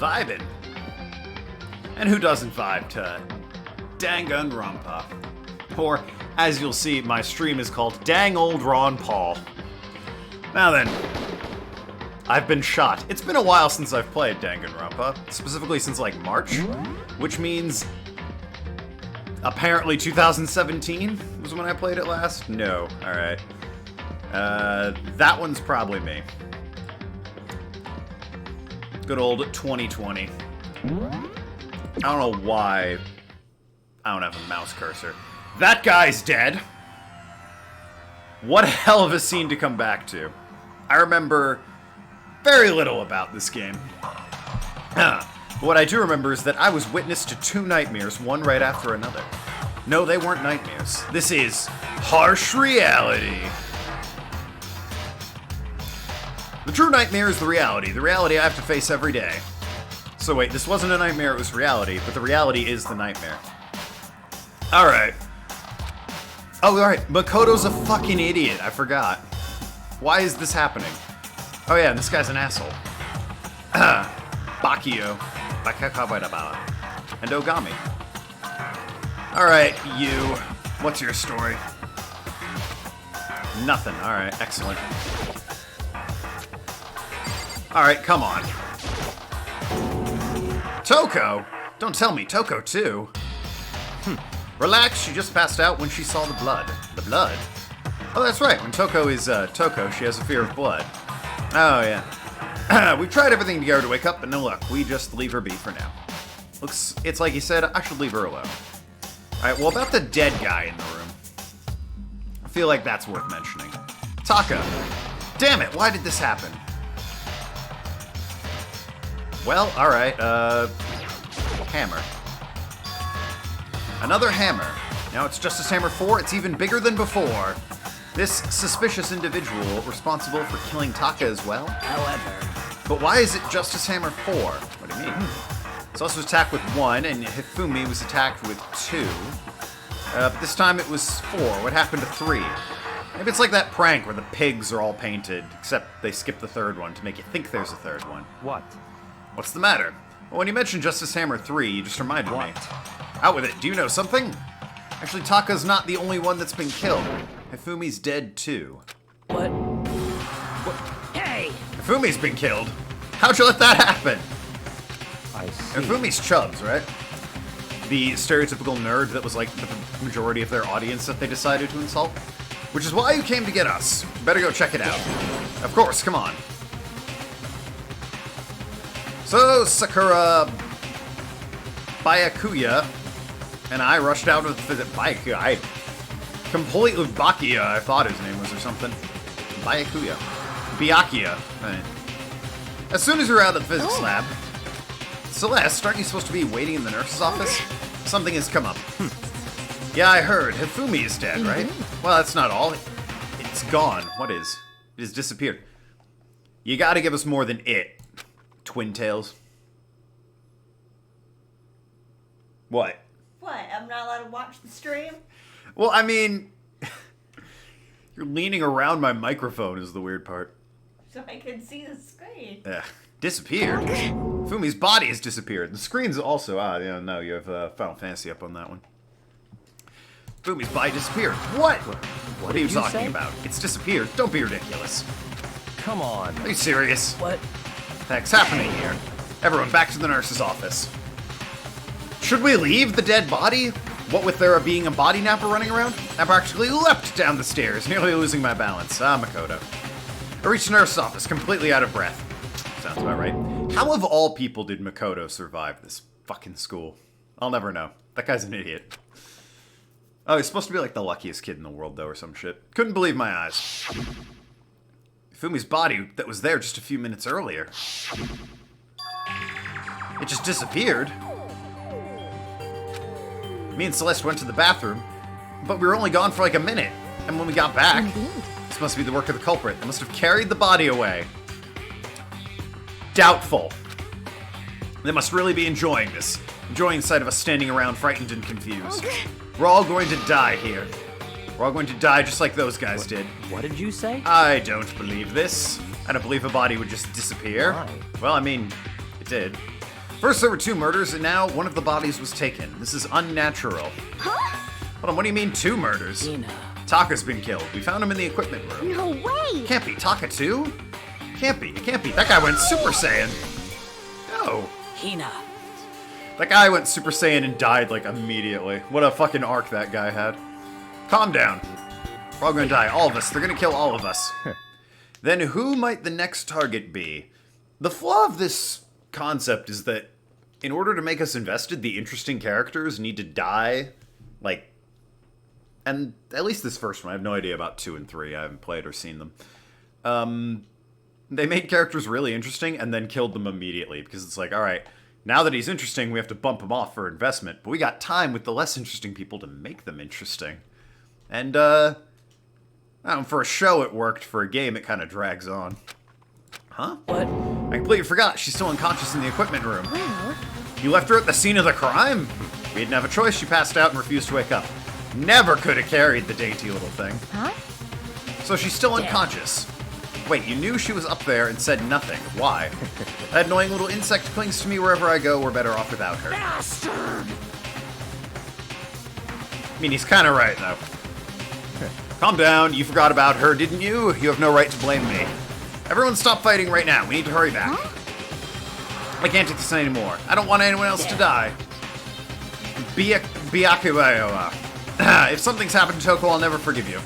vibing. And who doesn't vibe to Danganronpa? Or, as you'll see, my stream is called Dang Old Ron Paul. Now then, I've been shot. It's been a while since I've played Danganronpa, specifically since like March, which means apparently 2017 was when I played it last? No, alright. That one's probably me. Good old 2020. I don't know why I don't have a mouse cursor. That guy's dead! What a hell of a scene to come back to. I remember very little about this game. What I do remember is that I was witness to 2 nightmares, one right after another. No, they weren't nightmares. This is harsh reality. The true nightmare is the reality I have to face every day. So wait, this wasn't a nightmare, it was reality, but the reality is the nightmare. Alright. Oh, alright, Makoto's a fucking idiot, I forgot. Why is this happening? Oh yeah, this guy's an asshole. Bakio. And Ogami. Alright, you. What's your story? Nothing. Alright, excellent. Alright, come on. Toko? Don't tell me, Toko too. Relax, she just passed out when she saw the blood. The blood? Oh, that's right, when Toko is, Toko, she has a fear of blood. Oh, yeah. We've tried everything to get her to wake up, but no luck. We just leave her be for now. Looks, it's like you said, I should leave her alone. Alright, well, about the dead guy in the room. I feel like that's worth mentioning. Taka. Damn it, why did this happen? Well, alright, hammer. Another hammer. Now it's Justice Hammer 4, it's even bigger than before. This suspicious individual responsible for killing Taka as well? However. But why is it Justice Hammer 4? What do you mean? It's also attacked with 1, and Hifumi was attacked with 2. But this time it was 4. What happened to 3? Maybe it's like that prank where the pigs are all painted, except they skip the 3rd one to make you think there's a 3rd one. What? What's the matter? Well, when you mentioned Justice Hammer 3, you just reminded me. Out with it. Do you know something? Actually, Taka's not the only one that's been killed. Hifumi's dead, too. What? What? Hey! Hifumi's been killed? How'd you let that happen? I see. Hifumi's Chubbs, right? The stereotypical nerd that was like the majority of their audience that they decided to insult. Which is why you came to get us. Better go check it out. Of course, come on. So, Sakura Byakuya and I rushed out of the Byakuya. I completely Bakia, I thought his name was or something. Byakuya. Byakuya. Right. As soon as we were out of the physics lab, Celeste, aren't you supposed to be waiting in the nurse's office? Something has come up. Yeah, I heard. Hifumi is dead, right? Well, that's not all. It's gone. What is? It has disappeared. You gotta give us more than it. Twin Tails. What? What? I'm not allowed to watch the stream? Well, I mean, you're leaning around my microphone is the weird part. So I can see the screen. Disappeared? Fumi's body has disappeared. The screen's also, no, you have Final Fantasy up on that one. Fumi's body disappeared. What are you talking about? It's disappeared. Don't be ridiculous. Come on. Are you serious? What? The heck's happening here? Everyone back to the nurse's office. Should we leave the dead body? What with there being a body napper running around? I practically leapt down the stairs, nearly losing my balance. Makoto. I reached the nurse's office, completely out of breath. Sounds about right. How of all people did Makoto survive this fucking school? I'll never know. That guy's an idiot. Oh, he's supposed to be like the luckiest kid in the world, though, or some shit. Couldn't believe my eyes. Fumi's body that was there just a few minutes earlier. It just disappeared. Me and Celeste went to the bathroom, but we were only gone for like a minute. And when we got back, this must be the work of the culprit. They must have carried the body away. Doubtful. They must really be enjoying this. Enjoying the sight of us standing around frightened and confused. We're all going to die here. We're all going to die just like those guys did. What did you say? I don't believe this. I don't believe a body would just disappear. Why? Well, I mean, it did. First there were 2 murders, and now one of the bodies was taken. This is unnatural. Huh? Hold on, what do you mean 2 murders? Hina. Taka's been killed. We found him in the equipment room. No way! Can't be. Taka too? Can't be. It can't be. That guy went Super Saiyan. No. Hina. That guy went Super Saiyan and died, like, immediately. What a fucking arc that guy had. Calm down. We're all gonna die. All of us. They're gonna kill all of us. Then who might the next target be? The flaw of this concept is that in order to make us invested, the interesting characters need to die, like... And at least this first one, I have no idea about 2 and 3. I haven't played or seen them. They made characters really interesting and then killed them immediately because it's like, all right, now that he's interesting, we have to bump him off for investment. But we got time with the less interesting people to make them interesting. And, I don't know, for a show it worked. For a game, it kind of drags on. Huh? What? I completely forgot. She's still unconscious in the equipment room. Well, You left her at the scene of the crime? We didn't have a choice. She passed out and refused to wake up. Never could have carried the dainty little thing. huh? So she's still unconscious. Wait, you knew she was up there and said nothing. Why? That annoying little insect clings to me wherever I go. We're better off without her. Bastard! I mean, he's kind of right, though. Calm down. You forgot about her, didn't you? You have no right to blame me. Everyone stop fighting right now. We need to hurry back. I can't take this anymore. I don't want anyone else to die. Byakuwa. If something's happened to Toko, I'll never forgive you.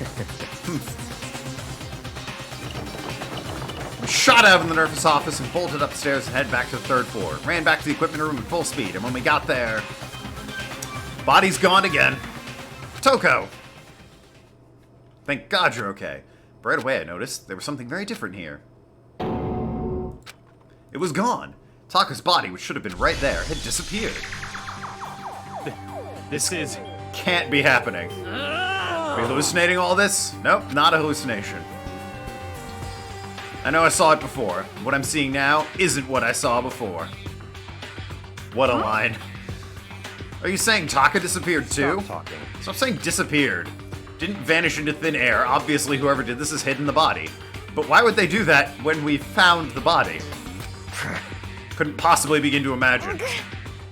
We shot out of the nurse's office and bolted upstairs and headed back to the 3rd floor. Ran back to the equipment room at full speed, and when we got there... Body's gone again. Toko! Thank God you're okay. But right away I noticed there was something very different here. It was gone. Taka's body, which should have been right there, had disappeared. This can't be happening. Are you hallucinating all this? Nope, not a hallucination. I know I saw it before. What I'm seeing now isn't what I saw before. What a line. Are you saying Taka disappeared too? Stop talking. Stop saying disappeared. Didn't vanish into thin air. Obviously whoever did this has hidden the body. But why would they do that when we found the body? Couldn't possibly begin to imagine.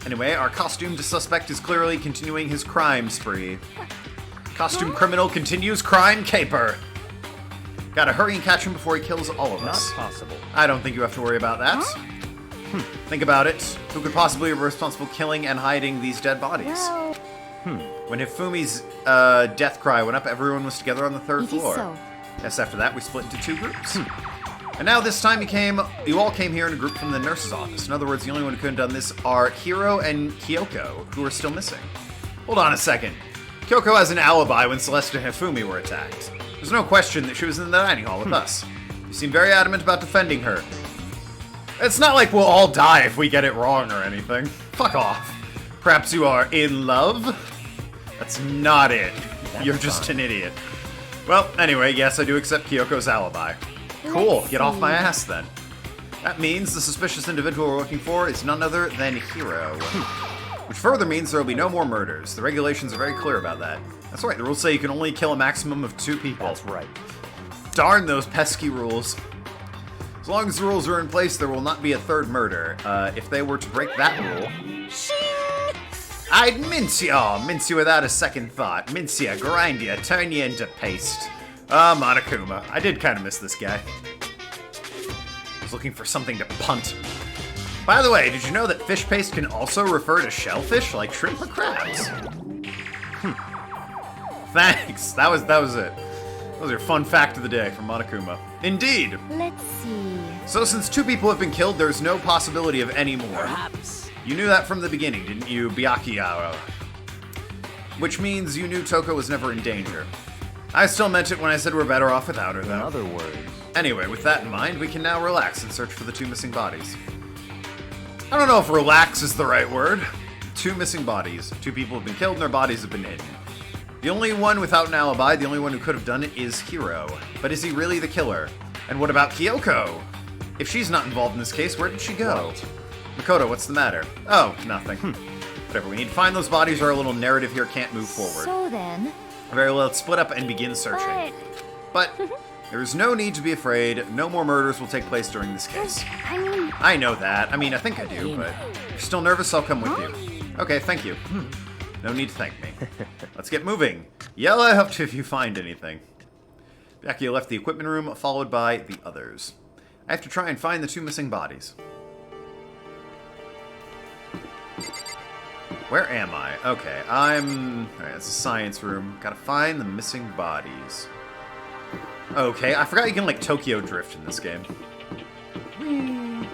Anyway, our costumed suspect is clearly continuing his crime spree. Costume criminal continues crime caper. Gotta hurry and catch him before he kills all of Not us. possible. I don't think you have to worry about that. Think about it. Who could possibly be responsible for killing and hiding these dead bodies? Well, When Hifumi's death cry went up, everyone was together on the 3rd it is floor. so. Yes, after that, we split into 2 groups. And now this time you all came here in a group from the nurse's office. In other words, the only one who could have done this are Hiro and Kyoko, who are still missing. Hold on a second. Kyoko has an alibi when Celeste and Hifumi were attacked. There's no question that she was in the dining hall with us. You seem very adamant about defending her. It's not like we'll all die if we get it wrong or anything. Fuck off. Perhaps you are in love? That's not it. You're just an idiot. Well, anyway, yes, I do accept Kyoko's alibi. Cool, Let's get off my see. ass then. That means the suspicious individual we're looking for is none other than Hiro. Which further means there will be no more murders. The regulations are very clear about that. That's right, the rules say you can only kill a maximum of 2 people. That's right. Darn those pesky rules. As long as the rules are in place, there will not be a 3rd murder. If they were to break that rule... I'd mince you without a second thought. Mince you, grind you, turn you into paste. Monokuma. I did kind of miss this guy. I was looking for something to punt. By the way, did you know that fish paste can also refer to shellfish, like shrimp or crabs? Thanks. That was it. That was your fun fact of the day from Monokuma. Indeed. Let's see. So since 2 people have been killed, there's no possibility of any more. Perhaps. You knew that from the beginning, didn't you, Byakuya? Which means you knew Toko was never in danger. I still meant it when I said we're better off without her, In though. other words, Anyway, with that in mind, we can now relax and search for the 2 missing bodies. I don't know if relax is the right word. 2 missing bodies. 2 people have been killed and their bodies have been hidden. The only one without an alibi, the only one who could have done it, is Hiro. But is he really the killer? And what about Kyoko? If she's not involved in this case, where did she go? Makoto, what's the matter? Oh, nothing. Whatever, we need to find those bodies or our little narrative here can't move forward. So then, Very well, let's split up and begin searching. but But There is no need to be afraid. No more murders will take place during this case. I mean, I know that. I mean, I think I do, but if you're still nervous, I'll come with you. Okay, thank you. No need to thank me. Let's get moving. Yell out if you find anything. Becky left the equipment room, followed by the others. I have to try and find the 2 missing bodies. Where am I? Okay, Alright, it's a science room. Gotta find the missing bodies. Okay, I forgot you can, like, Tokyo drift in this game. Whee!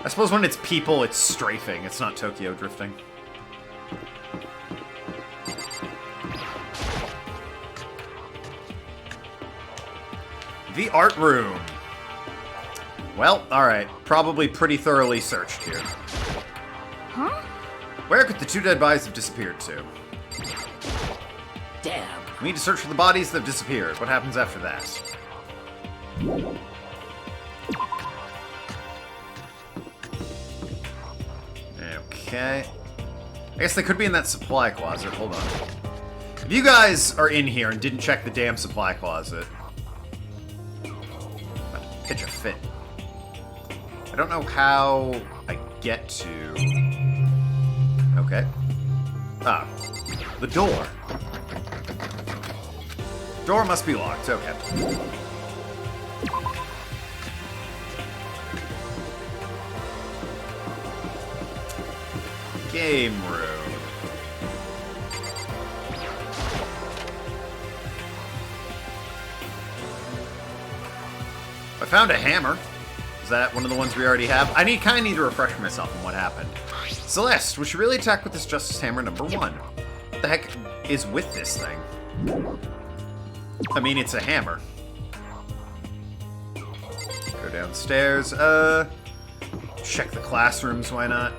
I suppose when it's people, it's strafing. It's not Tokyo drifting. The art room. Well, alright. Probably pretty thoroughly searched here. huh? Where could the 2 dead bodies have disappeared to? Damn. We need to search for the bodies that have disappeared. What happens after that? Okay. I guess they could be in that supply closet. Hold on. If you guys are in here and didn't check the damn supply closet, pitch a fit. I don't know how I get to... Okay. Ah. The door. Door must be locked. Okay. Game room. I found a hammer. Is that one of the ones we already have? I kind of need to refresh myself on what happened. Celeste, we should really attack with this Justice Hammer number 1. What the heck is with this thing? I mean, it's a hammer. Go downstairs. Check the classrooms, why not?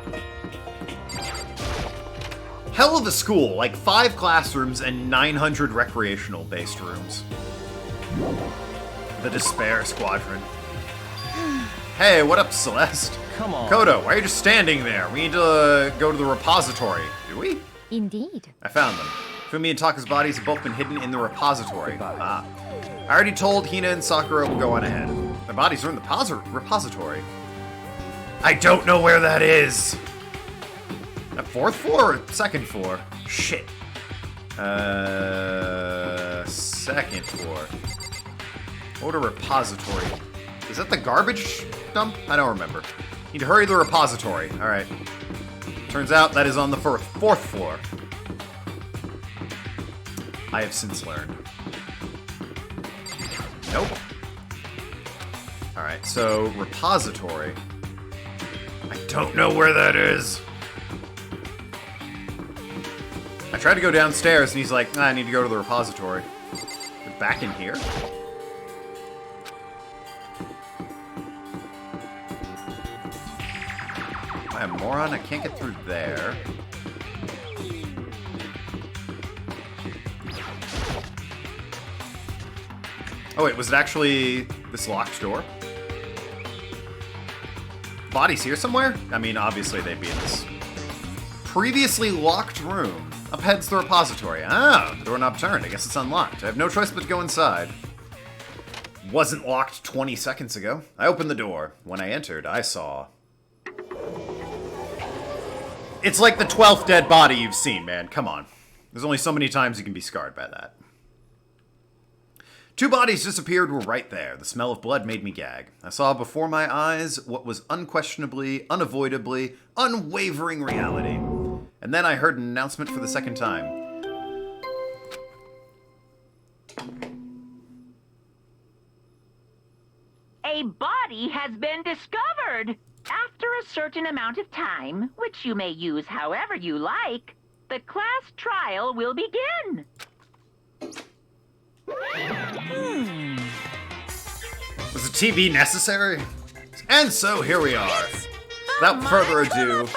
Hell of a school, like 5 classrooms and 900 recreational-based rooms. The Despair Squadron. Hey, what up, Celeste? Come on. Kodo, why are you just standing there? We need to go to the repository. Do we? Indeed. I found them. Fumi and Taka's bodies have both been hidden in the repository. Ah. I already told Hina and Sakura will go on ahead. Their bodies are in the repository. I don't know where that is! At 4th floor or 2nd floor? Shit. 2nd floor. Order repository. Is that the garbage dump? I don't remember. Need to hurry to the repository. Alright. Turns out that is on the 4th floor. I have since learned. Nope. Alright, so repository. I don't know where that is. I tried to go downstairs and he's like, I need to go to the repository. We're back in here? Am I a moron? I can't get through there. Oh wait, was it actually this locked door? Bodies here somewhere? I mean, obviously they'd be in this previously locked room. Up heads the repository. Ah, the doorknob turned. I guess it's unlocked. I have no choice but to go inside. Wasn't locked 20 seconds ago. I opened the door. When I entered, I saw... It's like the 12th dead body you've seen, man. Come on. There's only so many times you can be scarred by that. 2 bodies disappeared were right there. The smell of blood made me gag. I saw before my eyes what was unquestionably, unavoidably, unwavering reality. And then I heard an announcement for the 2nd time. A body has been discovered. After a certain amount of time, which you may use however you like, the class trial will begin. Was the TV necessary? And so here we are. Without further ado,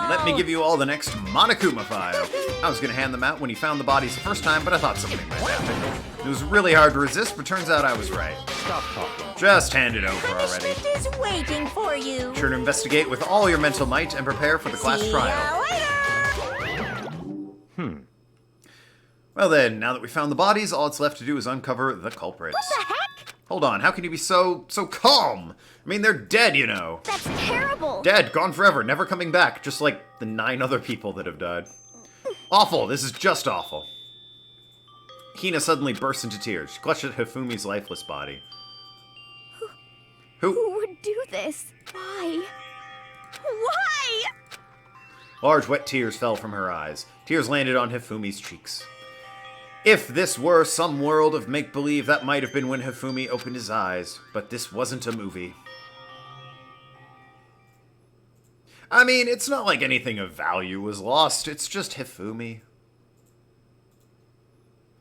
let me give you all the next Monokuma file. I was going to hand them out when he found the bodies the first time, but I thought something might happen. It was really hard to resist, but turns out I was right. Stop talking. Just hand it over already. Punishment is waiting for you. Sure to investigate with all your mental might and prepare for the class See trial. ya later. Well then, now that we found the bodies, all it's left to do is uncover the culprits. What the heck? Hold on, how can you be so calm? I mean, they're dead, you know. That's terrible. Dead, gone forever, never coming back, just like the 9 other people that have died. Awful, this is just awful. Hina suddenly burst into tears. She clutched at Hifumi's lifeless body. Who would do this? Why? Why? Large wet tears fell from her eyes. Tears landed on Hifumi's cheeks. If this were some world of make-believe, that might have been when Hifumi opened his eyes. But this wasn't a movie. I mean, it's not like anything of value was lost. It's just Hifumi.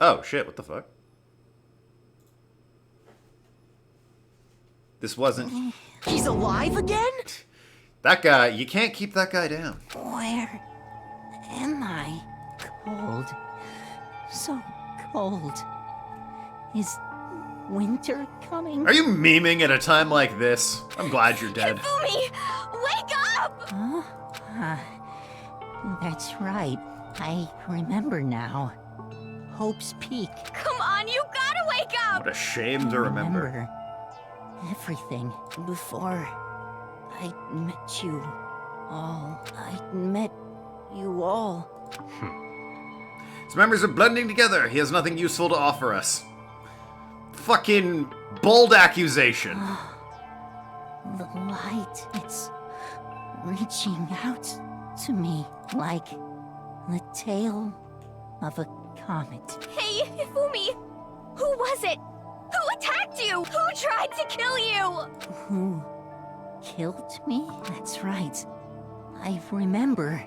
Oh, shit, what the fuck? This wasn't... He's alive again? That guy, you can't keep that guy down. Where am I? Cold. So cold. Is winter coming? Are you memeing at a time like this? I'm glad you're dead. Fumi, wake up! Huh? That's right. I remember now. Hope's Peak. Come on, you gotta wake up! What a shame to remember. Everything before I met you all. I met you all. His memories are blending together. He has nothing useful to offer us. Fucking bold accusation. The light, it's reaching out to me like the tail of a comet. Hey, Fumi! Who was it? Who attacked you? Who tried to kill you? Who killed me? That's right. I remember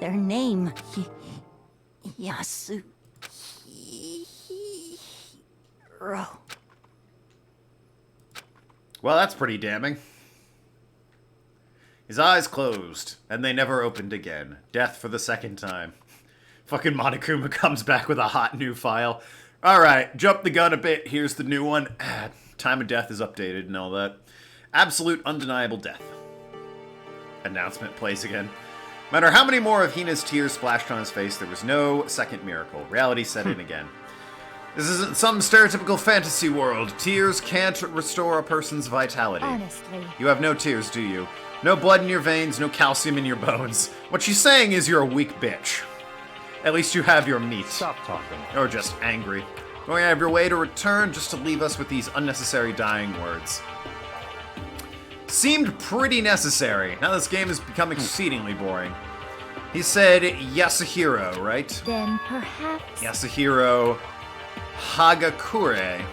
their name. Yasuhiro. Well, that's pretty damning. His eyes closed, and they never opened again. Death for the second time. Fucking Monokuma comes back with a hot new file. Alright, jump the gun a bit. Here's the new one. Time of death is updated and all that. Absolute undeniable death. Announcement plays again. No matter how many more of Hina's tears splashed on his face, there was no second miracle. Reality set in again. This isn't some stereotypical fantasy world. Tears can't restore a person's vitality. Honestly. You have no tears, do you? No blood in your veins, no calcium in your bones. What she's saying is you're a weak bitch. At least you have your meat. Stop talking. Or just angry. Going out of your way to return just to leave us with these unnecessary dying words. Seemed pretty necessary. Now this game has become exceedingly boring. He said Yasuhiro, right? Then perhaps... Yasuhiro Hagakure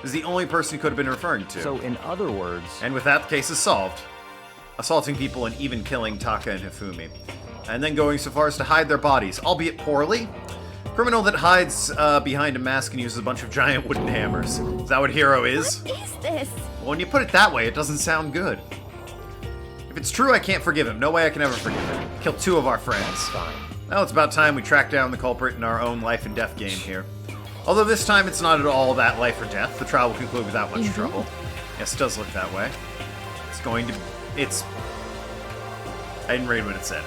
is the only person he could have been referring to. So, in other words... And with that, the case is solved. Assaulting people and even killing Taka and Hifumi. And then going so far as to hide their bodies, albeit poorly. Criminal that hides behind a mask and uses a bunch of giant wooden hammers. Is that what Hero is? What is this? Well, when you put it that way, it doesn't sound good. If it's true, I can't forgive him. No way I can ever forgive him. Killed 2 of our friends. Fine. Now it's about time we track down the culprit in our own life and death game here. Although this time it's not at all that life or death. The trial will conclude without much trouble. Yes, it does look that way. It's going to... I didn't read what it said.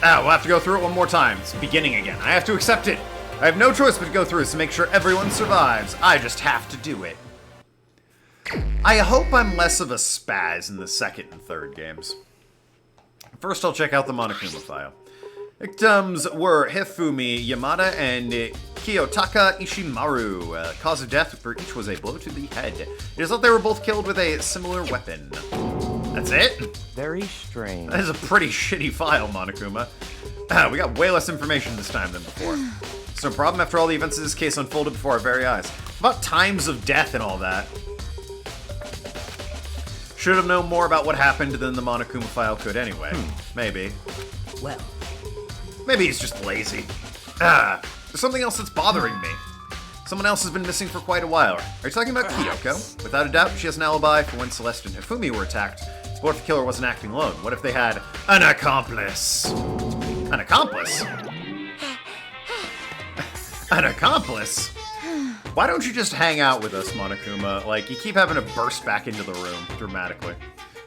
We'll have to go through it one more time. It's beginning again. I have to accept it. I have no choice but to go through this to make sure everyone survives. I just have to do it. I hope I'm less of a spaz in the second and third games. First, I'll check out the Monokuma file. Victims were Hifumi Yamada and Kiyotaka Ishimaru. Cause of death for each was a blow to the head. It is thought they were both killed with a similar weapon. That's it? Very strange. That is a pretty shitty file, Monokuma. We got way less information this time than before. It's no problem after all the events of this case unfolded before our very eyes. About times of death and all that. Should have known more about what happened than the Monokuma file could anyway. Maybe. Well, Maybe he's just lazy. There's something else that's bothering me. Someone else has been missing for quite a while. Are you talking about Kyoko? Without a doubt, she has an alibi for when Celeste and Hifumi were attacked. But what if the killer wasn't acting alone? What if they had an accomplice? An accomplice? An accomplice? Why don't you just hang out with us, Monokuma? Like, you keep having to burst back into the room dramatically.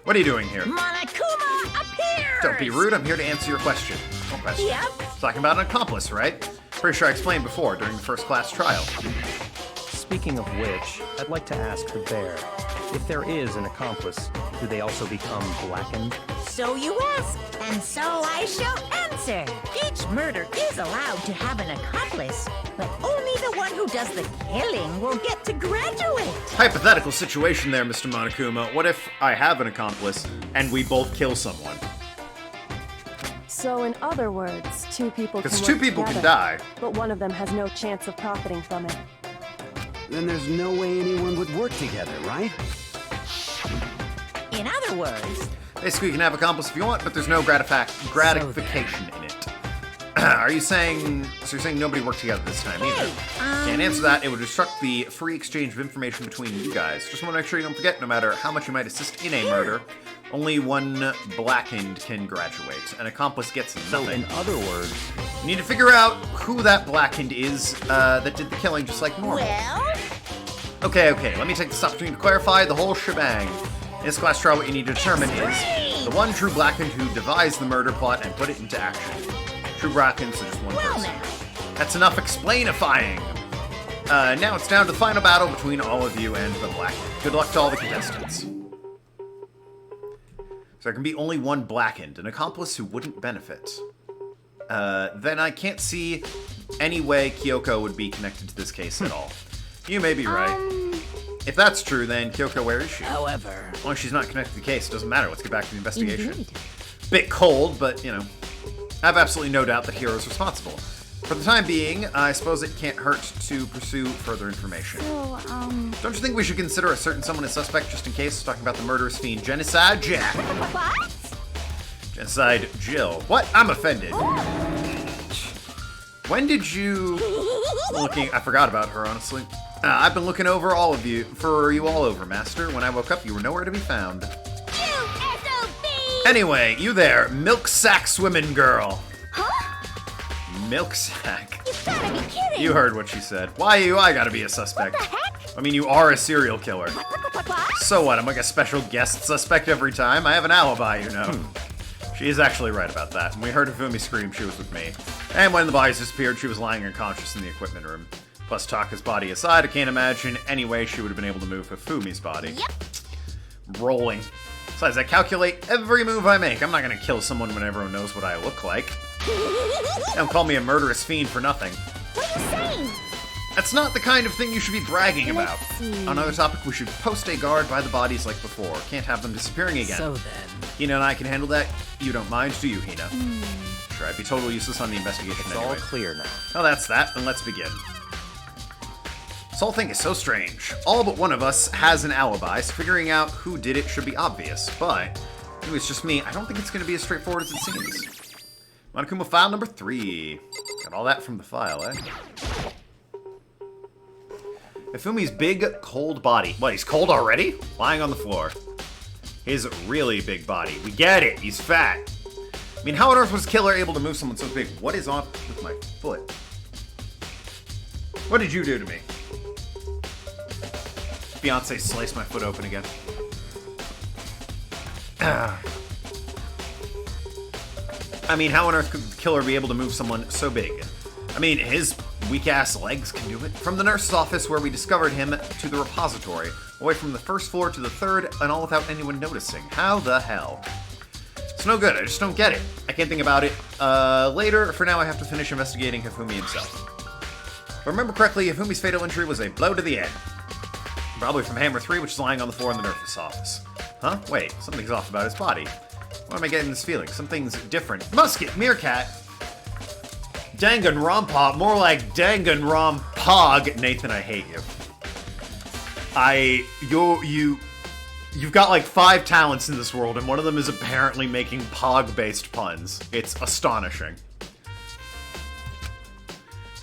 What are you doing here? Monokuma appears! Don't be rude, I'm here to answer your question. What question? Yep. Talking about an accomplice, right? Pretty sure I explained before during the first class trial. Speaking of which, I'd like to ask the bear, if there is an accomplice, do they also become blackened? So you ask, and so I shall answer. Each murder is allowed to have an accomplice, but only the one who does the killing will get to graduate. Hypothetical situation there, Mr. Monokuma. What if I have an accomplice and we both kill someone? So in other words, two people can Because work two people can together, die. but one of them has no chance of profiting from it. Then there's no way anyone would work together, right? In other words, Basically, you can have accomplice if you want, but there's no gratification in it. Are you saying... So you're saying nobody worked together this time either? Can't answer that. It would obstruct the free exchange of information between you guys. Just want to make sure you don't forget, no matter how much you might assist in a murder, only one blackened can graduate. An accomplice gets So, nothing. in other words, You need to figure out who that blackened is that did the killing just like normal. well, Okay, let me take this opportunity to clarify the whole shebang. In this class trial, what you need to determine is the one true blackened who devised the murder plot and put it into action. True blackened, so just one person. now. That's enough explainifying. Now it's down to the final battle between all of you and the blackened. Good luck to all the contestants. So there can be only one blackened, an accomplice who wouldn't benefit. Then I can't see any way Kyoko would be connected to this case at all. You may be right. If that's true, then Kyoko, where is she? However, As long as she's not connected to the case, it doesn't matter. Let's get back to the investigation. Indeed. Bit cold, but, you know, I have absolutely no doubt that Hiro's responsible. For the time being, I suppose it can't hurt to pursue further information. so, Don't you think we should consider a certain someone a suspect just in case? Talking about the murderous fiend Genocide Jack. what? Genocide Jill. What? I'm offended. When did you... I forgot about her, honestly. I've been looking over all of you, for you all over, Master. When I woke up, you were nowhere to be found. SOB! Anyway, you there, milk sack swimming girl. Huh? Milk sack. You gotta be kidding! You heard what she said. Why you? I gotta be a suspect. What the heck? I mean, you are a serial killer. What? So what? I'm like a special guest suspect every time. I have an alibi, you know. She is actually right about that. When we heard Hifumi scream, she was with me. And when the bodies disappeared, she was lying unconscious in the equipment room. Plus, Taka's body aside, I can't imagine any way she would have been able to move Hifumi's body. Yep. Rolling. Besides, I calculate every move I make. I'm not gonna kill someone when everyone knows what I look like. Don't call me a murderous fiend for nothing. What are you saying? That's not the kind of thing you should be bragging about. Let's see. On another topic, we should post a guard by the bodies like before. Can't have them disappearing again. So then. Hina and I can handle that. You don't mind, do you, Hina? Sure, I'd be totally useless on the investigation it's anyway. all clear now. Oh, that's that. Then let's begin. This whole thing is so strange. All but one of us has an alibi, so figuring out who did it should be obvious. But if it's just me, I don't think it's going to be as straightforward as it seems. Monokuma file number 3. Got all that from the file, eh? Hifumi's big, cold body. What, he's cold already? Lying on the floor. His really big body. We get it. He's fat. I mean, how on earth was Killer able to move someone so big? What is on with my foot? What did you do to me? Beyonce sliced my foot open again. I mean, how on earth could Killer be able to move someone so big? I mean, his weak-ass legs can do it. From the nurse's office where we discovered him to the repository, away from the first floor to the third, and all without anyone noticing. How the hell? It's no good, I just don't get it. I can't think about it later. For now, I have to finish investigating Hifumi himself. If I remember correctly, Hifumi's fatal injury was a blow to the head. Probably from Hammer 3, which is lying on the floor in the nurse's office. Huh? Wait, something's off about his body. Why am I getting this feeling? Something's different. Musket, meerkat! Danganronpa, more like Danganronpog. Nathan, I hate you. You've got like 5 talents in this world, and one of them is apparently making Pog-based puns. It's astonishing.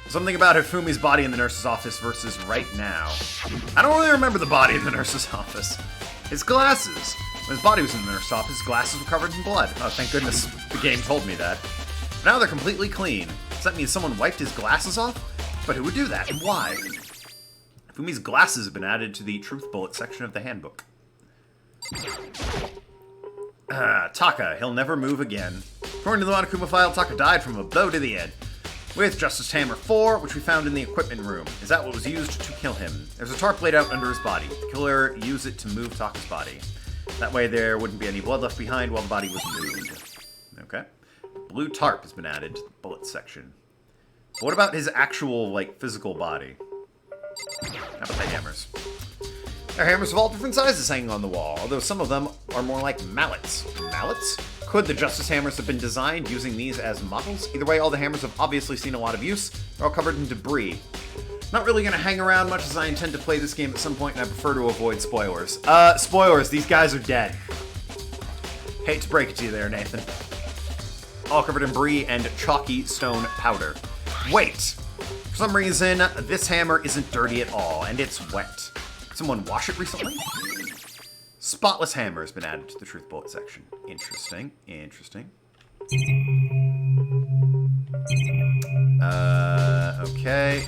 Something about Hifumi's body in the nurse's office versus right now. I don't really remember the body in the nurse's office. His glasses. When his body was in the nurse's office, his glasses were covered in blood. Oh, thank goodness the game told me that. Now they're completely clean. Does that mean someone wiped his glasses off? But who would do that, and why? Hifumi's glasses have been added to the truth bullet section of the handbook. Taka, he'll never move again. According to the Monokuma file, Taka died from a blow to the head. with Justice Hammer 4, which we found in the equipment room. Is that what was used to kill him? There's a tarp laid out under his body. The killer used it to move Taka's body. That way there wouldn't be any blood left behind while the body was moved. Okay. Blue tarp has been added to the bullet section. But what about his actual, like, physical body? How about the hammers? There are hammers of all different sizes hanging on the wall, although some of them are more like mallets. Mallets? Could the Justice hammers have been designed using these as models? Either way, all the hammers have obviously seen a lot of use. They're all covered in debris. Not really going to hang around much as I intend to play this game at some point, and I prefer to avoid spoilers. Spoilers, these guys are dead. Hate to break it to you there, Nathan. All covered in debris and chalky stone powder. Wait! For some reason, this hammer isn't dirty at all, and it's wet. Did someone wash it recently? Spotless hammer has been added to the truth bullet section. Interesting. Interesting. Okay.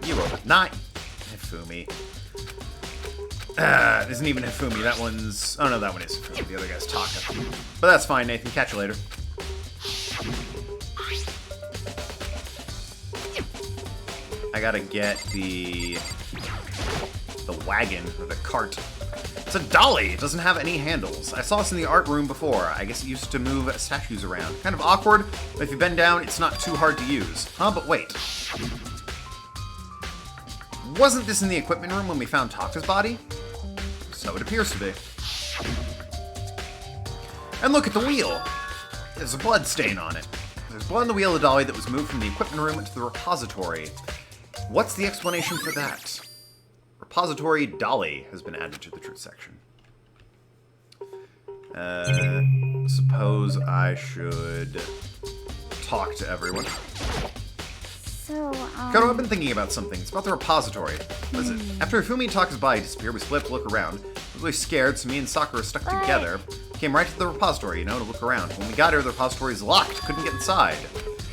You open. Not Hifumi. Isn't even Hifumi. That one's... Oh, no, that one is Hifumi. The other guy's Taka. But that's fine, Nathan. Catch you later. I gotta get the wagon, or the cart. It's a dolly! It doesn't have any handles. I saw this in the art room before. I guess it used to move statues around. Kind of awkward, but if you bend down, it's not too hard to use. Huh, but wait. Wasn't this in the equipment room when we found Taka's body? So it appears to be. And look at the wheel! There's a blood stain on it. There's blood on the wheel of the dolly that was moved from the equipment room into the repository. What's the explanation for that? Repository dolly has been added to the truth section. Suppose I should talk to everyone. So, Koto, I've been thinking about something. It's about the repository. What is it? After Hifumi and Taka's body disappeared, we split up to look around. I was really scared, so me and Sakura stuck together. Came right to the repository, you know, to look around. When we got here, the repository's locked. Couldn't get inside.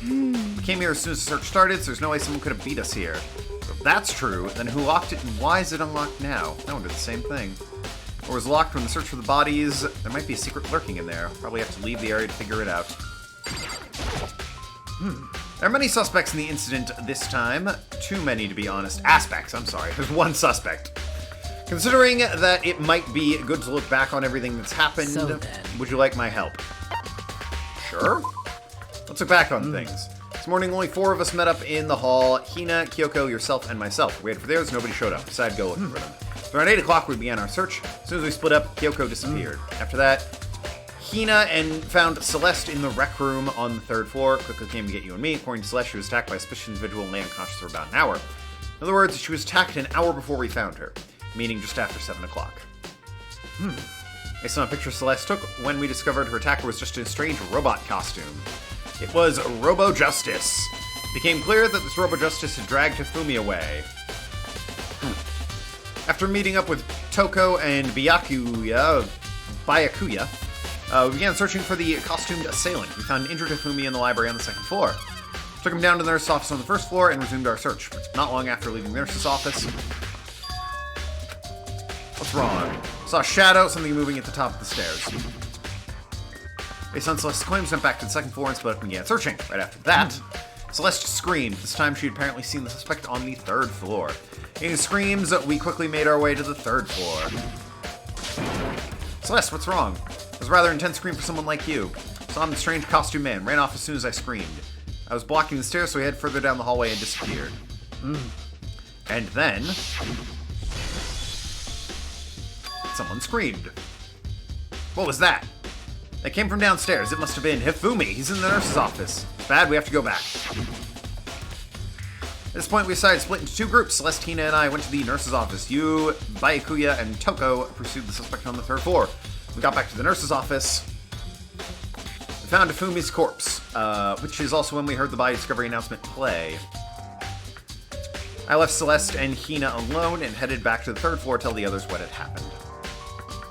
We came here as soon as the search started, so there's no way someone could have beat us here. If that's true, then who locked it and why is it unlocked now? I wonder the same thing. Or was locked when the search for the bodies? There might be a secret lurking in there. Probably have to leave the area to figure it out. There are many suspects in the incident this time. Too many, to be honest. Aspects, I'm sorry. There's one suspect. Considering that it might be good to look back on everything that's happened, would you like my help? Sure. Let's look back on things. This morning, only 4 of us met up in the hall. Hina, Kyoko, yourself, and myself. We waited for theirs, nobody showed up. Decided to go looking for them. So around 8 o'clock, we began our search. As soon as we split up, Kyoko disappeared. After that, Hina found Celeste in the rec room on the 3rd floor. Quickly came to get you and me. According to Celeste, she was attacked by a suspicious individual and lay unconscious for about an hour. In other words, she was attacked an hour before we found her, meaning just after 7 o'clock. Based on a picture Celeste took when we discovered her attacker was just in a strange robot costume. It was Robo Justice. It became clear that this Robo Justice had dragged Hifumi away. After meeting up with Toko and Byakuya, we began searching for the costumed assailant. We found an injured Hifumi in the library on the 2nd floor. Took him down to the nurse's office on the 1st floor and resumed our search. Not long after leaving the nurse's office... What's wrong? Saw a shadow, something moving at the top of the stairs. Based on Celeste's claims, went back to the 2nd floor and split up and began searching. Right after that, Celeste screamed. This time she had apparently seen the suspect on the 3rd floor. In screams, we quickly made our way to the 3rd floor. Celeste, what's wrong? It was a rather intense scream for someone like you. Saw the strange costume man, ran off as soon as I screamed. I was blocking the stairs, so he headed further down the hallway and disappeared. And then... someone screamed. What was that? They came from downstairs. It must have been Hifumi. He's in the nurse's office. Bad, we have to go back. At this point, we decided to split into 2 groups. Celeste, Hina, and I went to the nurse's office. You, Byakuya, and Toko pursued the suspect on the 3rd floor. We got back to the nurse's office. We found Hifumi's corpse, which is also when we heard the body discovery announcement play. I left Celeste and Hina alone and headed back to the 3rd floor to tell the others what had happened.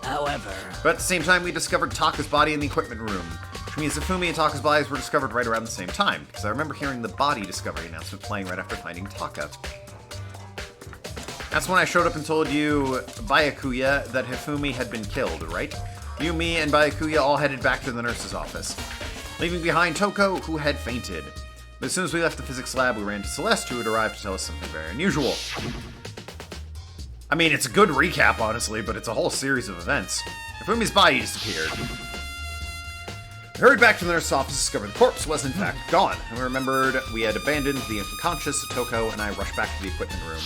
However... But at the same time, we discovered Taka's body in the equipment room, which means Hifumi and Taka's bodies were discovered right around the same time, because I remember hearing the body discovery announcement playing right after finding Taka. That's when I showed up and told you, Byakuya, that Hifumi had been killed, right? You, me, and Byakuya all headed back to the nurse's office, leaving behind Toko, who had fainted. But as soon as we left the physics lab, we ran into Celeste, who had arrived to tell us something very unusual. I mean, it's a good recap, honestly, but it's a whole series of events. Ifumi's body disappeared. We hurried back to the nurse's office to discover the corpse was, in fact, gone. And we remembered we had abandoned the unconscious Toko, and I rushed back to the equipment room.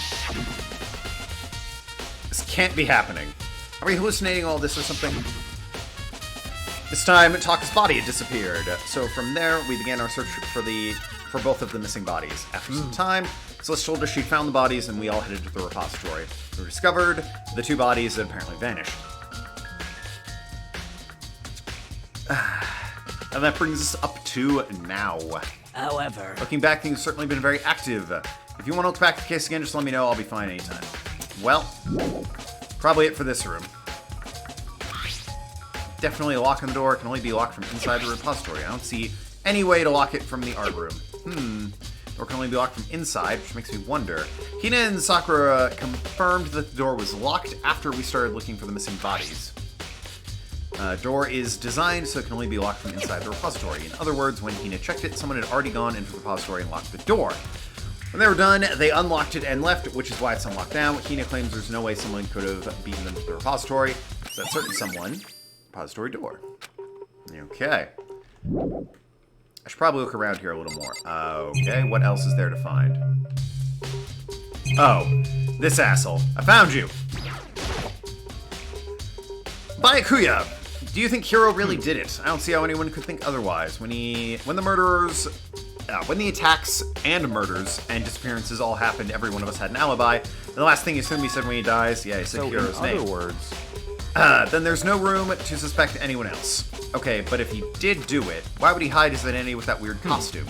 This can't be happening. Are we hallucinating all this or something? This time, Taka's body had disappeared. So from there, we began our search for both of the missing bodies. After some time, Celeste told us she'd found the bodies, and we all headed to the repository. We discovered the 2 bodies had apparently vanished. And that brings us up to now. However, Looking back, things have certainly been very active. If you want to look back at the case again, just let me know. I'll be fine anytime. Well, probably it for this room. Definitely a lock on the door. It can only be locked from inside the repository. I don't see any way to lock it from the art room. Door can only be locked from inside, which makes me wonder. Hina and Sakura confirmed that the door was locked after we started looking for the missing bodies. Door is designed so it can only be locked from inside the repository. In other words, when Hina checked it, someone had already gone into the repository and locked the door. When they were done, they unlocked it and left, which is why it's unlocked now. Hina claims there's no way someone could have beaten them to the repository. So that certain someone... Repository door. Okay. I should probably look around here a little more. Okay, what else is there to find? Oh, this asshole. I found you! Byakuya! Do you think Hiro really did it? I don't see how anyone could think otherwise. When the attacks and murders and disappearances all happened, every one of us had an alibi. And the last thing Isumi said when he dies, yeah, he said Hiro's name. In other words, then there's no room to suspect anyone else. Okay, but if he did do it, why would he hide his identity with that weird costume?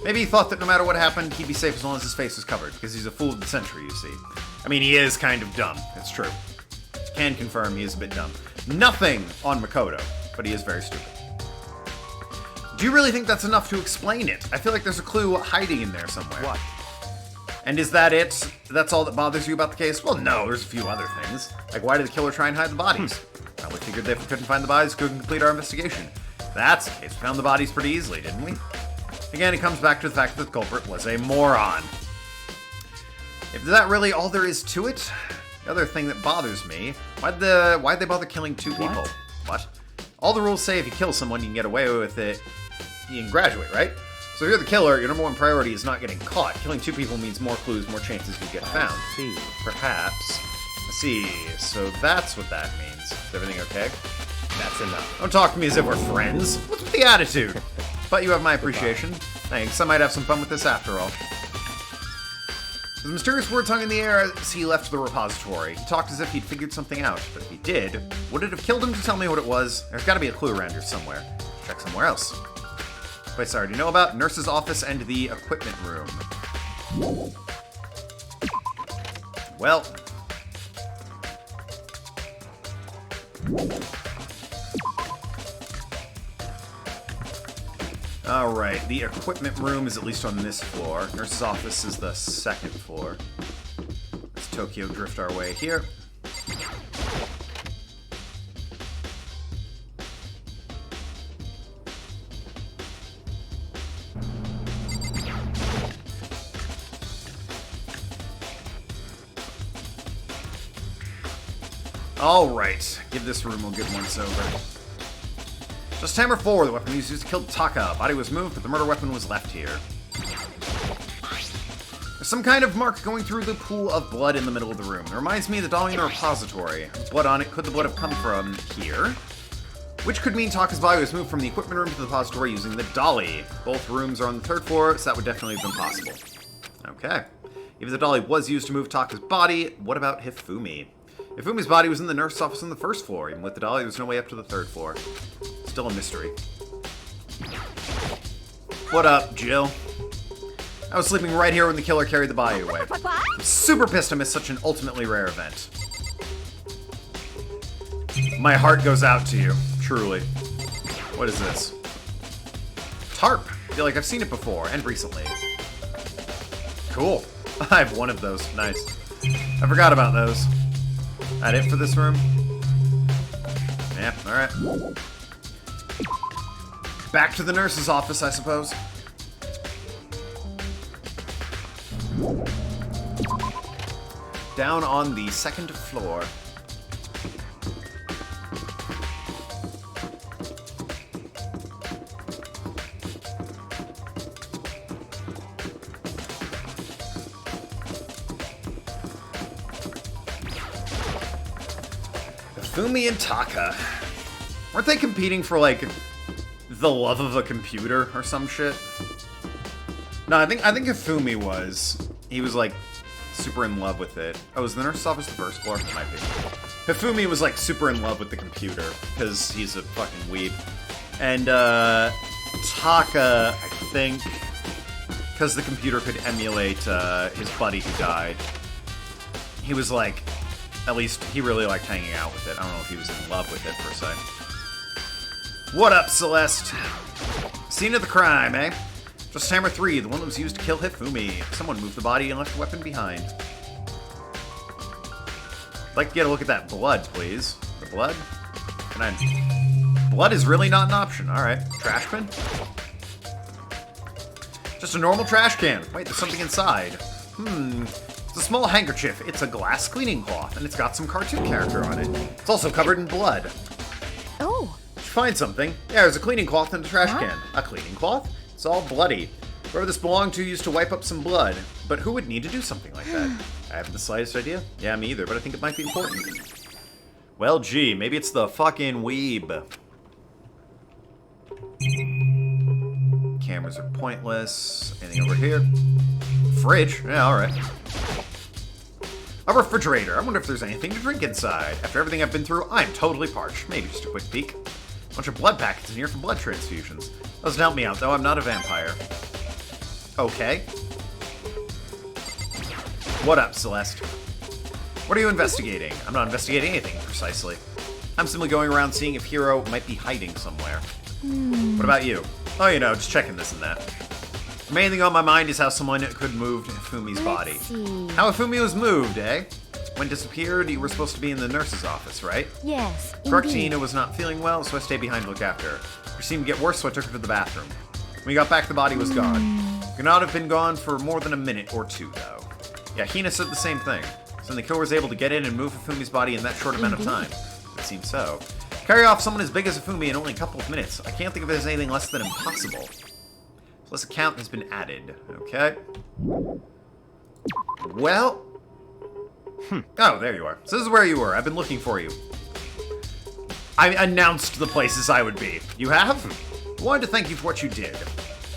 Maybe he thought that no matter what happened, he'd be safe as long as his face was covered, because he's a fool of the century, you see. I mean, he is kind of dumb. It's true. Can confirm he is a bit dumb. Nothing on Makoto, but he is very stupid. Do you really think that's enough to explain it? I feel like there's a clue hiding in there somewhere. what? And is that it? That's all that bothers you about the case? Well, no, there's a few other things. Like, why did the killer try and hide the bodies? Probably figured that if we couldn't find the bodies, we couldn't complete our investigation. If that's the case, we found the bodies pretty easily, didn't we? Again, it comes back to the fact that the culprit was a moron. If that really all there is to it, the other thing that bothers me, why'd they bother killing 2 people? What? All the rules say if you kill someone, you can get away with it. You can graduate, right? So if you're the killer, your number 1 priority is not getting caught. Killing 2 people means more clues, more chances you get found. See. Perhaps. Let's see. So that's what that means. Is everything okay? That's enough. Don't talk to me as if we're friends. What's with the attitude? But you have my appreciation. Thanks. I might have some fun with this after all. The mysterious words hung in the air as he left the repository. He talked as if he'd figured something out, but if he did, would it have killed him to tell me what it was? There's got to be a clue around here somewhere. Check somewhere else. Place I already know about, nurse's office and the equipment room. Well. Alright, the equipment room is at least on this floor. Nurse's office is the 2nd floor. Let's Tokyo drift our way here. Alright, give this room a good once over. Just hammer 4, the weapon used to kill Taka. Body was moved, but the murder weapon was left here. There's some kind of mark going through the pool of blood in the middle of the room. It reminds me of the dolly in the repository. Blood on it. Could the blood have come from here? Which could mean Taka's body was moved from the equipment room to the repository using the dolly. Both rooms are on the 3rd floor, so that would definitely have been possible. Okay. If the dolly was used to move Taka's body, what about Hifumi? Hifumi's body was in the nurse's office on the 1st floor. Even with the dolly, there's no way up to the 3rd floor. Still a mystery. What up, Jill? I was sleeping right here when the killer carried the body away. I'm super pissed I missed such an ultimately rare event. My heart goes out to you, truly. What is this? Tarp! I feel like I've seen it before, and recently. Cool. I have one of those. Nice. I forgot about those. That it for this room? Yeah, alright. Back to the nurse's office, I suppose. Down on the second floor. Fumi and Taka. Weren't they competing for, like, the love of a computer or some shit? No, I think Hifumi was. He was, like, super in love with it. Oh, is the nurse's office the first floor? It might be. Hifumi was, like, super in love with the computer, because he's a fucking weeb. And, Taka, I think, because the computer could emulate, his buddy who died. He was, like, at least he really liked hanging out with it. I don't know if he was in love with it, per se. What up, Celeste? Scene of the crime, eh? Just Hammer 3, the one that was used to kill Hifumi. Someone moved the body and left the weapon behind. I'd like to get a look at that blood, please. The blood? Can I... Blood is really not an option. Alright. Trash bin? Just a normal trash can. Wait, there's something inside. It's a small handkerchief. It's a glass cleaning cloth, and it's got some cartoon character on it. It's also covered in blood. Oh. Did you find something? Yeah, there's a cleaning cloth in the trash can. A cleaning cloth? It's all bloody. Whoever this belonged to used to wipe up some blood. But who would need to do something like that? I haven't the slightest idea. Yeah, me either, but I think it might be important. Well, gee, maybe it's the fucking weeb. Cameras are pointless. Anything over here? Fridge? Yeah, alright. A refrigerator. I wonder if there's anything to drink inside. After everything I've been through, I'm totally parched. Maybe just a quick peek. Bunch of blood packets in here for blood transfusions. Doesn't help me out, though. I'm not a vampire. Okay. What up, Celeste? What are you investigating? I'm not investigating anything, precisely. I'm simply going around seeing if Hiro might be hiding somewhere. What about you? Oh, you know, just checking this and that. The main thing on my mind is how someone could move Hifumi's body. How Hifumi was moved, eh? When disappeared, you were supposed to be in the nurse's office, right? Yes, Correctina was not feeling well, so I stayed behind to look after her. She seemed to get worse, so I took her to the bathroom. When we got back, the body was gone. Could not have been gone for more than a minute or two, though. Yeah, Hina said the same thing. So the killer was able to get in and move Hifumi's body in that short amount of time. It seems so. Carry off someone as big as Hifumi in only a couple of minutes. I can't think of it as anything less than impossible. So this account has been added. Okay. Well. Oh, there you are. So this is where you were. I've been looking for you. I announced the places I would be. You have? I wanted to thank you for what you did.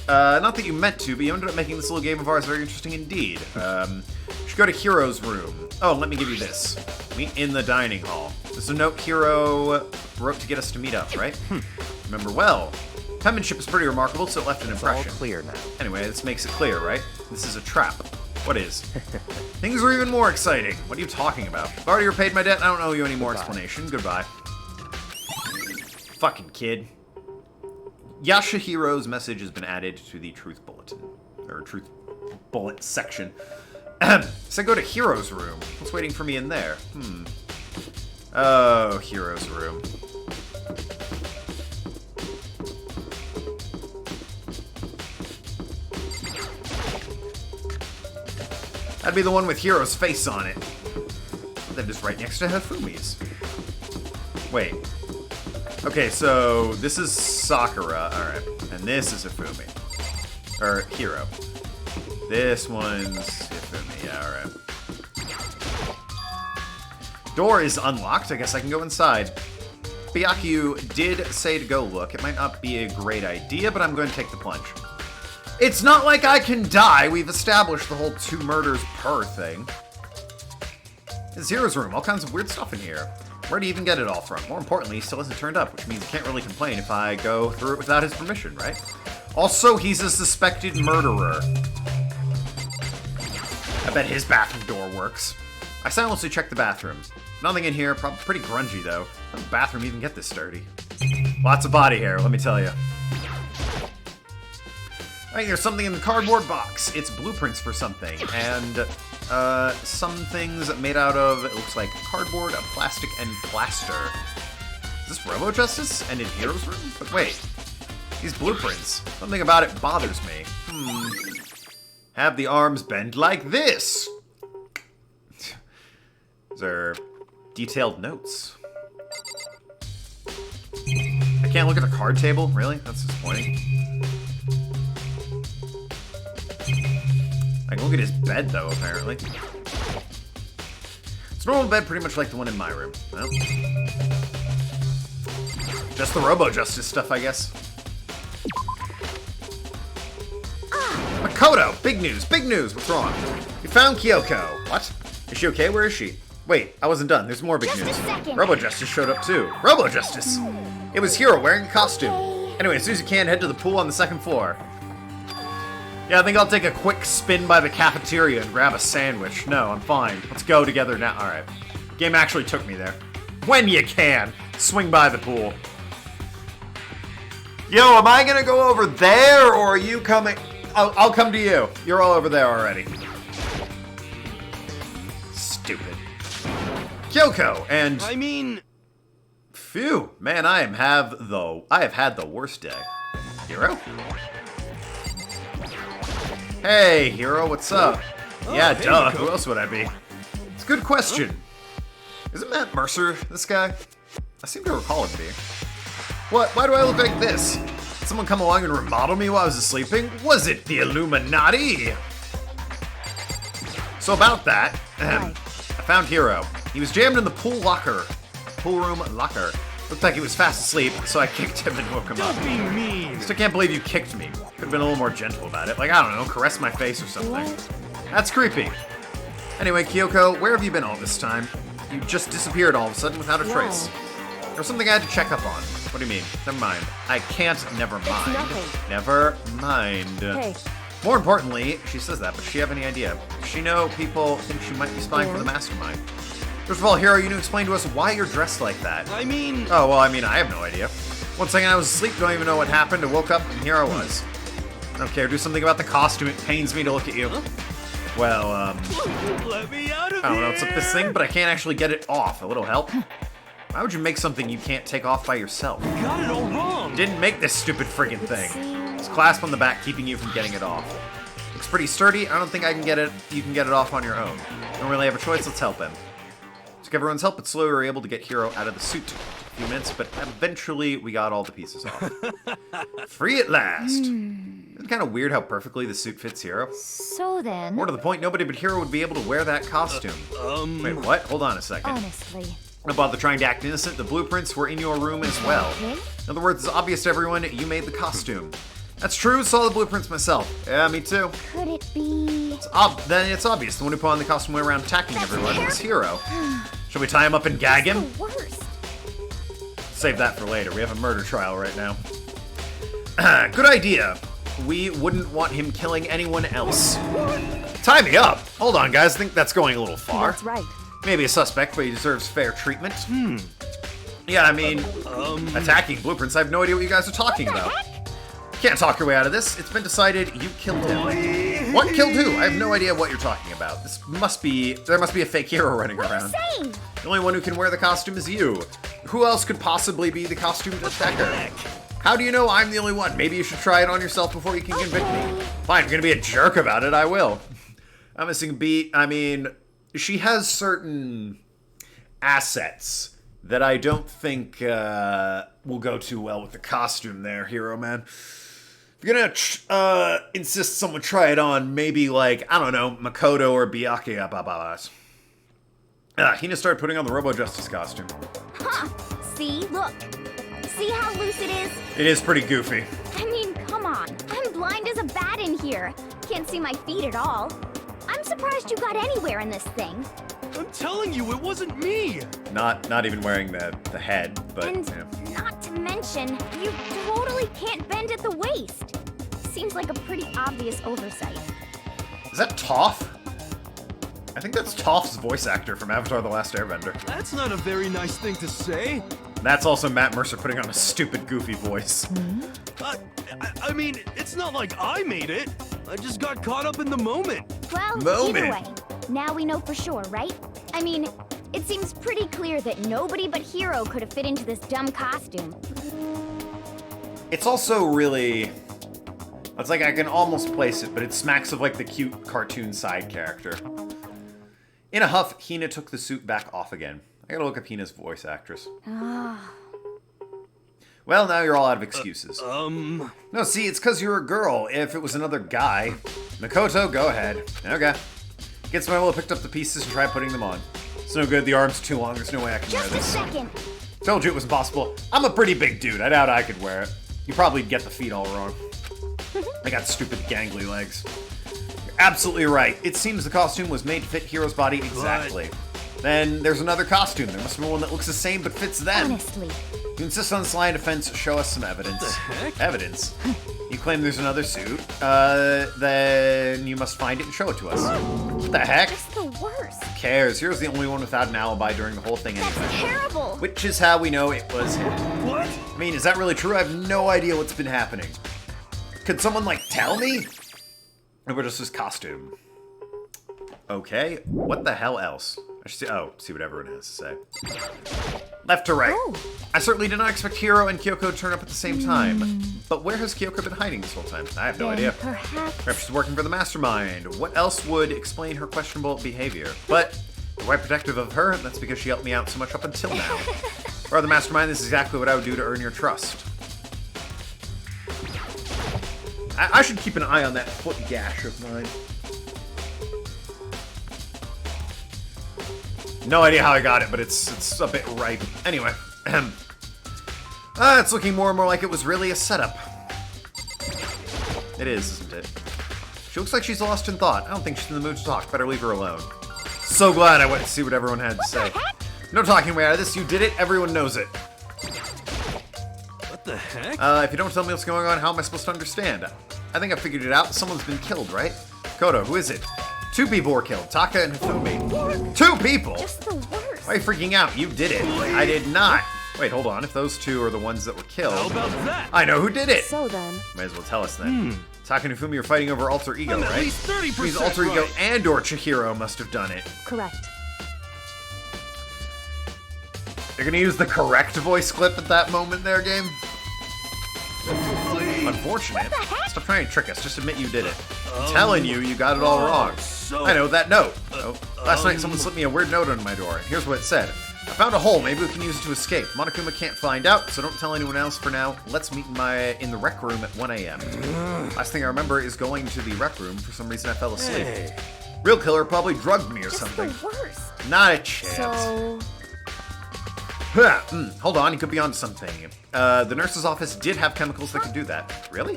Not that you meant to, but you ended up making this little game of ours very interesting indeed. You should go to Hiro's room. Oh, let me give you this. Meet in the dining hall. This is a note Hiro wrote to get us to meet up, right? Remember well. Penmanship is pretty remarkable, so it left an impression. All clear now. Anyway, this makes it clear, right? This is a trap. What is? Things are even more exciting. What are you talking about? I've already repaid my debt, and I don't owe you any more explanation. Goodbye. Fucking kid. Yashihiro's message has been added to the truth bulletin. Or truth bullet section. So go to Hiro's room. What's waiting for me in there? Oh, Hiro's room. That'd be the one with Hiro's face on it. That is right next to Hifumi's. Wait. Okay, so this is Sakura, alright. And this is Hifumi. Or Hiro. This one's Hifumi, yeah, alright. Door is unlocked. I guess I can go inside. Byakuya did say to go look. It might not be a great idea, but I'm going to take the plunge. It's not like I can die. We've established the whole 2 murders per thing. It's Hiro's room. All kinds of weird stuff in here. Where do you even get it all from? More importantly, he still hasn't turned up, which means he can't really complain if I go through it without his permission, right? Also, he's a suspected murderer. I bet his bathroom door works. I silently checked the bathroom. Nothing in here, probably pretty grungy though. How did the bathroom even get this sturdy? Lots of body hair, let me tell you. Alright, there's something in the cardboard box. It's blueprints for something, and some things made out of, it looks like cardboard, plastic, and plaster. Is this Robo-Justice? And in Hiro's room? But wait, these blueprints, something about it bothers me. Have the arms bend like this. These are detailed notes. I can't look at the card table? Really? That's disappointing. I can look at his bed, though, apparently. It's a normal bed, pretty much like the one in my room. Well, just the Robo-Justice stuff, I guess. Makoto! Big news, big news! What's wrong? We found Kyoko. What? Is she okay? Where is she? Wait, I wasn't done. There's more big news. Robo-Justice showed up, too. Robo-Justice! It was Hiro wearing a costume. Anyway, as soon as you can, head to the pool on the 2nd floor. Yeah, I think I'll take a quick spin by the cafeteria and grab a sandwich. No, I'm fine. Let's go together now. Alright. Game actually took me there. When you can, swing by the pool. Yo, am I gonna go over there, or are you coming? I'll come to you. You're all over there already. Stupid. Kyoko, and... I mean... Phew, man, I have had the worst day. Hiro? Hey, Hiro, what's up? Yeah, hey, duh, Miko. who else would I be? It's a good question. Isn't Matt Mercer this guy? I seem to recall him being. What? Why do I look like this? Did someone come along and remodel me while I was sleeping? Was it the Illuminati? So about that, I found Hiro. He was jammed in the pool room locker. Looked like he was fast asleep, so I kicked him and woke him up. Don't be mean. Still can't believe you kicked me. Could have been a little more gentle about it. Like, I don't know, caress my face or something. What? That's creepy. Anyway, Kyoko, where have you been all this time? You just disappeared all of a sudden without a trace. There was something I had to check up on. What do you mean? Never mind. I can't never mind. nothing. Never mind. Hey. More importantly, she says that, but does she have any idea? Does she know people think she might be spying for the mastermind? First of all, Hiro, you need to explain to us why you're dressed like that. I mean... Oh, well, I have no idea. One second I was asleep, don't even know what happened. I woke up, and here I was. I don't care, do something about the costume. It pains me to look at you. Well, Let me out of I don't know, it's here. like this thing, but I can't actually get it off. A little help? Why would you make something you can't take off by yourself? You got it all wrong. Didn't make this stupid friggin' thing. It's clasp on the back, keeping you from getting it off. Looks pretty sturdy. I don't think I can get it. You can get it off on your own. Don't really have a choice. Let's help him. Took everyone's help, but slowly we were able to get Hiro out of the suit. Took a few minutes, but eventually we got all the pieces off. Free at last. Isn't it kind of weird how perfectly the suit fits Hiro? So then, More to the point, nobody but Hiro would be able to wear that costume. Wait, what? Hold on a second. honestly, Don't bother trying to act innocent. The blueprints were in your room as well. Okay. In other words, it's obvious to everyone you made the costume. That's true, saw the blueprints myself. Yeah, me too. could it be? Then it's obvious. The one who put on the costume went around attacking everyone was Hiro. Shall we tie him up and gag him? The worst. Save that for later. We have a murder trial right now. Good idea. We wouldn't want him killing anyone else. Tie me up? Hold on, guys. I think that's going a little far. That's right. Maybe a suspect, but he deserves fair treatment. Yeah, I mean, attacking blueprints. I have no idea what you guys are talking about. Can't talk your way out of this. It's been decided you killed him. What killed who? I have no idea what you're talking about. There must be a fake hero running around. Insane. The only one who can wear the costume is you. Who else could possibly be the costumed attacker? How do you know I'm the only one? Maybe you should try it on yourself before you can convict me. Fine, if you're gonna be a jerk about it, I will. I'm missing a beat. I mean, she has certain assets that I don't think will go too well with the costume there, Hero Man. If you're gonna insist someone try it on, maybe like, I don't know, Makoto or Byakuya. Hina started putting on the Robo-Justice costume. Huh. See? Look. See how loose it is? It is pretty goofy. I mean, come on. I'm blind as a bat in here. Can't see my feet at all. I'm surprised you got anywhere in this thing. I'm telling you, it wasn't me. Not even wearing the head, but And yeah. not to mention, you totally can't bend at the waist. Seems like a pretty obvious oversight. Is that Toph? I think that's Toph's voice actor from Avatar: The Last Airbender. That's not a very nice thing to say. That's also Matt Mercer putting on a stupid, goofy voice. I mean, it's not like I made it. I just got caught up in the moment. Well, either way, now we know for sure, right? I mean, it seems pretty clear that nobody but Hiro could have fit into this dumb costume. It's also really... It's like I can almost place it, but it smacks of like the cute cartoon side character. In a huff, Hina took the suit back off again. I gotta look up Hina's voice actress. Well, now you're all out of excuses. No, see, it's because you're a girl. If it was another guy... Makoto, go ahead. Okay. Get some Will, picked up the pieces and try putting them on. It's no good, the arm's too long, there's no way I can wear Just a this. second. Told you it was impossible. I'm a pretty big dude, I doubt I could wear it. You probably get the feet all wrong. I got stupid gangly legs. You're absolutely right. It seems the costume was made to fit Hiro's body exactly. Then there's another costume. There must be one that looks the same but fits them. Honestly. You insist on this line of defense, show us some evidence. What the heck? Evidence? You claim there's another suit, then you must find it and show it to us. What the heck? It's the worst. Who cares? Hero's the only one without an alibi during the whole thing anyway. That's terrible. Which is how we know it was him. What? I mean, is that really true? I have no idea what's been happening. Could someone, like, tell me? Or just his costume? Okay, what the hell else? I should see what everyone has to say. Left to right. Oh. I certainly did not expect Hiro and Kyoko to turn up at the same time. But where has Kyoko been hiding this whole time? I have no Then idea. perhaps... Perhaps she's working for the mastermind. What else would explain her questionable behavior? But I'm quite protective of her. That's because she helped me out so much up until now. Or the mastermind, this is exactly what I would do to earn your trust. I should keep an eye on that foot gash of mine. No idea how I got it, but it's a bit ripe. Anyway, it's looking more and more like it was really a setup. It is, isn't it? She looks like she's lost in thought. I don't think she's in the mood to talk. Better leave her alone. So glad I went to see what everyone had to say. No talking way out of this. You did it. Everyone knows it. What the heck? If you don't tell me what's going on, how am I supposed to understand? I think I figured it out. Someone's been killed, right? Kodo, who is it? 2 people were killed. Taka and Hifumi. 2 people? Just the worst. Why are you freaking out? You did it. I did not. Wait, hold on. If those 2 are the ones that were killed... How about that? I know who did it! So then, Might as well tell us then. Taka and Hifumi are fighting over alter ego, I'm at right? least 30% Means alter ego right. and or Chihiro must have done it. correct. You're gonna use the correct voice clip at that moment there, game? Unfortunate. Stop trying to trick us. Just admit you did it. I'm telling you, you got it all wrong. so- I know that note. Last night someone slipped me a weird note on my door, and here's what it said. I found a hole. Maybe we can use it to escape. Monokuma can't find out, so don't tell anyone else for now. Let's meet in the rec room at 1 a.m. Last thing I remember is going to the rec room. For some reason, I fell asleep. Hey. Real killer probably drugged me or Just something. the worst. Not a chance. So, Hold on, you could be onto something. The nurse's office did have chemicals that could do that. Really?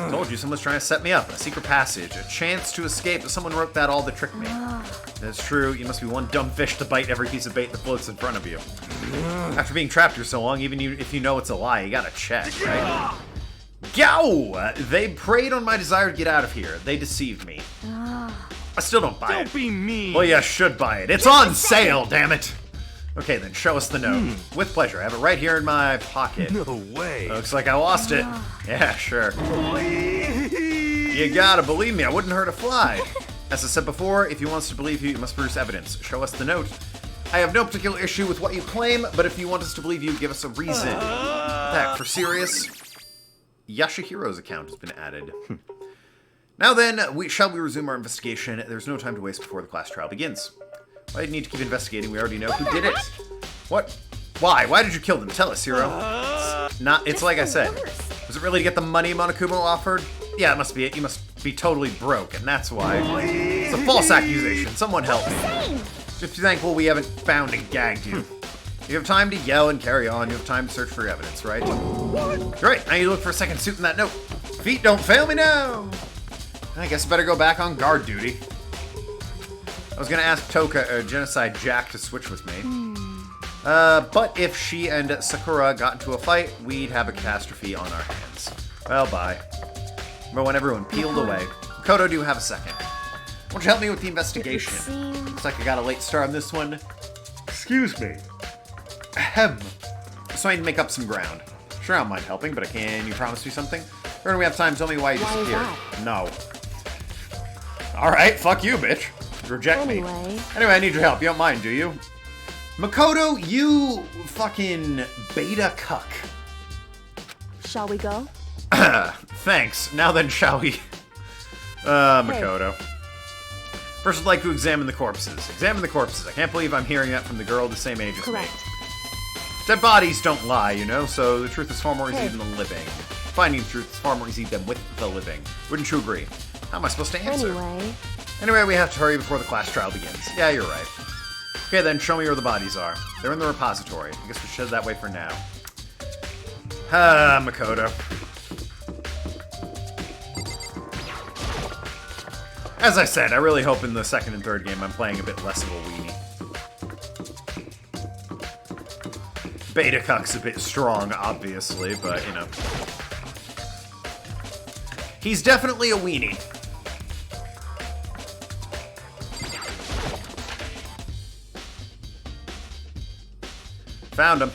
Told you someone's trying to set me up. A secret passage, a chance to escape. Someone wrote that all to trick me. That's true. You must be one dumb fish to bite every piece of bait that floats in front of you. After being trapped here so long, even if you know it's a lie, you gotta check, right? Gow! They preyed on my desire to get out of here. They deceived me. I still don't buy it. Don't be mean. Well, you should buy it. It's on sale, damn it! Okay, then show us the note. With pleasure. I have it right here in my pocket. No way. Looks like I lost it. Yeah, sure. You gotta believe me, I wouldn't hurt a fly. As I said before, if you want us to believe you, you must produce evidence. Show us the note. I have no particular issue with what you claim, but if you want us to believe you, give us a reason. That, for serious, Yashihiro's account has been added. Now then, shall we resume our investigation? There's no time to waste before the class trial begins. Why do you need to keep investigating? We already know who did it. What? Why? Why did you kill them? Tell us, Hiro. It's like I said. Was it really to get the money Monokuma offered? Yeah, it must be it. You must be totally broke, and that's why. It's a false accusation. Someone help me. Just be thankful we haven't found and gagged you. You have time to yell and carry on. You have time to search for evidence, right? Great. Now you look for a second suit in that note. Feet don't fail me now. I guess I better go back on guard duty. I was gonna ask Genocide Jack to switch with me. But if she and Sakura got into a fight, we'd have a catastrophe on our hands. Well, bye. But when everyone peeled away, Kodo, do you have a second? Won't you help me with the investigation? Looks like I got a late start on this one. Excuse me. Ahem. So I need to make up some ground. Sure, I don't mind helping, but can you promise me something? Or do we have time? Tell me why you Why is disappeared. that? No. Alright, fuck you, bitch. Reject me. Anyway, I need your help. You don't mind, do you? Makoto, you fucking beta cuck. shall we go? Thanks. Now then, shall we? Makoto. First, I'd like to examine the corpses. Examine the corpses. I can't believe I'm hearing that from the girl the same age as Correct. me. Dead bodies don't lie, you know, so the truth is far more easy than the living. Finding the truth is far more easy than with the living. Wouldn't you agree? How am I supposed to answer? Anyway, We have to hurry before the class trial begins. Yeah, you're right. Okay, then, show me where the bodies are. They're in the repository. I guess we should head that way for now. Makoto. As I said, I really hope in the second and third game I'm playing a bit less of a weenie. Beta Cuck's a bit strong, obviously, but, you know. He's definitely a weenie. Found him.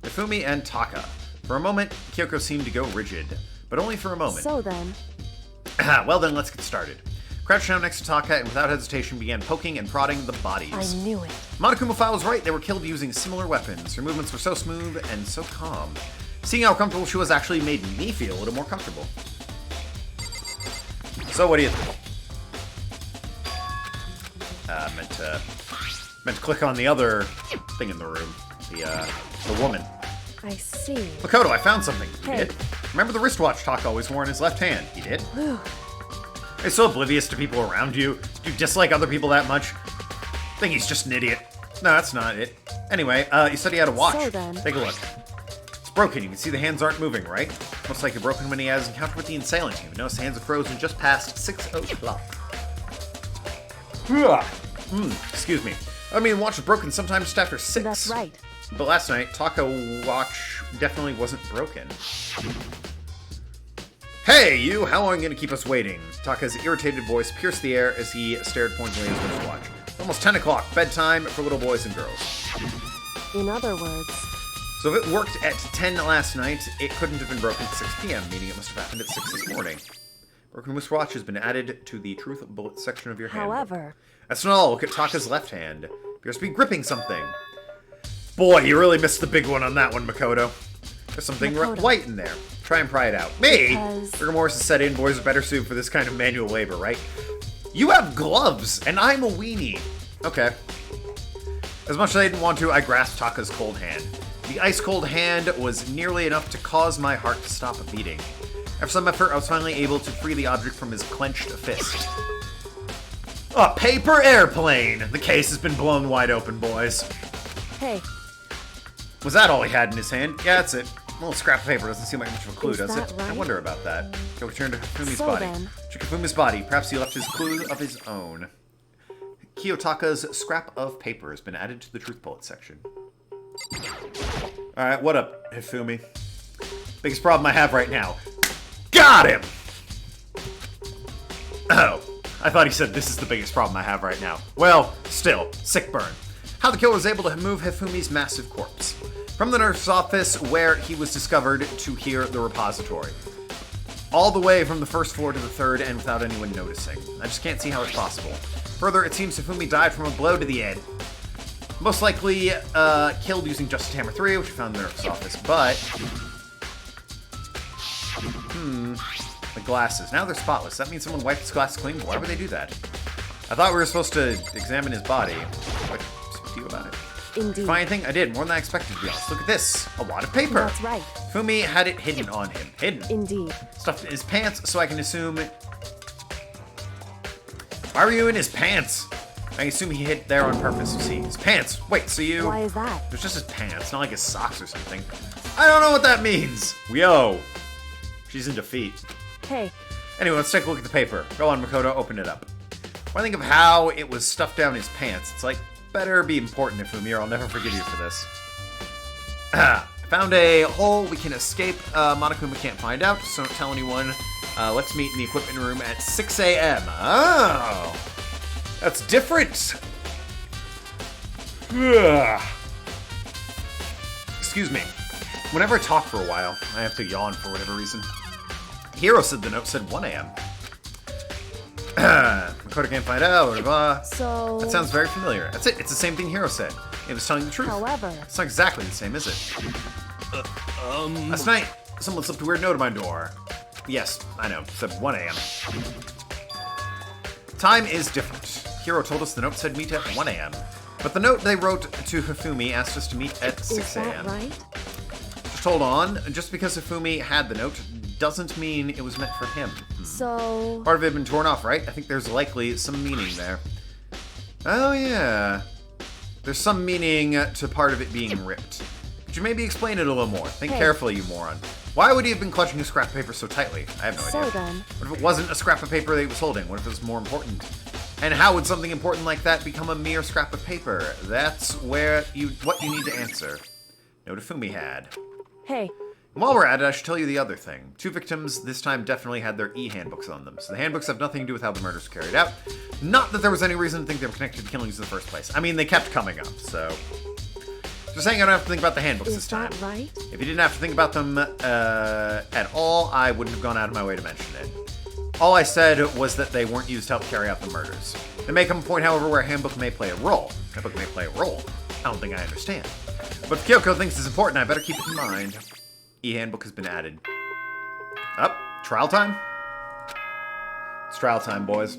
Hifumi and Taka. For a moment, Kyoko seemed to go rigid, but only for a moment. so then, Well then, let's get started. Crouched down next to Taka and without hesitation began poking and prodding the bodies. I knew it. Monokuma was right, they were killed using similar weapons. Her movements were so smooth and so calm. Seeing how comfortable she was actually made me feel a little more comfortable. So what do you think? Meant to click on the other thing in the room. The woman. I see. Makoto, I found something. You Hey. did? Remember the wristwatch Taka always wore in his left hand? He did? Are you so oblivious to people around you? Do you dislike other people that much? I think he's just an idiot. No, that's not it. Anyway, you said he had a watch. So then. Take a look. It's broken. You can see the hands aren't moving, right? Most likely broken when he has encounter with the assailant team. Notice the hands are frozen just past 6 o'clock. Excuse me. I mean, watch was broken sometime just after 6. That's right. But last night, Taka watch definitely wasn't broken. Hey, you! How long are you going to keep us waiting? Taka's irritated voice pierced the air as he stared pointedly at his wristwatch. Almost 10 o'clock, bedtime for little boys and girls. In other words, So if it worked at 10 last night, it couldn't have been broken at 6 p.m., meaning it must have happened at 6 this morning. Broken wristwatch has been added to the truth bullet section of your handbook. however, That's not all. Look at Taka's left hand. Appears to be gripping something. Boy, you really missed the big one on that one, Makoto. There's something Makoto. white in there. Try and pry it out. Me? Because- Rigor mortis is set in. Boys are better suited for this kind of manual labor, right? You have gloves, and I'm a weenie. Okay. As much as I didn't want to, I grasped Taka's cold hand. The ice-cold hand was nearly enough to cause my heart to stop beating. After some effort, I was finally able to free the object from his clenched fist. A paper airplane! The case has been blown wide open, boys. hey, Was that all he had in his hand? Yeah, that's it. A little scrap of paper doesn't seem like much of a clue, Is does that it? I right? wonder about that. Go return to Fumi's So body. then- Check Fumi's body. Perhaps he left his clue of his own. Kiyotaka's scrap of paper has been added to the truth bullet section. Alright, what up, Hifumi? Biggest problem I have right now. Got him! Oh, I thought he said this is the biggest problem I have right now. Well, still, sick burn. How the killer was able to move Hifumi's massive corpse. From the nurse's office where he was discovered to here, the repository. All the way from the first floor to the third and without anyone noticing. I just can't see how it's possible. Further, it seems Hifumi died from a blow to the head. Most likely killed using Justice Hammer 3, which we found in the nurse's office, but... The glasses. Now they're spotless. That means someone wiped his glasses clean? Why would they do that? I thought we were supposed to examine his body. What? Speak to you about it. indeed. Find anything? I did. More than I expected, to be honest. Look at this. A wad of paper. That's right. Fumi had it hidden on him. Hidden. Indeed. Stuffed in his pants, so I can assume... Why were you in his pants? I assume he hid there on purpose, you see. His pants. Wait, so you... Why is that? It was just his pants, not like his socks or something. I don't know what that means. Yo. She's in defeat. Hey, Anyway, let's take a look at the paper. Go on, Makoto, open it up. When I think of how it was stuffed down his pants, it's like, better be important, Ifumi, or I'll never forgive you for this. I found a hole we can escape. Monokuma can't find out, so don't tell anyone. Let's meet in the equipment room at 6 a.m. Oh, that's different. Ugh. Excuse me. Whenever I talk for a while, I have to yawn for whatever reason. Hero said the note said 1 a.m. Makoto can't find out, blah, blah. so... That sounds very familiar. That's it. It's the same thing Hero said. It was telling the truth. However... It's not exactly the same, is it? Last night, Someone slipped a weird note on my door. Yes, I know. It said 1 a.m. Time is different. Hiro told us the note said meet at 1 a.m. But the note they wrote to Hifumi asked us to meet at 6 Is that a.m. right? Just hold on. Just because Hifumi had the note doesn't mean it was meant for him. So... Part of it had been torn off, right? I think there's likely some meaning there. Oh, yeah. There's some meaning to part of it being ripped. Could you maybe explain it a little more? Think carefully, you moron. Why would he have been clutching a scrap of paper so tightly? I have no idea. So then... What if it wasn't a scrap of paper that he was holding? What if it was more important? And how would something important like that become a mere scrap of paper? That's what you need to answer. Note Hifumi had. Hey, And while we're at it, I should tell you the other thing. 2 victims this time definitely had their e-handbooks on them, so the handbooks have nothing to do with how the murders were carried out. Not that there was any reason to think they were connected to killings in the first place. I mean, they kept coming up, so... Just saying I don't have to think about the handbooks this is time. that right? If you didn't have to think about them at all, I wouldn't have gone out of my way to mention it. All I said was that they weren't used to help carry out the murders. They may come a point, however, where a handbook may play a role. A book may play a role. I don't think I understand. But if Kyoko thinks it's important, I better keep it in mind. E-handbook has been added. Up. Trial time? It's trial time, boys.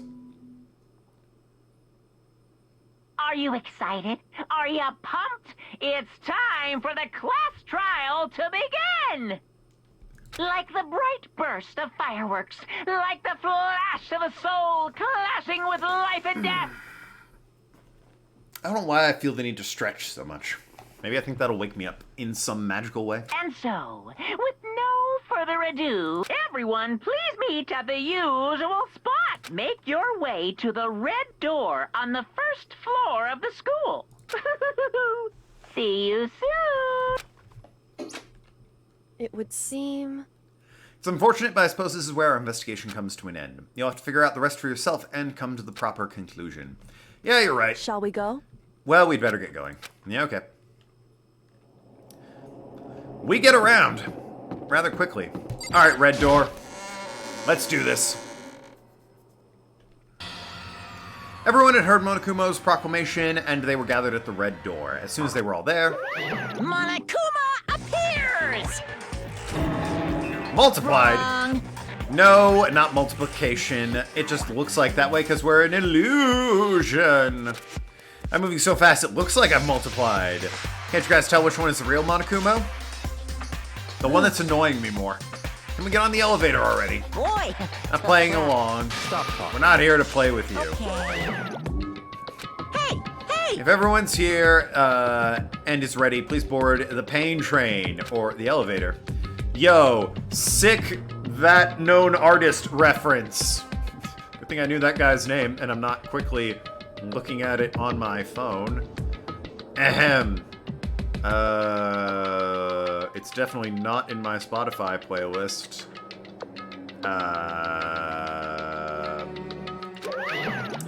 Are you excited? Are you pumped? It's time for the class trial to begin! Like the bright burst of fireworks, like the flash of a soul clashing with life and death. I don't know why I feel the need to stretch so much. Maybe I think that'll wake me up in some magical way. And so, with no further ado, everyone please meet at the usual spot. Make your way to the red door on the first floor of the school. See you soon. It would seem... It's unfortunate, but I suppose this is where our investigation comes to an end. You'll have to figure out the rest for yourself and come to the proper conclusion. Yeah, you're right. Shall we go? Well, we'd better get going. Yeah, okay. We get around rather quickly. All right, red door. Let's do this. Everyone had heard Monokumo's proclamation, and they were gathered at the red door. As soon as they were all there... Monokuma appears! Multiplied? Wrong. No, not multiplication. It just looks like that way because we're an illusion. I'm moving so fast it looks like I've multiplied. Can't you guys tell which one is the real Monokumo? The one that's annoying me more. Can we get on the elevator already? Boy. Not playing along. Stop talking. We're not here to play with you. Hey! If everyone's here and is ready, please board the pain train or the elevator. Yo, sick that known artist reference. Good thing I knew that guy's name and I'm not quickly looking at it on my phone. Ahem. It's definitely not in my Spotify playlist.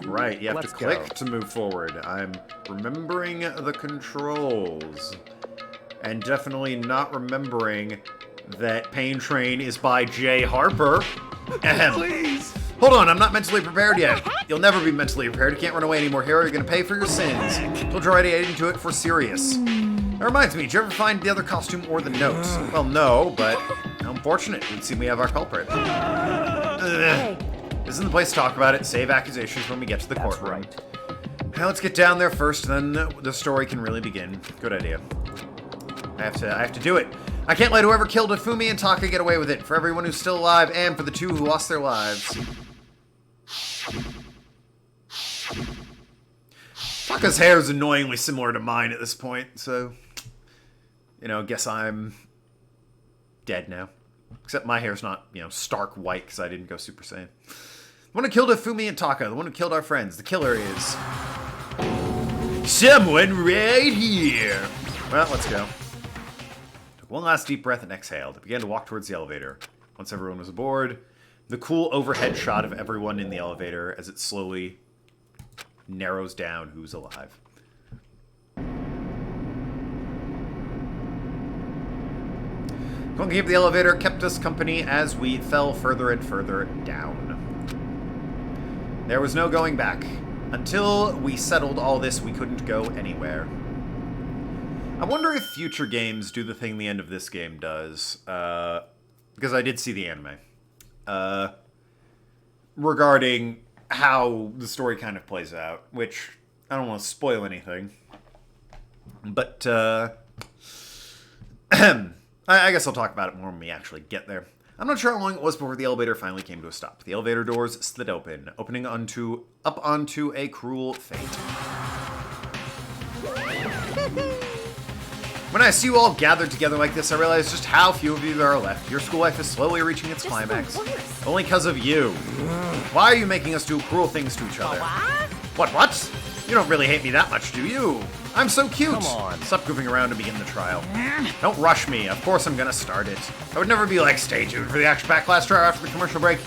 Right, you have Let's to click go. to move forward. I'm remembering the controls. And definitely not remembering that Pain Train is by Jay Harper. Ahem. Please! Hold on, I'm not mentally prepared yet. You'll never be mentally prepared. You can't run away anymore, hero. You're gonna pay for your sins. Told you already, I didn't do it for serious. That reminds me, did you ever find the other costume or the notes? Well, no, but how unfortunate. It would seem we have our culprit. Hey, This isn't the place to talk about it. Save accusations when we get to the That's courtroom. right. Now let's get down there first, then the story can really begin. Good idea. I have to do it. I can't let whoever killed Ifumi and Taka get away with it. For everyone who's still alive, and for the 2 who lost their lives. Taka's hair is annoyingly similar to mine at this point, so... You know, guess I'm... dead now. Except my hair's not, you know, stark white because I didn't go Super Saiyan. The one who killed Ifumi and Taka, the one who killed our friends. The killer is... someone right here! Well, let's go. Took one last deep breath and exhaled. I began to walk towards the elevator. Once everyone was aboard, the cool overhead shot of everyone in the elevator as it slowly narrows down who's alive. Clunking of the elevator kept us company as we fell further and further down. There was no going back. Until we settled all this, we couldn't go anywhere. I wonder if future games do the thing the end of this game does. because I did see the anime, regarding how the story kind of plays out, which I don't want to spoil anything. But, I guess I'll talk about it more when we actually get there. I'm not sure how long it was before the elevator finally came to a stop. The elevator doors slid open, opening up onto a cruel fate. When I see you all gathered together like this, I realize just how few of you there are left. Your school life is slowly reaching its climax. Only because of you. Why are you making us do cruel things to each other? What? You don't really hate me that much, do you? I'm so cute. Come on. Stop goofing around and begin the trial. Don't rush me. Of course I'm gonna start it. I would never be like, stay tuned for the action-packed class trial after the commercial break.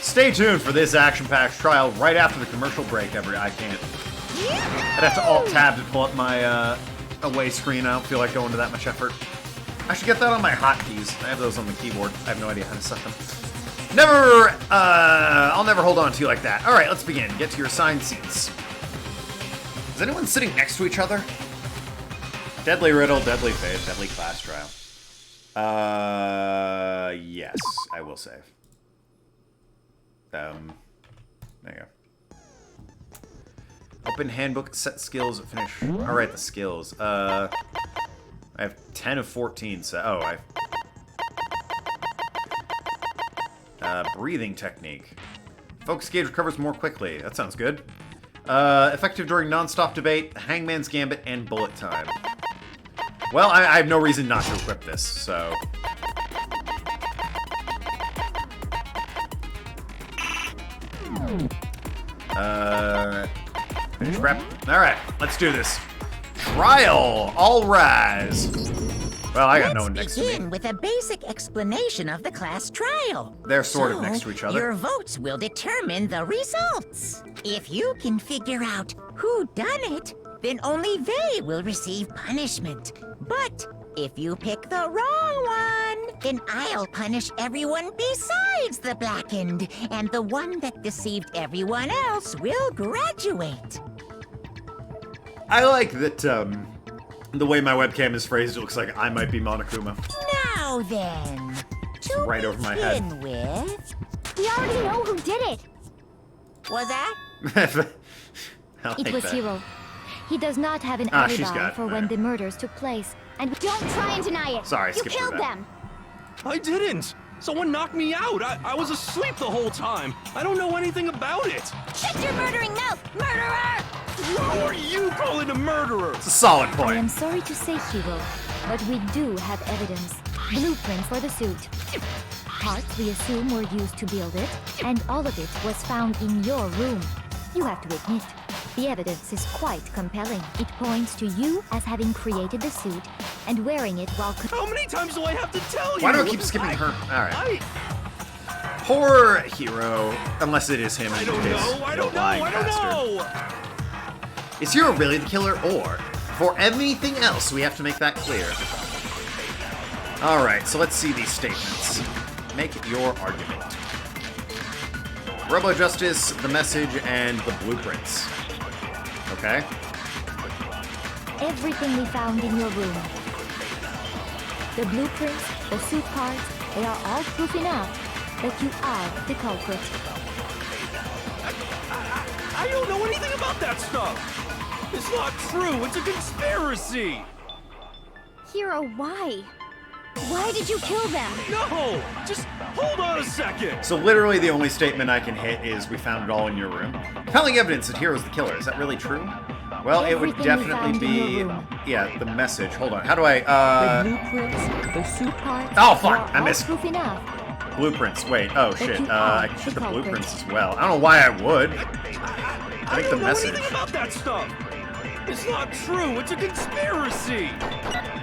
Stay tuned for this action-packed trial right after the commercial break. I can't. I'd have to Alt-Tab to pull up my away screen. I don't feel like going to that much effort. I should get that on my hotkeys. I have those on the keyboard. I have no idea how to set them. I'll never hold on to you like that. All right, let's begin. Get to your assigned seats. Is anyone sitting next to each other? Deadly riddle, deadly fate, deadly class trial. Yes, I will save. There you go. Open handbook, set skills, finish. All right, the skills. I have 10 of 14, so, breathing technique. Focus gauge recovers more quickly. That sounds good. Effective during non-stop debate, hangman's gambit, and bullet time. Well, I have no reason not to equip this, so... Finish prep. Alright, let's do this. Trial! All rise! Well, I got no one next to me. Let's begin with a basic explanation of the class trial. They're sort of next to each other. Your votes will determine the results. If you can figure out who done it, then only they will receive punishment. But if you pick the wrong one, then I'll punish everyone besides the blackened, and the one that deceived everyone else will graduate. I like that, the way my webcam is phrased, it looks like I might be Monokuma. Now then, to Right over my head. begin with, We already know who did it. was that? I like It was that. Hiro. He does not have an She's alibi got it. for when the murders took place. And don't try and deny it. Sorry, I you skipped through killed that. them. I didn't. Someone knocked me out. I was asleep the whole time. I don't know anything about it. Shut your murdering mouth, murderer! Who are you calling a murderer? It's a solid I point. am sorry to say, Hiro, but we do have evidence. Blueprint for the suit. Parts we assume were used to build it, and all of it was found in your room. You have to admit, the evidence is quite compelling. It points to you as having created the suit and wearing it while... How many times do I have to tell you? Why do I keep skipping her? Alright. I Poor Hiro. Unless it is him. I in don't this know. I little don't know. lying I don't bastard. know. Is Hiro really the killer, or for anything else, we have to make that clear? Alright, so let's see these statements. Make your argument. Robo Justice, the message, and the blueprints. Okay. Everything we found in your room. The blueprints, the suit parts, they are all proof enough that you are the culprit. I don't know anything about that stuff. It's not true. It's a conspiracy. Hiro, why? Why did you kill them? No, just hold on a second. So literally the only statement I can hit is we found it all in your room. Compelling evidence that Hiro's the killer. Is that really true? Well, it would Everything we definitely found in be... your room. Yeah, the message. Hold on. How do I... The blueprints, the suit parts, Oh, they fuck, are I all missed. proof enough. Blueprints. Wait. Oh, But shit. you I are can the shoot the culprit. blueprints as well. I don't know why I would. I think don't the know message. anything about that stuff. It's not true. It's a conspiracy.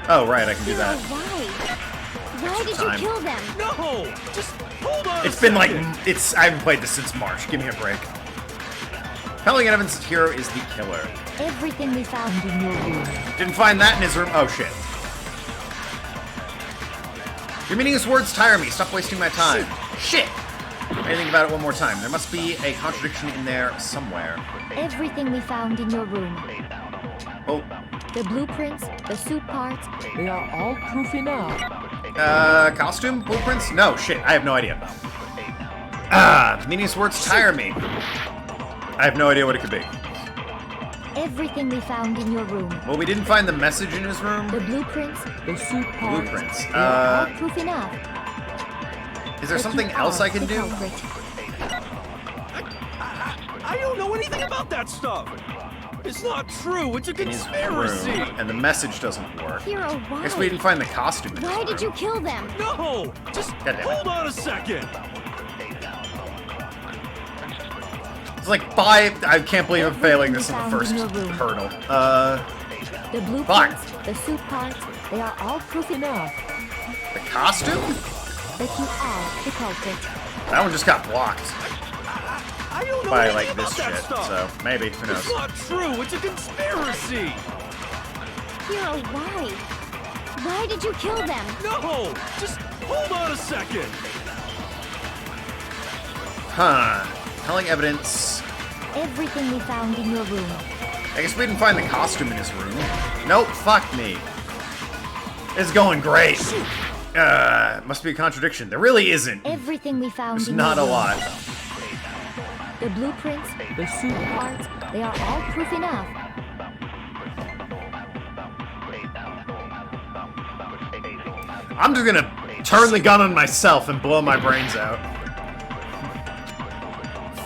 Oh, right. I can do Hiro, that. why? Why did Time. you kill them? No, just hold on. It's a been like... second. I haven't played this since March. Give me a break. Compelling evidence that Hiro is the killer. Everything we found in your room. Didn't find that in his room. Oh, shit. Your meaningless words tire me. Stop wasting my time. Shit! I think about it one more time. There must be a contradiction in there somewhere. Everything we found in your room. Oh, The blueprints, the suit parts, They are all proof enough Costume? Blueprints? No, shit, I have no idea. Meaningless words tire me. I have no idea what it could be. Everything we found in your room. Well, we didn't find the message in his room. The blueprints, the suit parts. Blueprints. They are all proof enough. Is there that something you else are I can the do? culprit. I don't know anything about that stuff. It's not true. It's a In his conspiracy. room, and the message doesn't work. Hero, why? I guess we didn't find the costume in his Why did you room. kill them? No, just God damn it. hold on a second. It's like I can't believe I'm failing this in the first Everything we found in your hurdle. The blueprints, the suit parts, they are all proof enough The costume? that you are the culprit. That one just got blocked I don't know by anything like about this that shit, stuff. so maybe, who knows. It's not true. It's a conspiracy. Hero, why? Why did you kill them? No, just hold on a second. Huh. Telling evidence. Everything we found in your room. I guess we didn't find the costume in his room. Nope, fuck me. It's going great. Must be a contradiction. There really isn't. Everything we found There's in not a your room. lot. The blueprints, the suit parts, they are all proof enough. I'm just gonna turn the gun on myself and blow my brains out.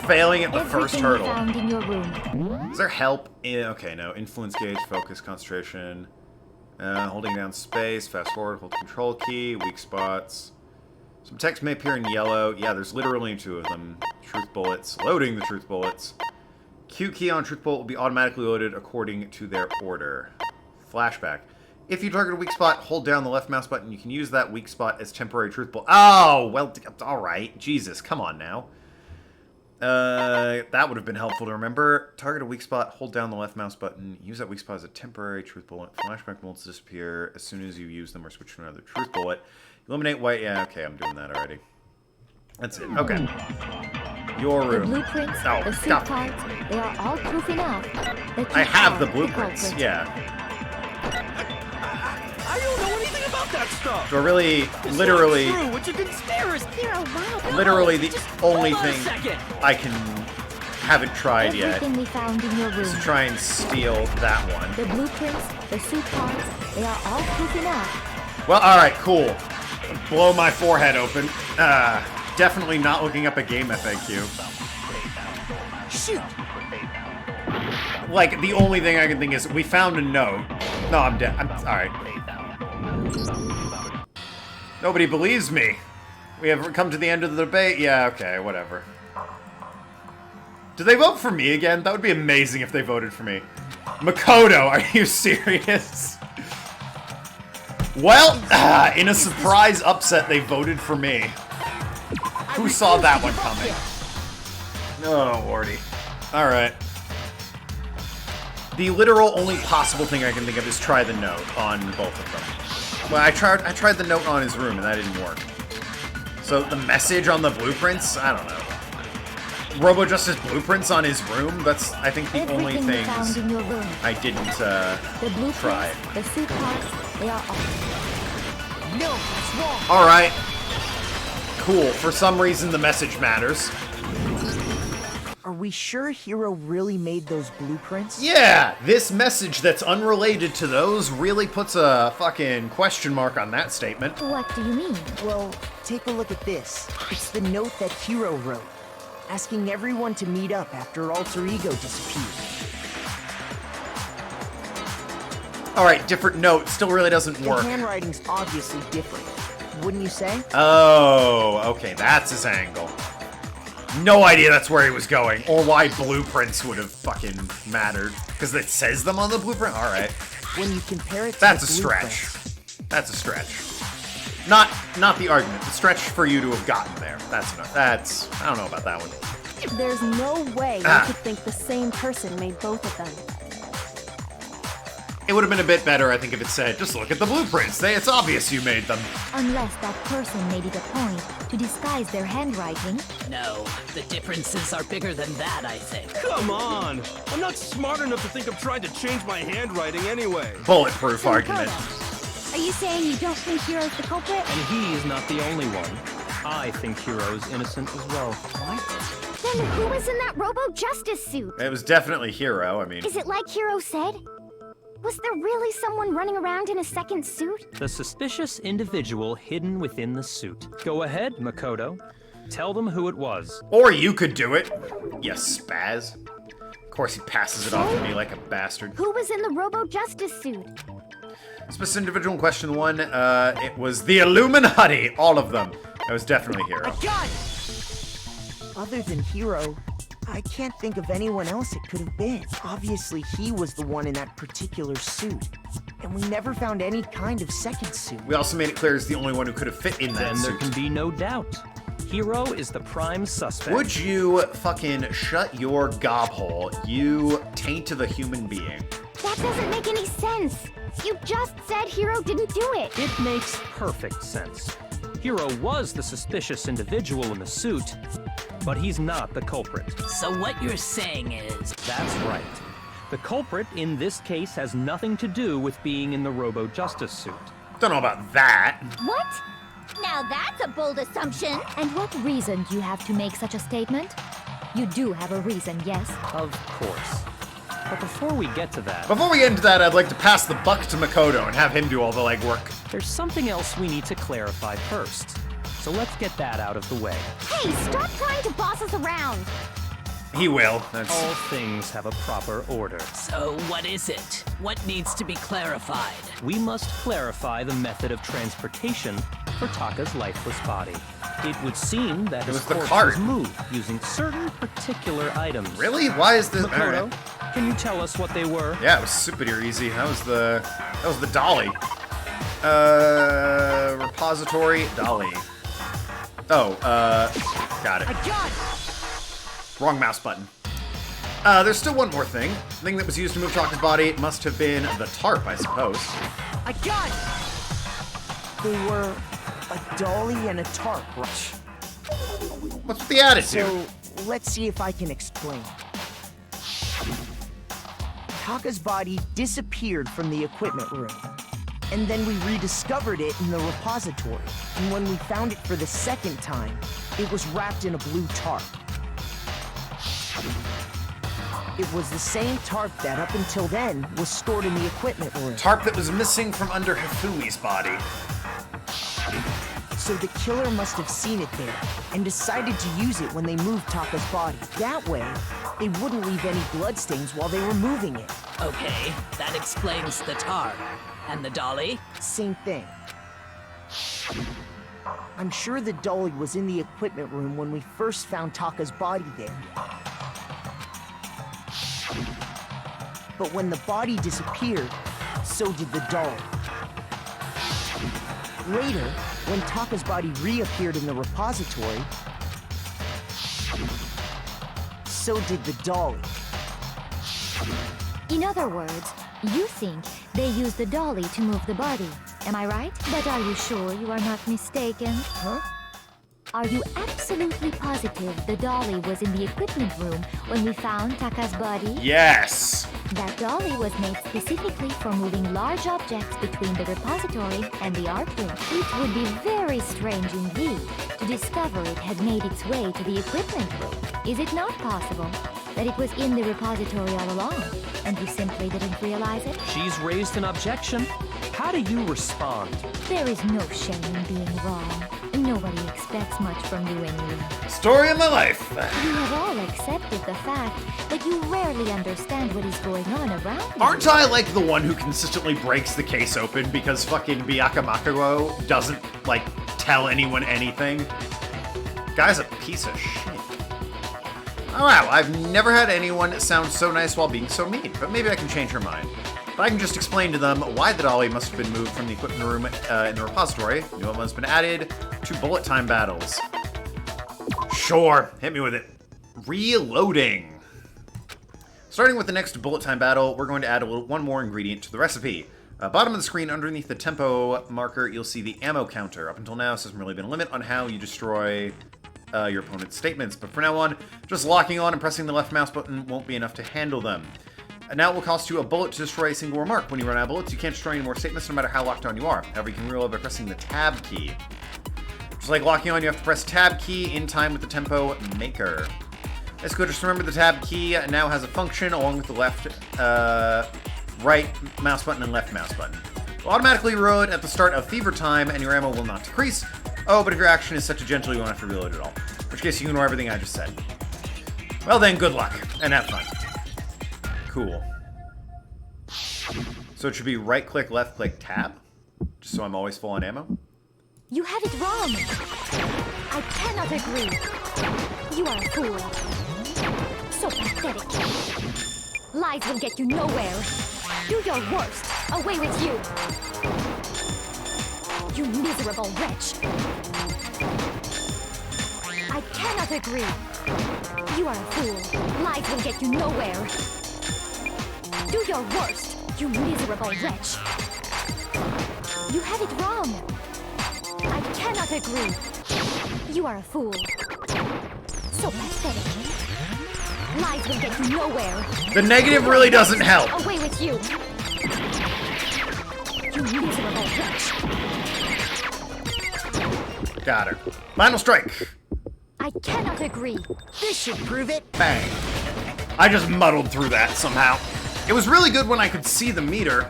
Failing at the first Everything we hurdle. found in your room. Is there help? Okay, no. Influence gauge, focus, concentration. Holding down space, fast forward, hold control key, weak spots. Some text may appear in yellow. Yeah, there's literally 2 of them. Truth bullets. Loading the truth bullets. Q key on truth bullet will be automatically loaded according to their order. Flashback. If you target a weak spot, hold down the left mouse button. You can use that weak spot as temporary truth bullet. Oh, well, alright. Jesus, come on now. That would have been helpful to remember. Target a weak spot, hold down the left mouse button. Use that weak spot as a temporary truth bullet. Flashback bullets disappear as soon as you use them or switch to another truth bullet. Eliminate white. Yeah, okay, I'm doing that already. That's it. Okay. Your The room. blueprints, Oh, the suit God. parts, they are all proof enough that you I have are the blueprints. culprit. Yeah. I don't know anything about that stuff. So really, It's literally, not true. It's a conspiracy. Hero, why? literally the Just only hold on a thing second. I haven't tried yet Everything we found in your room. is to try and steal that one. The blueprints, the suit parts, they are all proof enough. Well, alright, cool. Blow my forehead open. Definitely not looking up a game FAQ. Shoot! Like, the only thing I can think is, we found a note. No, I'm dead. Alright. Nobody believes me. We have come to the end of the debate? Yeah, okay, whatever. Do they vote for me again? That would be amazing if they voted for me. Makoto, are you serious? Well, in a surprise upset, they voted for me. Who saw that one coming? Oh, lordy. Alright. The literal only possible thing I can think of is try the note on both of them. Well, I tried the note on his room, and that didn't work. So the message on the blueprints? I don't know. Robo Justice blueprints on his room? That's, I think, the only Everything we found things in your room. I didn't, The blueprints, try. the suit parts, they are all... No, it's wrong. Alright. Cool. For some reason, the message matters. Are we sure Hero really made those blueprints? Yeah! This message that's unrelated to those really puts a fucking question mark on that statement. What do you mean? Well, take a look at this. It's the note that Hero wrote, asking everyone to meet up after Alter Ego disappeared. Alright, different note. Still really doesn't The work. handwriting's obviously different, wouldn't you say? Oh, okay, that's his angle. No idea that's where he was going, or why blueprints would have fucking mattered. Because it says them on the blueprint? Alright. When you compare it to That's a the stretch. blueprints, That's a stretch. Not the argument. The stretch for you to have gotten there. That's enough. That's... I don't know about that one. There's no way you could think the same person made both of them. It would have been a bit better, I think, if it said, just look at the blueprints. It's obvious you made them. Unless that person made it a point to disguise their handwriting. No, the differences are bigger than that, I think. Come on! I'm not smart enough to think of trying to change my handwriting anyway. Bulletproof argument. Are you saying you don't think Hiro's the culprit? And he is not the only one. I think Hiro's innocent as well. What? Then who was in that Robo-Justice suit? It was definitely Hiro, I mean. Is it like Hiro said? Was there really someone running around in a second suit? The suspicious individual hidden within the suit. Go ahead, Makoto. Tell them who it was. Or you could do it, you spaz. Of course he passes it off to me like a bastard. Who was in the Robo-Justice suit? Specific individual in question 1, it was the Illuminati, all of them. That was definitely Hiro. I got it! Other than Hiro, I can't think of anyone else it could have been. Obviously, he was the one in that particular suit. And we never found any kind of second suit. We also made it clear he's the only one who could have fit in that Then there suit. can be no doubt. Hiro is the prime suspect. Would you fucking shut your gob hole, you taint of a human being? That doesn't make any sense. You just said Hiro didn't do it. It makes perfect sense. Hiro was the suspicious individual in the suit, but he's not the culprit. So what you're saying is... That's right. The culprit in this case has nothing to do with being in the Robo-Justice suit. Don't know about that. What? Now that's a bold assumption. And what reason do you have to make such a statement? You do have a reason, yes? Of course. But before we get to that, Before we get into that, I'd like to pass the buck to Makoto and have him do all the legwork. there's something else we need to clarify first. So let's get that out of the way. Hey, stop trying to boss us around. He will. That's... All things have a proper order. So what is it? What needs to be clarified? We must clarify the method of transportation for Taka's lifeless body. It would seem that his was the corpse cart. was moved using certain particular items. Really? Why is this... Makoto, Alright. can you tell us what they were? Yeah, it was super easy. That was the dolly. Repository dolly. Oh, got it. I got it! Wrong mouse button. There's still one more thing. The thing that was used to move Taka's body must have been the tarp, I suppose. I got it! They were a dolly and a tarp, right? What's with the attitude? So, let's see if I can explain. Taka's body disappeared from the equipment room. And then we rediscovered it in the repository. And when we found it for the second time, it was wrapped in a blue tarp. It was the same tarp that, up until then, was stored in the equipment room. Tarp that was missing from under Hifumi's body. So the killer must have seen it there, and decided to use it when they moved Taka's body. That way, they wouldn't leave any bloodstains while they were moving it. Okay, that explains the tarp. And the dolly? Same thing. I'm sure the dolly was in the equipment room when we first found Taka's body there. But when the body disappeared, so did the dolly. Later, when Taka's body reappeared in the repository, so did the dolly. In other words, you think they used the dolly to move the body. Am I right? But are you sure you are not mistaken? Huh? Are you absolutely positive the dolly was in the equipment room when we found Taka's body? Yes! That dolly was made specifically for moving large objects between the repository and the art room. It would be very strange indeed to discover it had made its way to the equipment room. Is it not possible that it was in the repository all along, and you simply didn't realize it? She's raised an objection. How do you respond? There is no shame in being wrong. Nobody expects much from you anyway. Story of my life. You have all accepted the fact that you rarely understand what is going on around you. Aren't I like the one who consistently breaks the case open because fucking Byakumakuro doesn't, like, tell anyone anything? Guy's a piece of shit. Oh wow, I've never had anyone sound so nice while being so mean, but maybe I can change her mind. But I can just explain to them why the dolly must have been moved from the equipment room in the repository. New one has been added to bullet time battles. Sure, hit me with it. Reloading. Starting with the next bullet time battle, we're going to add one more ingredient to the recipe. Bottom of the screen, underneath the tempo marker, you'll see the ammo counter. Up until now, this hasn't really been a limit on how you destroy your opponent's statements, but from now on, just locking on and pressing the left mouse button won't be enough to handle them. And now it will cost you a bullet to destroy a single remark. When you run out of bullets, you can't destroy any more statements no matter how locked on you are. However, you can reload by pressing the tab key. Just like locking on, you have to press tab key in time with the tempo maker. Let's go. Just remember the tab key now has a function along with the left, right mouse button and left mouse button. It will automatically reload at the start of fever time and your ammo will not decrease. Oh, but if your action is set to gentle, you won't have to reload at all. In which case you can ignore everything I just said. Well then, good luck and have fun. Cool. So it should be right click, left click, tab. Just so I'm always full on ammo. You have it wrong. I cannot agree. You are a fool. So pathetic. Lies will get you nowhere. Do your worst. Away with you. You miserable wretch. I cannot agree. You are a fool. Lies will get you nowhere. Do your worst, you miserable wretch. You have it wrong. I cannot agree. You are a fool. So pathetic. Lies will get you nowhere. The negative really doesn't help. Away with you. You miserable wretch. Got her. Final strike. I cannot agree. This should prove it. Bang. I just muddled through that somehow. It was really good when I could see the meter.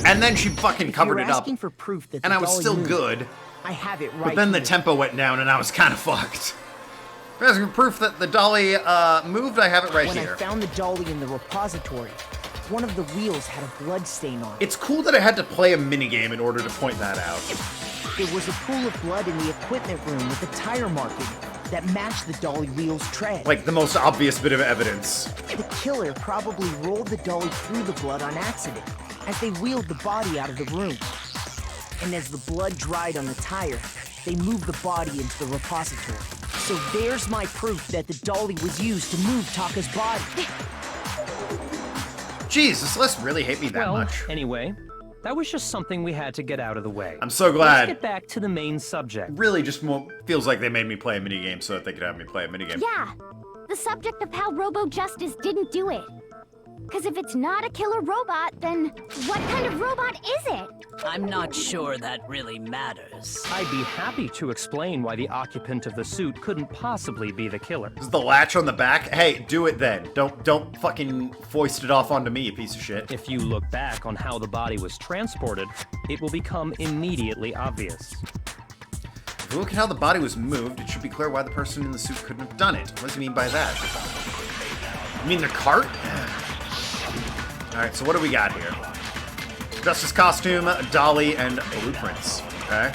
And then she fucking covered it up. Asking for proof that and I was still good. I have it right. But then here. the tempo went down and I was kind of fucked. If you're asking for proof that the dolly moved, I have it right when here. When I found the dolly in the repository, one of the wheels had a blood stain on it. It's cool that I had to play a minigame in order to point that out. There was a pool of blood in the equipment room with a tire marking that matched the dolly wheel's tread. Like the most obvious bit of evidence. The killer probably rolled the dolly through the blood on accident as they wheeled the body out of the room. And as the blood dried on the tire, they moved the body into the repository. So there's my proof that the dolly was used to move Taka's body. Jeez, does Celeste really hate me that much? Anyway, that was just something we had to get out of the way. I'm so glad. Let's get back to the main subject. Really just feels like they made me play a minigame so that they could have me play a minigame. Yeah, the subject of how Robo-Justice didn't do it. Because if it's not a killer robot, then what kind of robot is it? I'm not sure that really matters. I'd be happy to explain why the occupant of the suit couldn't possibly be the killer. Is the latch on the back? Hey, do it then. Don't fucking foist it off onto me, you piece of shit. If you look back on how the body was transported, it will become immediately obvious. If you look at how the body was moved, it should be clear why the person in the suit couldn't have done it. What does he mean by that? You mean the cart? Alright, so what do we got here? Justice costume, dolly, and blueprints. Okay.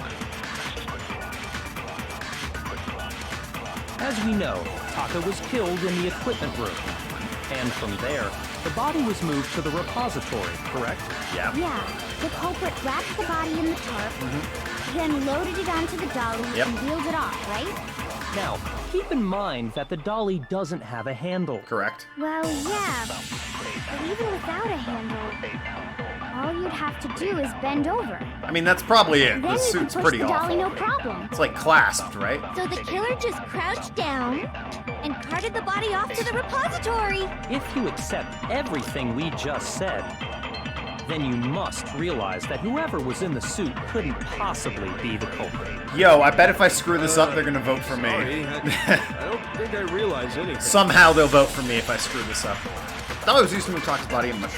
As we know, Taka was killed in the equipment room. And from there, the body was moved to the repository, correct? Yeah. Yeah, the culprit wrapped the body in the tarp, then loaded it onto the dolly and wheeled it off, right? Now, keep in mind that the dolly doesn't have a handle. Correct. Well, yeah, but even without a handle, all you'd have to do is bend over. I mean, that's probably it. Then The you suit's can push pretty the dolly, awful. no problem. It's like clasped, right? So the killer just crouched down and carted the body off to the repository. If you accept everything we just said, then you must realize that whoever was in the suit couldn't possibly be the culprit. Yo, I bet if I screw this up, they're gonna vote for me. Sorry, I don't think I realized anything. Somehow they'll vote for me if I screw this up. Dolly was used to move Taka's body, and much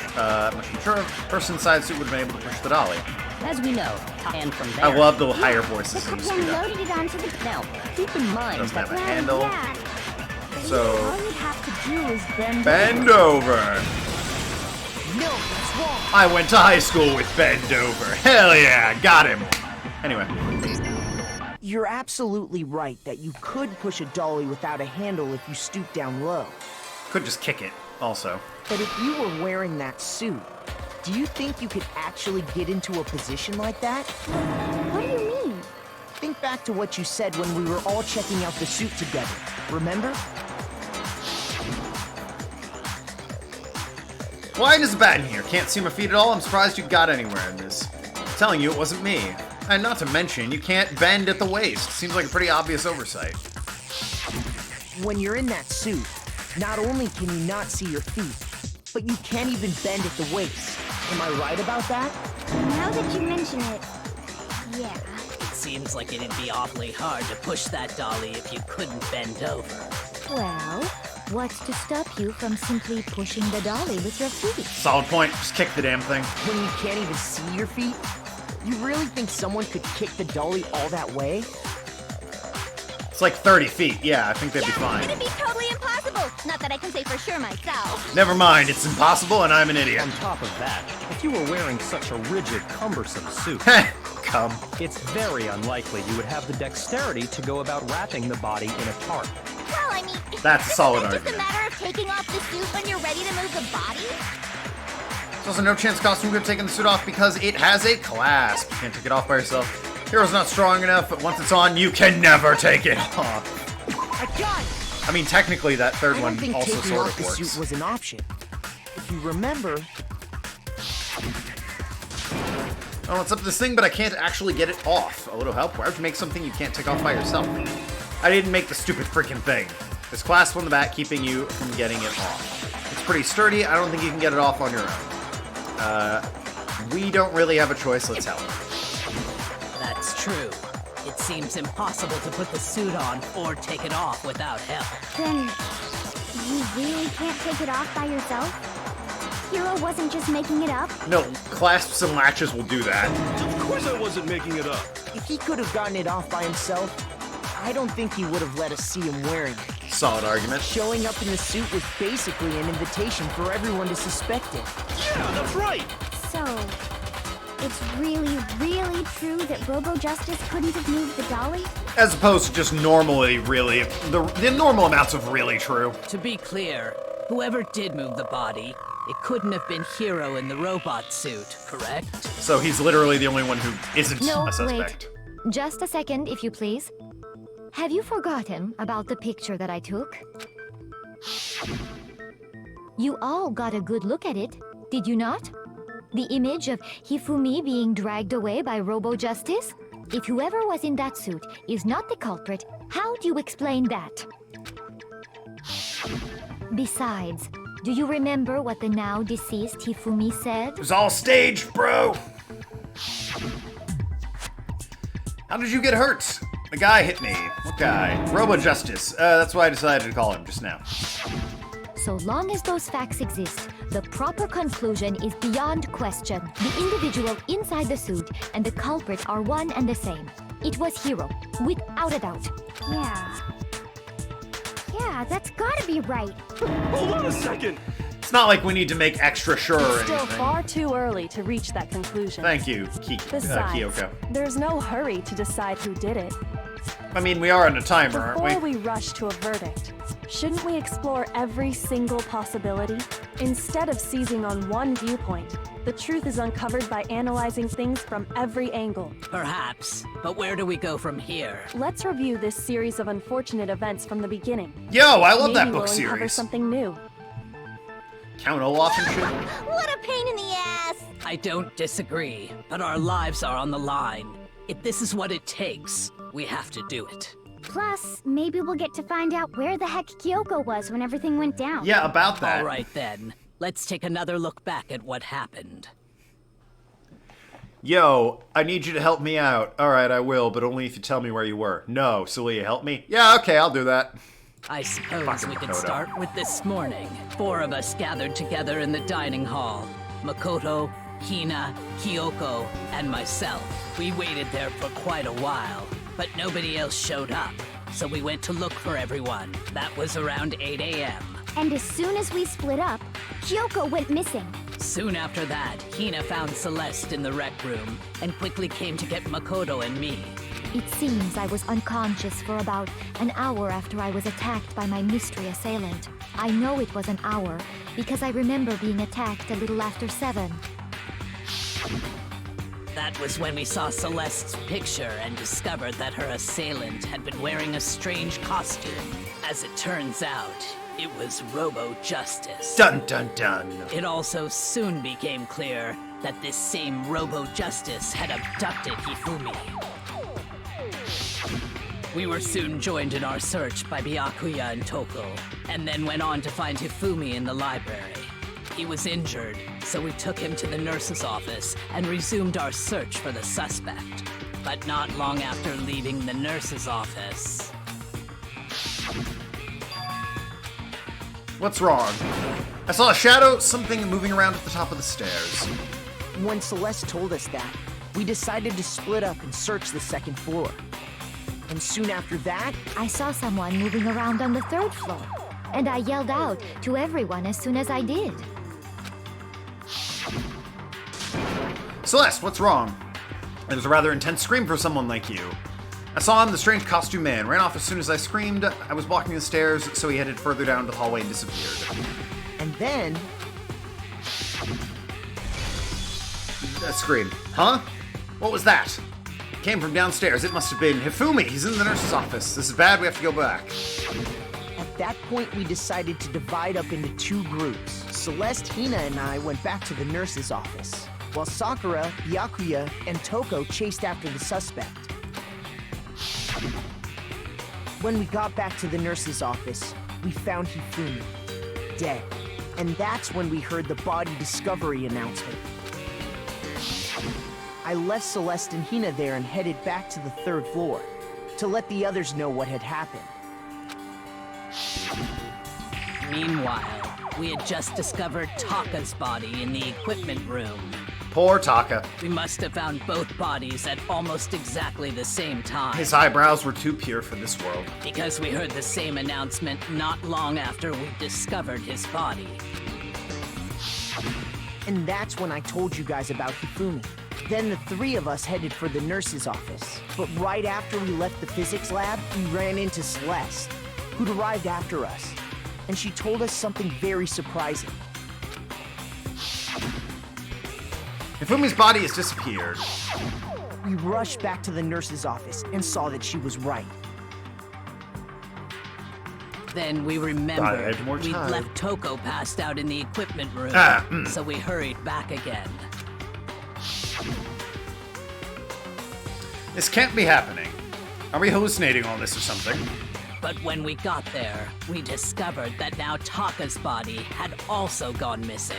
mature person inside the suit would have been able to push the dolly. As we know, and from there... I love the higher voices The in this then speed up. loaded it onto the... Now, keep in mind Doesn't that... have a handle. Yeah. So, All you'd have to do is bend over. No, that's wrong. I went to high school with bend over. Hell yeah, got him. Anyway. You're absolutely right that you could push a dolly without a handle if you stoop down low. Could just kick it, also. But if you were wearing that suit, do you think you could actually get into a position like that? What do you mean? Think back to what you said when we were all checking out the suit together. Remember? Why is bad in here? Can't see my feet at all? I'm surprised you got anywhere in this. I'm telling you, it wasn't me. And not to mention, you can't bend at the waist. Seems like a pretty obvious oversight. When you're in that suit, not only can you not see your feet, but you can't even bend at the waist. Am I right about that? Now that you mention it, yeah. It seems like it'd be awfully hard to push that dolly if you couldn't bend over. Well, what's to stop you from simply pushing the dolly with your feet? Solid point. Just kick the damn thing. When you can't even see your feet? You really think someone could kick the dolly all that way? It's like 30 feet. Yeah, I think they'd be fine. It'd be totally impossible. Not that I can say for sure myself. Never mind. It's impossible, and I'm an idiot. On top of that, if you were wearing such a rigid, cumbersome suit, Come. it's very unlikely you would have the dexterity to go about wrapping the body in a tarp. Well, I mean, That's a solid isn't it just a argument. matter of taking off the suit when you're ready to move the body? There's also no chance costume could have taken the suit off because it has a clasp. You can't take it off by yourself. Hero's not strong enough, but once it's on, you can never take it off. I got it! I mean, technically, that third I one don't think also taking sort off of the suit works. was an option. If you remember, Oh, it's up to this thing, but I can't actually get it off. A little help? Why would you make something you can't take off by yourself? I didn't make the stupid freaking thing. There's clasp on the back keeping you from getting it off. It's pretty sturdy. I don't think you can get it off on your own. We don't really have a choice. Let's help. That's true. It seems impossible to put the suit on or take it off without help. Then, you really can't take it off by yourself? Hero wasn't just making it up? No, clasps and latches will do that. Of course I wasn't making it up. if he could have gotten it off by himself, I don't think he would have let us see him wearing it. Solid argument. Showing up in the suit was basically an invitation for everyone to suspect it. Yeah, that's right. So, it's really, really true that Robo Justice couldn't have moved the dolly? As opposed to just normally, really, the normal amounts of really true. To be clear, whoever did move the body, it couldn't have been Hero in the robot suit, correct? So he's literally the only one who isn't No, a suspect. wait. Just a second, if you please. Have you forgotten about the picture that I took? You all got a good look at it, did you not? The image of Hifumi being dragged away by Robo Justice? If whoever was in that suit is not the culprit, how do you explain that? Besides, do you remember what the now deceased Hifumi said? It was all staged, bro! How did you get hurt? The guy hit me. What guy? Robo Justice. That's why I decided to call him just now. So long as those facts exist, the proper conclusion is beyond question. The individual inside the suit and the culprit are one and the same. It was Hero, without a doubt. Yeah, that's gotta be right. Hold on a second. It's not like we need to make extra sure or Still anything. far too early to reach that conclusion. Thank you, Besides, Kyoko. there's no hurry to decide who did it. I mean, we are on a timer, aren't Before we? we rush to a verdict, shouldn't we explore every single possibility? Instead of seizing on one viewpoint, the truth is uncovered by analyzing things from every angle. Perhaps, but where do we go from here? Let's review this series of unfortunate events from the beginning. Yo, I love that Maybe book we'll uncover series. something new. Count Olaf and shit. What a pain in the ass! I don't disagree, but our lives are on the line. If this is what it takes, we have to do it. Plus, maybe we'll get to find out where the heck Kyoko was when everything went down. Yeah, about that. All right then, let's take another look back at what happened. Yo, I need you to help me out. Alright, I will, but only if you tell me where you were. No, so will you help me? Yeah, okay, I'll do that. I suppose Fucking we could Makoto. start with this morning. 4 of us gathered together in the dining hall. Makoto, Hina, Kyoko, and myself. We waited there for quite a while, but nobody else showed up. So we went to look for everyone. That was around 8 a.m. And as soon as we split up, Kyoko went missing. Soon after that, Hina found Celeste in the rec room and quickly came to get Makoto and me. It seems I was unconscious for about an hour after I was attacked by my mystery assailant. I know it was an hour because I remember being attacked a little after 7. That was when we saw Celeste's picture and discovered that her assailant had been wearing a strange costume. As it turns out, it was Robo Justice. Dun dun dun. It also soon became clear that this same Robo Justice had abducted Hifumi. We were soon joined in our search by Byakuya and Toko, and then went on to find Hifumi in the library. He was injured, so we took him to the nurse's office and resumed our search for the suspect. But not long after leaving the nurse's office... What's wrong? I saw a shadow, something moving around at the top of the stairs. When Celeste told us that, we decided to split up and search the second floor. And soon after that, I saw someone moving around on the 3rd floor, and I yelled out to everyone as soon as I did. Celeste, what's wrong? It was a rather intense scream for someone like you. I saw him, the strange costume man, ran off as soon as I screamed. I was walking the stairs, so he headed further down the hallway and disappeared. and then... That scream. Huh? What was that? It came from downstairs. It must have been Hifumi. He's in the nurse's office. This is bad. We have to go back. At that point, we decided to divide up into 2 groups. Celeste, Hina, and I went back to the nurse's office, while Sakura, Byakuya, and Toko chased after the suspect. When we got back to the nurse's office, we found Hifumi, dead. And that's when we heard the body discovery announcement. I left Celeste and Hina there and headed back to the 3rd floor, to let the others know what had happened. Meanwhile, we had just discovered Taka's body in the equipment room. Poor Taka. We must have found both bodies at almost exactly the same time. His eyebrows were too pure for this world. Because we heard the same announcement not long after we discovered his body. And that's when I told you guys about Hifumi. Then the 3 of us headed for the nurse's office. But right after we left the physics lab, we ran into Celeste, who'd arrived after us. And she told us something very surprising. Hifumi's body has disappeared. We rushed back to the nurse's office and saw that she was right. Then we I remembered had more we'd time. left Toko passed out in the equipment room, so we hurried back again. This can't be happening. Are we hallucinating all this or something? But when we got there, we discovered that now Taka's body had also gone missing.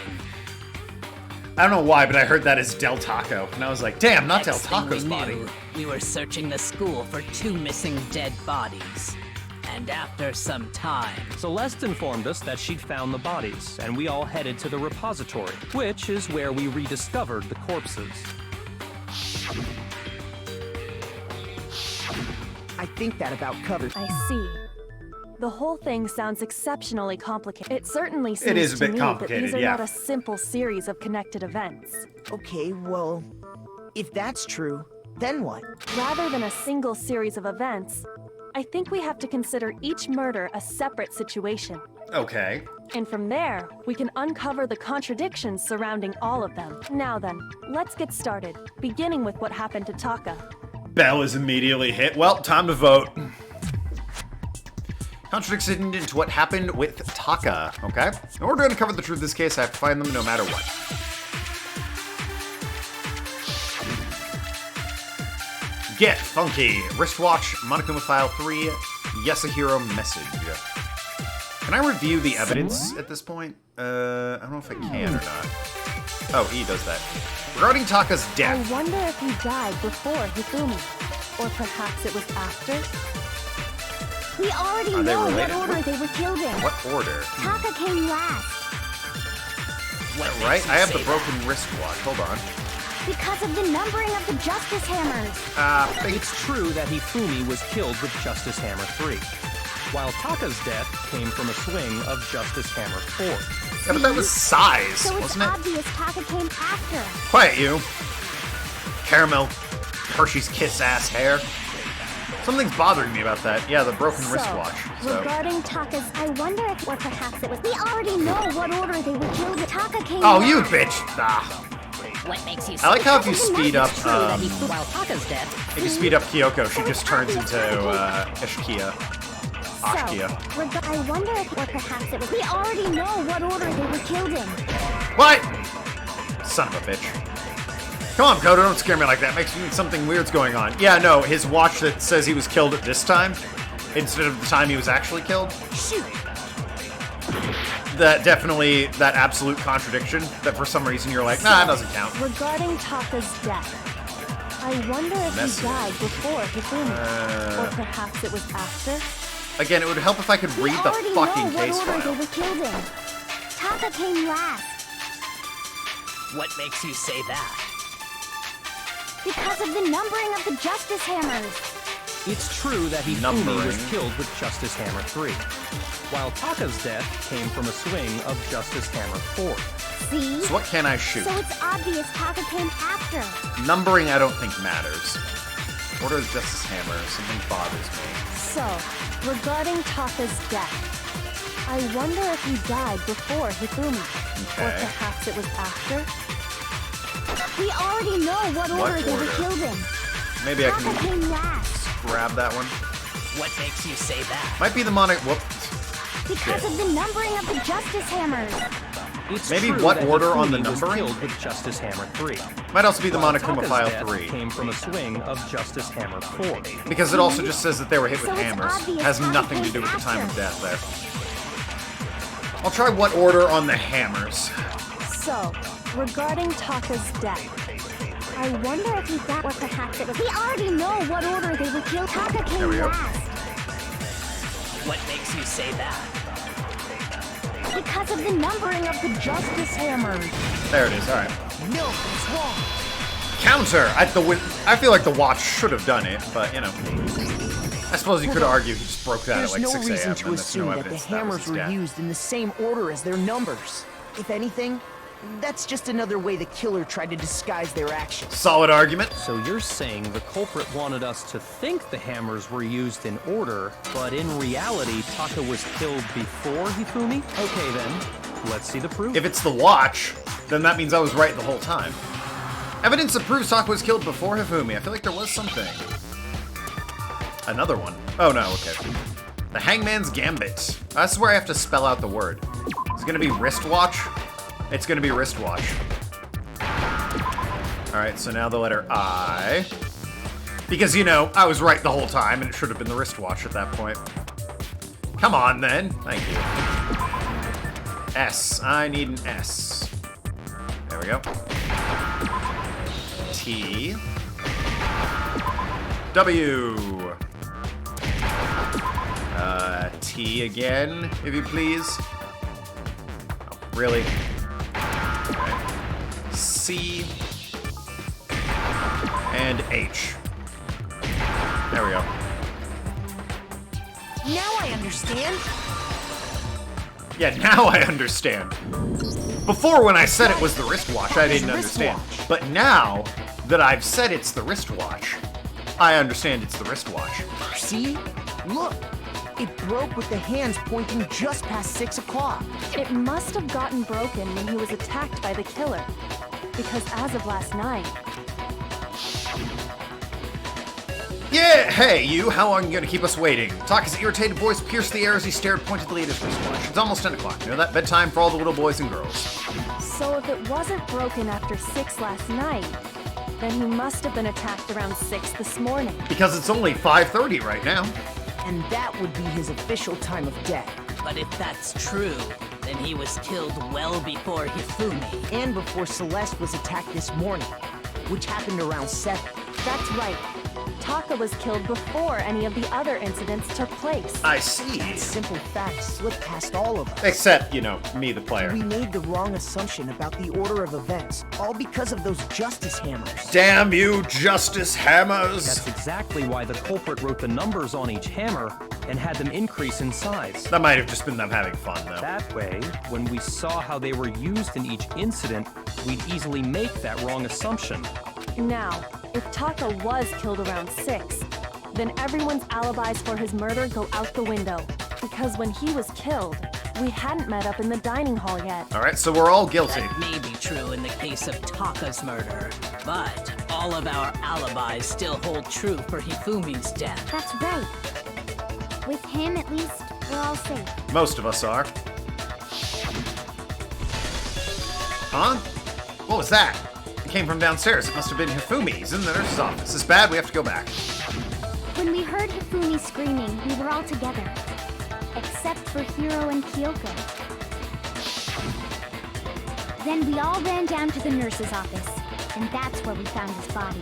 I don't know why, but I heard that as Del Taco, and I was like, damn, not Del Next thing Taco's we body. knew, we were searching the school for 2 missing dead bodies. And after some time, Celeste informed us that she'd found the bodies, and we all headed to the repository, which is where we rediscovered the corpses. I think that about covers. I see. The whole thing sounds exceptionally complicated. It certainly seems It is a to bit me complicated, that these are yeah. not a simple series of connected events. Okay, well, if that's true, then what? Rather than a single series of events, I think we have to consider each murder a separate situation. Okay. And from there, we can uncover the contradictions surrounding all of them. Now then, let's get started, beginning with what happened to Taka. Bell is immediately hit. Well, time to vote. Contradiction into what happened with Taka, okay? In order to uncover the truth of this case, I have to find them no matter what. Get funky. Wristwatch, Monokuma File 3, Yasuhiro message. Can I review the evidence at this point? I don't know if I can or not. Oh, he does that. Regarding Taka's I death. wonder if he died before Hifumi. Or perhaps it was after? We already Are they know what related? order they were killed in. What order? Taka came last. Right? I have the broken wristwatch. Hold on. Because of the numbering of the Justice Hammers. It's true that Hifumi was killed with Justice Hammer 3, while Taka's death came from a swing of Justice Hammer 4. Yeah, but that was size, So it's wasn't it? obvious Taka came after. Quiet, you. Caramel, Hershey's Kiss ass hair. Something's bothering me about that. Yeah, the broken wristwatch. So. Regarding Taka's, I wonder if, or perhaps it was. We already know what order they were killed in. Taka came Oh, last. you bitch! Ah. What makes you I like how if you speed up, while Taka's dead? if you speed up Kyoko, she just turns into Ishkia. Ashkia. I wonder if, or perhaps it was. We already know what order they were killed in. What? Son of a bitch. Come on, Kodo, don't scare me like that. Makes me think something weird's going on. Yeah, no, his watch that says he was killed at this time, instead of the time he was actually killed. Shoot! that definitely that absolute contradiction that for some reason you're like, nah, it doesn't count. Regarding Taka's death, I wonder if Messy. he died before Hifumi, or perhaps it was after. Again, it would help if I could read the already fucking know what case order file. they were killed in. Taka came last What makes you say that? because of the numbering of the Justice Hammers. It's true that Hifumi Numbering. was killed with Justice Hammer 3, while Taka's death came from a swing of Justice Hammer 4. See? So what can I shoot? So it's obvious Taka came after. Numbering I don't think matters. Order of Justice Hammer, something bothers me. So, regarding Taka's death, I wonder if he died before Hifumi, or Okay. perhaps it was after. We already know what order they were order? killed in. Maybe I Taka can came last grab that one. What makes you say that? Might be the mono... Whoop. because of the numbering of the Justice Hammers. It's Maybe true what that order on the Hifumi was numbering? killed with Justice Hammer 3. Might also be the while Monokuma Taka's File death 3. came from a swing of Justice Hammer 4. Because it also just says that they were hit with So it's hammers. obvious Has Taka nothing to came do with the time of after. death there. I'll try what order on the hammers. So, regarding Taka's death, I wonder if he died, or perhaps it was. We already know what order they were killed. Taka There came we go. last What makes you say that? because of the numbering of the Justice Hammers. There it is, alright. No, it's wrong. Counter! I feel like the watch should have done it, but, you know. I suppose you could argue he just broke that There's at like no 6 reason a.m. to and there's assume no that the evidence that was hammers his were death. used in the same order as their numbers. If anything, that's just another way the killer tried to disguise their actions. Solid argument. So you're saying the culprit wanted us to think the hammers were used in order, but in reality, Taka was killed before Hifumi? Okay then, let's see the proof. If it's the watch, then that means I was right the whole time. Evidence that proves Taka was killed before Hifumi. I feel like there was something. Another one. Oh no, okay. The Hangman's Gambit. That's where I have to spell out the word. It's gonna be wristwatch. It's gonna be wristwatch. Alright, so now the letter I. Because, you know, I was right the whole time, and it should have been the wristwatch at that point. Come on, then. Thank you. S. I need an S. There we go. T. W. T again, if you please. Oh, really? Okay. C. And H. There we go. Now I understand. Yeah, now I understand. Before, when I said it was the wristwatch, I didn't It's understand. wristwatch. But now that I've said it's the wristwatch, I understand it's the wristwatch. See? Look. It broke with the hands pointing just past 6 o'clock. It must have gotten broken when he was attacked by the killer. Because as of last night, Yeah, hey, you, how long are you gonna keep us waiting? Taka's irritated voice pierced the air as he stared pointedly at his wristwatch. It's almost 10 o'clock. You know that? Bedtime for all the little boys and girls. so if it wasn't broken after 6 last night, then he must have been attacked around 6 this morning. Because it's only 5:30 right now. And that would be his official time of death. But if that's true, then he was killed well before Hifumi. And before Celeste was attacked this morning, which happened around 7. That's right. Taka was killed before any of the other incidents took place. I see. That simple fact slipped past all of us. Except, you know, me, the player. We made the wrong assumption about the order of events, all because of those Justice Hammers. Damn you, Justice Hammers! That's exactly why the culprit wrote the numbers on each hammer and had them increase in size. That might have just been them having fun, though. That way, when we saw how they were used in each incident, we'd easily make that wrong assumption. Now, if Taka was killed around 6, then everyone's alibis for his murder go out the window. Because when he was killed, we hadn't met up in the dining hall yet. Alright, so we're all guilty. That may be true in the case of Taka's murder, but all of our alibis still hold true for Hifumi's death. That's right. With him, at least, we're all safe. Most of us are. Huh? What was that? It came from downstairs. It must have been Hifumi. He's in the nurse's office. It's bad. We have to go back. When we heard Hifumi screaming, we were all together. Except for Hiro and Kyoko. Then we all ran down to the nurse's office, and that's where we found his body.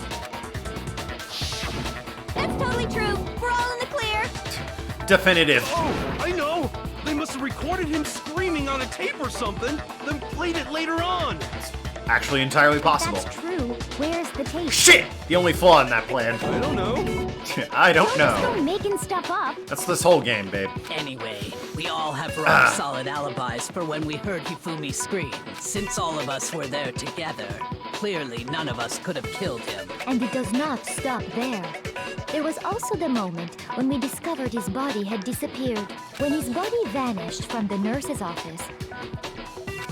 That's totally true. We're all in the clear. Definitive. Oh, I know! They must have recorded him screaming on a tape or something, then played it later on! Actually entirely possible. That's true. Where's the tape? Shit! The only flaw in that plan. I don't know. I don't Just know. go making stuff up. That's this whole game, babe. Anyway, we all have rock-solid alibis for when we heard Hifumi scream. Since all of us were there together, clearly none of us could have killed him. And it does not stop there. There was also the moment when we discovered his body had disappeared. When his body vanished from the nurse's office,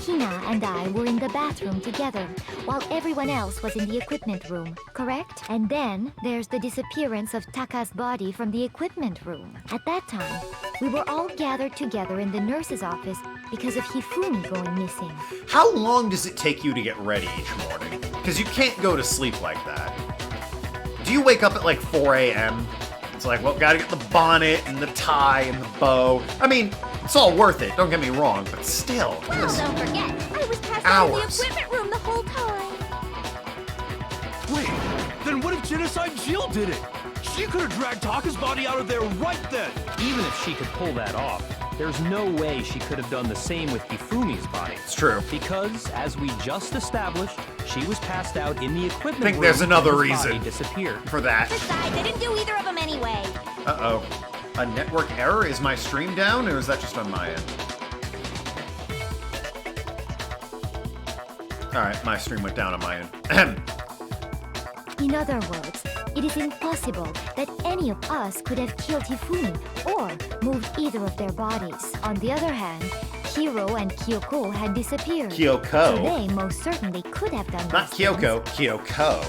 Hina and I were in the bathroom together, while everyone else was in the equipment room, correct? And then there's the disappearance of Taka's body from the equipment room. At that time, we were all gathered together in the nurse's office because of Hifumi going missing. How long does it take you to get ready each morning? Because you can't go to sleep like that. Do you wake up at like 4 a.m.? It's like, well, gotta get the bonnet and the tie and the bow. I mean, it's all worth it, don't get me wrong, but still. Well, don't forget, I was passed out in the Hours. equipment room the whole time. Wait, then what if Genocide Jill did it? She could have dragged Taka's body out of there right then! Even if she could pull that off, there's no way she could have done the same with Hifumi's body. It's true. Because, as we just established, she was passed out in the equipment I think room there's another and his body reason disappeared. for that. Besides, I didn't do either of them anyway. Uh-oh. A network error? Is my stream down, or is that just on my end? Alright, my stream went down on my end. Ahem. In other words, it is impossible that any of us could have killed Hifumi or moved either of their bodies. On the other hand, Hiro and Kyoko had disappeared. Kyoko? So they most certainly could have done Not those things. Kyoko, Kyoko.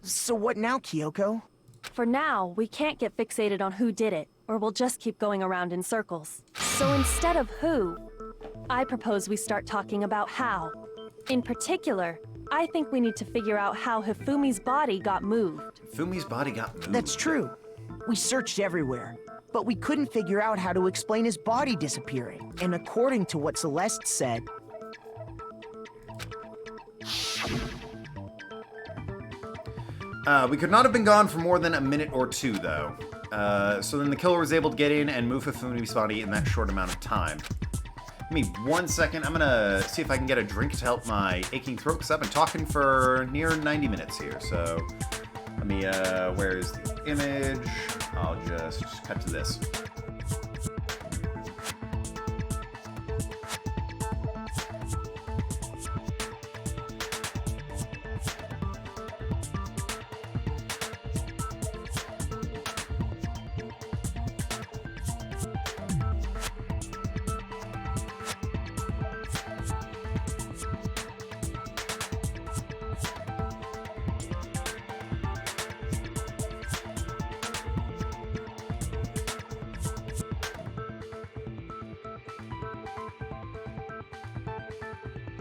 So what now, Kyoko? For now, we can't get fixated on who did it, or we'll just keep going around in circles. So instead of who, I propose we start talking about how. In particular, I think we need to figure out how Hifumi's body got moved. Fumi's body got moved. That's true. We searched everywhere, but we couldn't figure out how to explain his body disappearing. And according to what Celeste said, We could not have been gone for more than a minute or two, though. So then the killer was able to get in and move Hifumi's body in that short amount of time. Give me 1 second. I'm gonna see if I can get a drink to help my aching throat, because I've been talking for near 90 minutes here. So let me, where is the image? I'll just cut to this.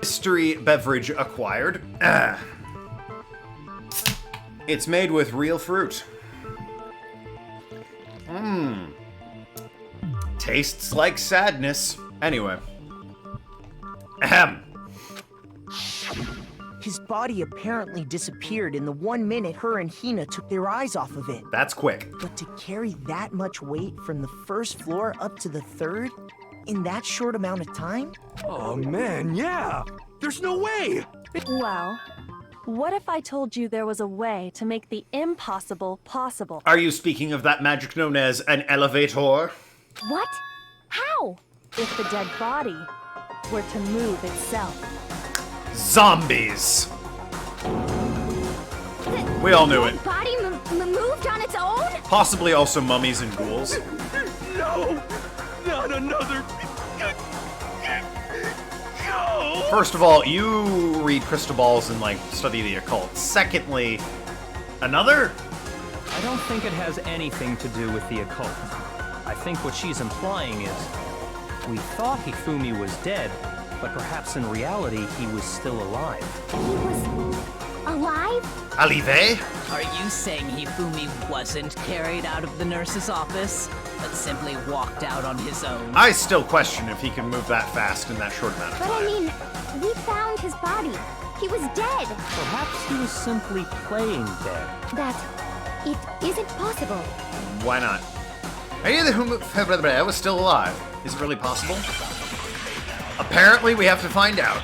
Mystery beverage acquired. It's made with real fruit. Tastes like sadness. Anyway. Ahem. his body apparently disappeared in the 1 minute her and Hina took their eyes off of it. That's quick. But to carry that much weight from the first floor up to the third in that short amount of time? Oh man, yeah! There's no way! Well, what if I told you there was a way to make the impossible possible? Are you speaking of that magic known as an elevator? What? How? If the dead body were to move itself. Zombies! We all knew it. Body moved on its own? Possibly also mummies and ghouls. No! Not another... No! First of all, you read crystal balls and, like, study the occult. Secondly, another? I don't think it has anything to do with the occult. I think what she's implying is, we thought Hifumi was dead, but perhaps in reality he was still alive. He was Alive? Alive? Are you saying Hifumi wasn't carried out of the nurse's office, but simply walked out on his own? I still question if he can move that fast in that short amount of But time. I mean, we found his body. He was dead. Perhaps he was simply playing dead. That it isn't possible. Why not? I knew that Humu was still alive. Is it really possible? Apparently, we have to find out.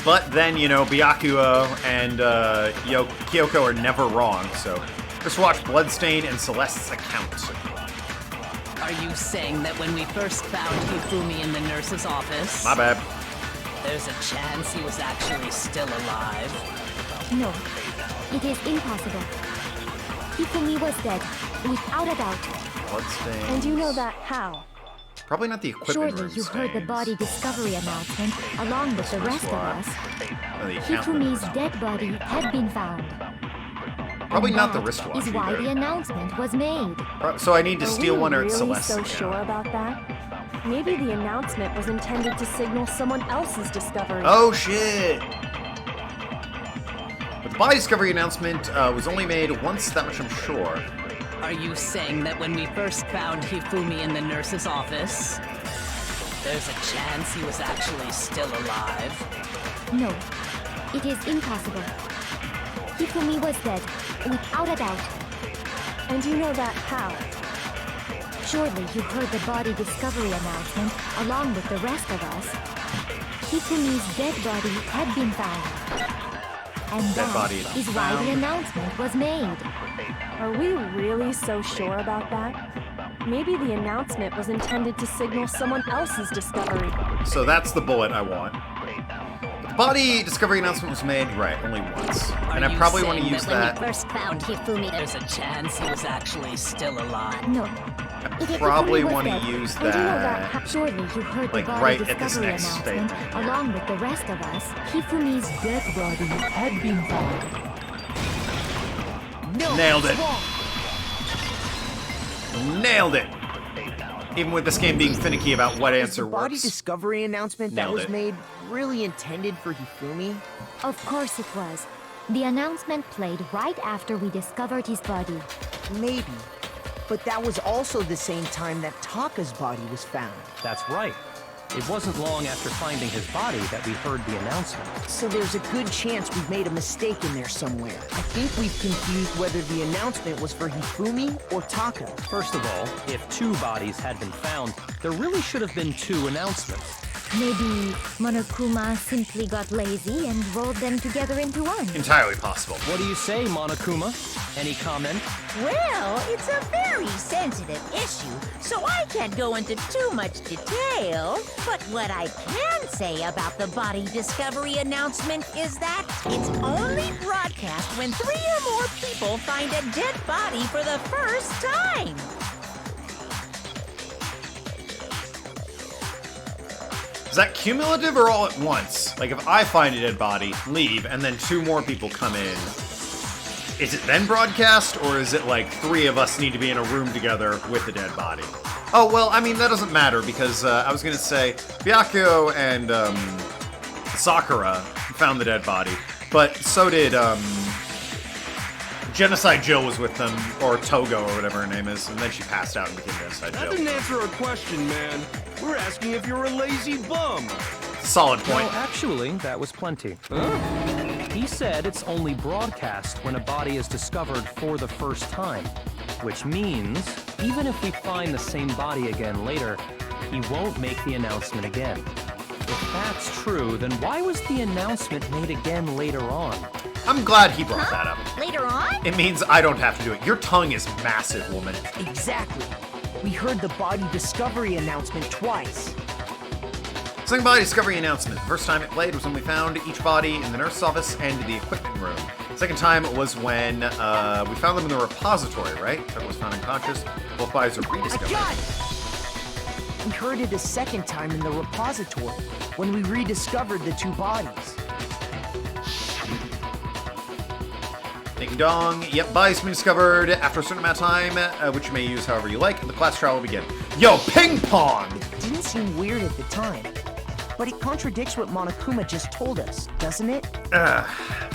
But then, you know, Byakuya and Kyoko are never wrong, so just watch Bloodstain and Celeste's account. Are you saying that when we first found Hifumi in the nurse's office, My bad. there's a chance he was actually still alive? No, it is impossible. Hifumi was dead, without a doubt. Bloodstain. And you know that how? Probably not the equipment Surely room you heard the stains. body discovery announcement along with the rest of us. Or the account room. Hifumi's dead body had been found. Probably And not the that wristwatch is why either. the announcement was made. So I need to Are steal we one or really it's Celeste's so account. sure about that? Maybe the announcement was intended to signal someone else's discovery. Oh shit! But the body discovery announcement was only made once, that much I'm sure. Are you saying that when we first found Hifumi in the nurse's office, there's a chance he was actually still alive? No, it is impossible. Hifumi was dead, without a doubt. And you know that how? Surely you heard the body discovery announcement along with the rest of us. Hifumi's dead body had been found. And Dead body that is why the announcement was made. Are we really so sure about that? Maybe the announcement was intended to signal someone else's discovery. So that's the bullet I want. But the body discovery announcement was made, right, only once. And I Are you probably want to saying use that when that. we first found Hifumi, there's a chance he was actually still alive? No. I probably Hifumi was want to dead, use and you know that. Surely you heard like, the body right at this discovery next announcement statement. along with the rest of us. Hifumi's dead body had been found. No, Nailed it's it. wrong. Nailed it! Even with this game being finicky about what Is answer the body works. discovery announcement that Nailed was it. made really intended for Hifumi? Of course it was. The announcement played right after we discovered his body. Maybe. But that was also the same time that Taka's body was found. That's right. It wasn't long after finding his body that we heard the announcement. So there's a good chance we've made a mistake in there somewhere. I think we've confused whether the announcement was for Hifumi or Taka. First of all, if 2 bodies had been found, there really should have been 2 announcements. Maybe Monokuma simply got lazy and rolled them together into one. Entirely possible. What do you say, Monokuma? Any comment? Well, it's a very sensitive issue, so I can't go into too much detail. But what I can say about the body discovery announcement is that it's only broadcast when 3 or more people find a dead body for the first time. Is that cumulative or all at once? Like if I find a dead body, leave, and then 2 more people come in, is it then broadcast, or is it like 3 of us need to be in a room together with the dead body? Oh, well, I mean, that doesn't matter, because I was gonna say, Byakuya and Sakura found the dead body, but so did, Genocide Jill was with them, or Togo, or whatever her name is, and then she passed out and became Genocide That Jill. didn't answer our question, man. We're asking if you're a lazy bum. Solid point. No, actually, that was plenty. He said it's only broadcast when a body is discovered for the first time. Which means, even if we find the same body again later, he won't make the announcement again. If that's true, then why was the announcement made again later on? I'm glad he brought that up. Later on? It means I don't have to do it. Your tongue is massive, woman. Exactly. We heard the body discovery announcement twice. Second body discovery announcement. First time it played was when we found each body in the nurse's office and the equipment room. Second time was when we found them in the repository, right? That was found unconscious. Both bodies are I rediscovered. got it! We heard it a second time in the repository, when we rediscovered the 2 bodies. Ding dong. Yep, bodies been discovered after a certain amount of time, which you may use however you like. The class trial will begin. Yo, ping pong! It didn't seem weird at the time. But it contradicts what Monokuma just told us, doesn't it?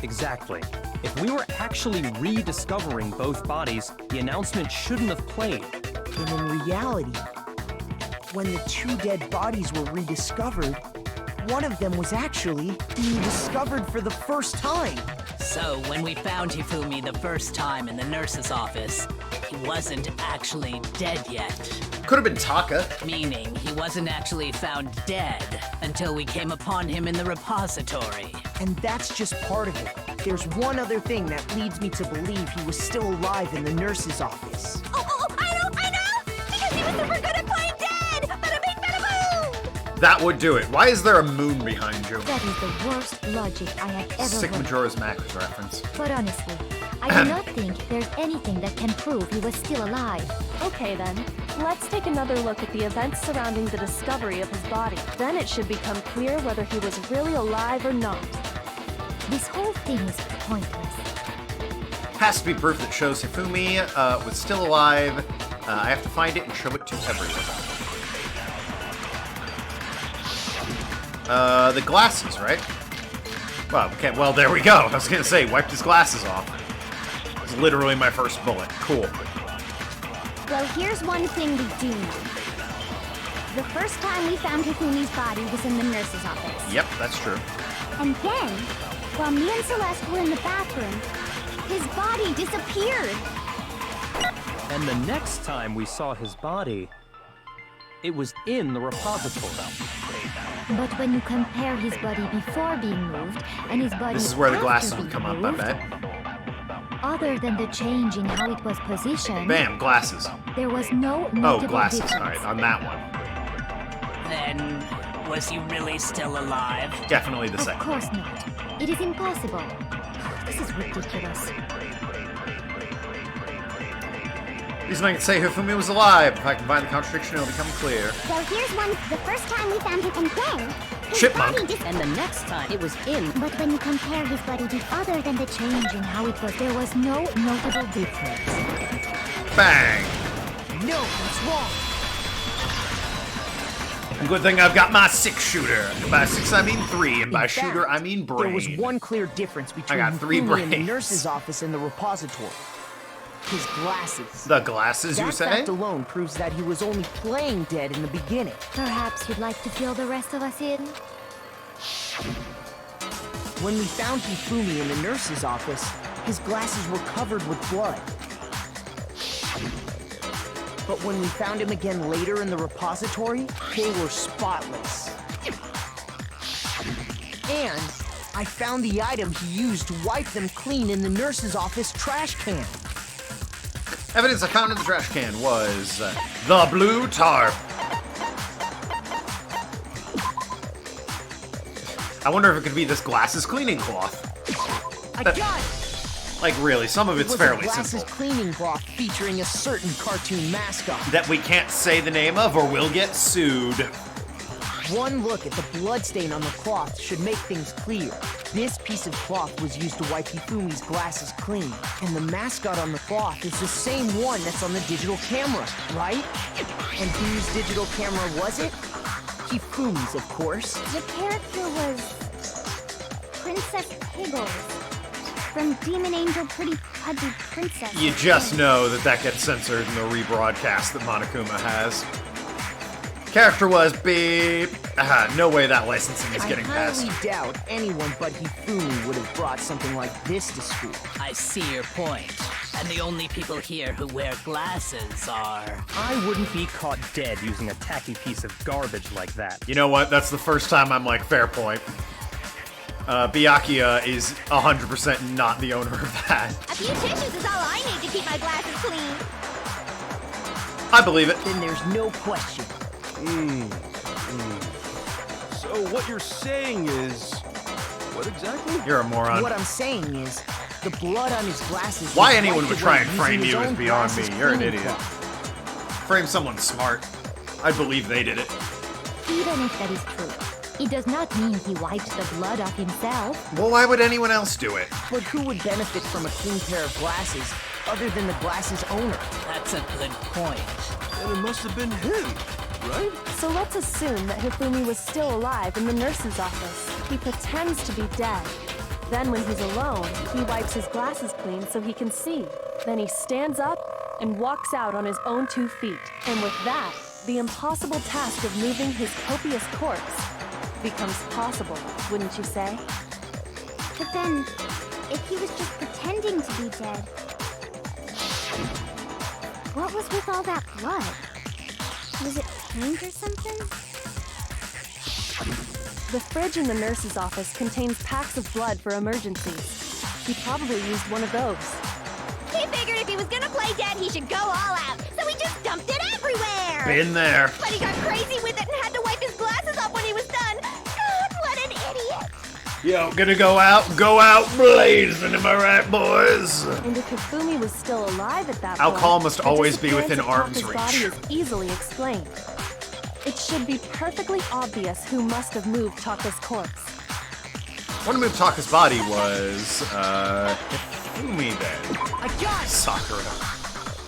Exactly. If we were actually rediscovering both bodies, the announcement shouldn't have played. And in reality, when the two dead bodies were rediscovered, one of them was actually being discovered for the first time. So, when we found Hifumi the first time in the nurse's office, he wasn't actually dead yet. Could have been Taka. Meaning, he wasn't actually found dead until we came upon him in the repository. And that's just part of it. There's one other thing that leads me to believe he was still alive in the nurse's office. Oh, I know! Because he was super good at playing dead! Bada bing, bada boom! That would do it. Why is there a moon behind you? That is the worst logic I have ever Sick heard. Majora's Mask reference. But honestly, I do not think there's anything that can prove he was still alive. Okay then, let's take another look at the events surrounding the discovery of his body. Then it should become clear whether he was really alive or not. This whole thing is pointless. Has to be proof that shows Hifumi was still alive. I have to find it and show it to everyone. The glasses, right? Well, okay, well, there we go. I was gonna say, wiped his glasses off. It's literally my first bullet. Cool. Well, here's one thing we do know. The first time we found Hifumi's body was in the nurse's office. Yep, that's true. And then, while me and Celeste were in the bathroom, his body disappeared. And the next time we saw his body, it was in the repository. But when you compare his body before being moved and his body This is where the after glasses being would come up, I moved, bet. other than the change in how it was positioned, Bam, glasses. there was no Oh, notable glasses. difference. Alright, on that one. Then, was he really still alive? Definitely the Of second. course not. It is impossible. This is ridiculous. Reason I can say Hifumi was alive. If I can find the contradiction, it'll become clear. Well, here's one. The first time we found him, and then his Chipmunk. body And the next time, it was in. But when you compare his body to Other than the change in how it was, there was no notable difference. Bang! No, that's wrong. Good thing I've got my 6-shooter. By 6 I mean 3, and by In shooter fact, I mean brain. There was one clear difference between got 3 Hifumi and the brains. nurse's office and the repository. His glasses. The glasses, you That say? fact alone proves that he was only playing dead in the beginning. Perhaps you'd like to fill the rest of us in? When we found Hifumi in the nurse's office, his glasses were covered with blood. But when we found him again later in the repository, they were spotless. And I found the item he used to wipe them clean in the nurse's office trash can. Evidence I found in the trash can was the blue tarp. I wonder if it could be this glasses cleaning cloth. I got it! Like, really, some of It it's was fairly a glasses simple. cleaning cloth featuring a certain cartoon mascot. That we can't say the name of or we'll get sued. One look at the bloodstain on the cloth should make things clear. This piece of cloth was used to wipe Hifumi's glasses clean, and the mascot on the cloth is the same one that's on the digital camera, right? And whose digital camera was it? Hifumi's, of course. the character was Princess Piggles from Demon Angel Pretty Pudgy Princess. You just know that that gets censored in the rebroadcast that Monokuma has. Character was beep. No way that licensing is getting I passed. highly doubt anyone but Hifumi would have brought something like this to school. I see your point. And the only people here who wear glasses are... I wouldn't be caught dead using a tacky piece of garbage like that. You know what? That's the first time I'm like, fair point. Byakuya is 100% not the owner of that. A few tissues is all I need to keep my glasses clean. I believe it. Then there's no question. So what you're saying is... What exactly? You're a moron. What I'm saying is, the blood on his glasses... Why was anyone wiped would try away and frame using you his is own beyond me. glasses You're an cleaning idiot. cloth. Frame someone smart. I believe they did it. Even if that is true, it does not mean he wiped the blood off himself. Well, why would anyone else do it? But who would benefit from a clean pair of glasses other than the glasses owner? That's a good point. And it must have been him. right? So let's assume that Hifumi was still alive in the nurse's office. He pretends to be dead. Then when he's alone, he wipes his glasses clean so he can see. Then he stands up and walks out on his own 2 feet. And with that, the impossible task of moving his copious corpse becomes possible, wouldn't you say? But then, if he was just pretending to be dead, what was with all that blood? Was it paint or something? The fridge in the nurse's office contains packs of blood for emergencies. He probably used one of those. He figured if he was gonna play dead, he should go all out, so he just dumped it everywhere! Been there. But he got crazy with it and had to wipe his glasses off when he was done. God, what an idiot! Yo, gonna go out blazing, am I right, boys? And if Hifumi was still alive at that Alcohol point, must the always be disappearance within of arm's Taka's body reach. is easily explained. It should be perfectly obvious who must have moved Taka's corpse. One move Taka's body was, Hifumi then. I got it! Sakura.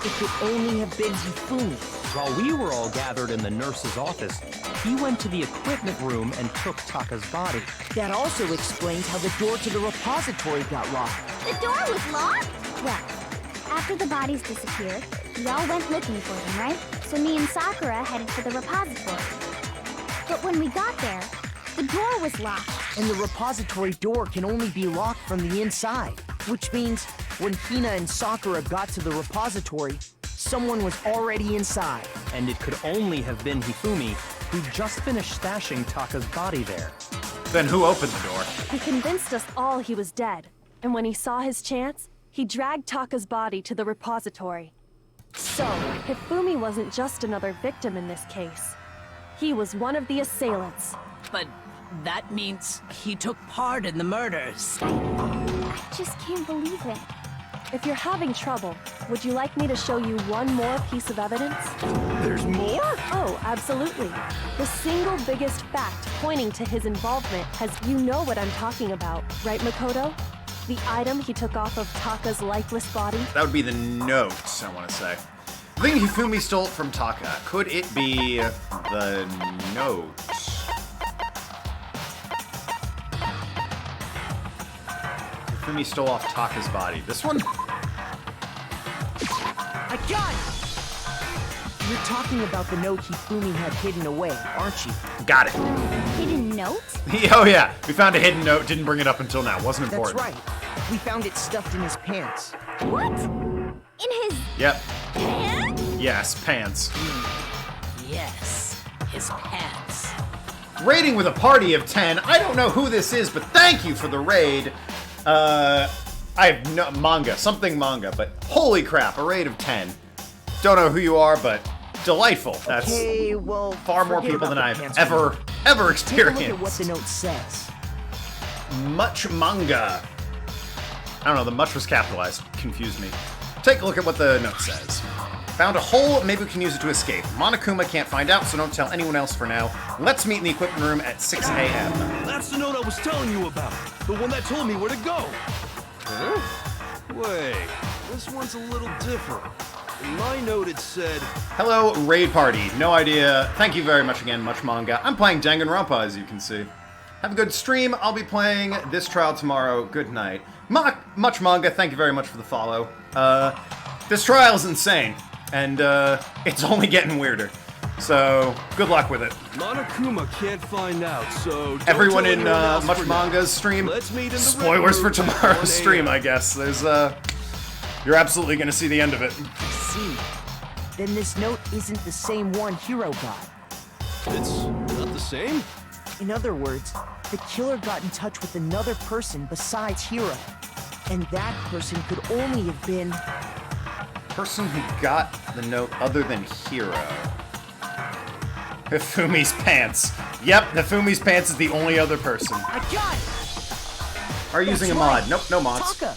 It could only have been Hifumi. While we were all gathered in the nurse's office, he went to the equipment room and took Taka's body. That also explains how the door to the repository got locked. The door was locked? Well, after the bodies disappeared, we all went looking for them, right? So me and Sakura headed for the repository. But when we got there, the door was locked. And the repository door can only be locked from the inside. Which means when Hina and Sakura got to the repository, someone was already inside. And it could only have been Hifumi, who just finished stashing Taka's body there. Then who opened the door? He convinced us all he was dead, and when he saw his chance, he dragged Taka's body to the repository. So, Hifumi wasn't just another victim in this case. He was one of the assailants. But that means he took part in the murders. I just can't believe it. If you're having trouble, would you like me to show you one more piece of evidence? There's more? Oh, absolutely. The single biggest fact pointing to his involvement has, you know what I'm talking about, right, Makoto? The item he took off of Taka's lifeless body? That would be the note, I want to say. The thing Hifumi stole from Taka. Could it be the note? Hifumi stole off Taka's body. This one? I got it! You're talking about the note Hifumi had hidden away, aren't you? Got it. Hidden note? Oh yeah, we found a hidden note, didn't bring it up until now. Wasn't That's important. right. We found it stuffed in his pants. What? In his Yep. pants? Yes, pants. Yes, his pants. Raiding with a party of 10. I don't know who this is, but thank you for the raid. I have no something manga, but holy crap, a raid of 10. Don't know who you are, but delightful. That's Okay, well, far more forget people about than the I've pants ever one. Take a experienced. look at what the note says. Much manga. I don't know, the much was capitalized. Confused me. Take a look at what the note says. Found a hole, maybe we can use it to escape. Monokuma can't find out, so don't tell anyone else for now. Let's meet in the equipment room at 6 a.m. That's the note I was telling you about. The one that told me where to go. Huh? Wait, this one's a little different. In my note it said... Hello, raid party. No idea. Thank you very much again, Much Manga. I'm playing Danganronpa, as you can see. Have a good stream. I'll be playing this trial tomorrow. Good night. Much Manga, thank you very much for the follow. This trial is insane, and it's only getting weirder. So, good luck with it. Monokuma can't find out, so don't Everyone tell in anyone else Much for now. Manga's stream, Let's meet in the spoilers for red room at tomorrow's 1 stream, a.m. I guess. There's, you're absolutely gonna see the end of it. I see. Then this note isn't the same one Hiro got. It's not the same? In other words, the killer got in touch with another person besides Hiro. And that person could only have been... Person who got the note other than Hiro. Hifumi's pants. Yep, Hifumi's pants is the only other person. I got it! Are you using a That's mod? right. Nope, no mods. Taka!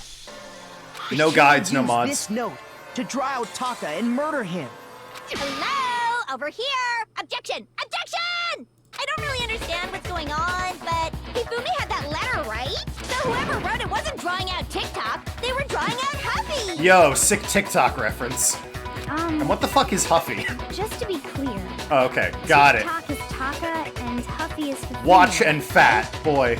The No killer guides, no used mods. this note to draw out Taka and murder him. Hello? Over here! Objection! Objection! I don't really understand what's going on, but Hifumi had that letter, right? So whoever wrote it wasn't drawing out TikTok, they were drawing out Huffy! Yo, sick TikTok reference. And what the fuck is Huffy? Just to be clear. Oh, okay, got it. TikTok is Taka and Huffy is Fufumi. Watch and fat. Boy.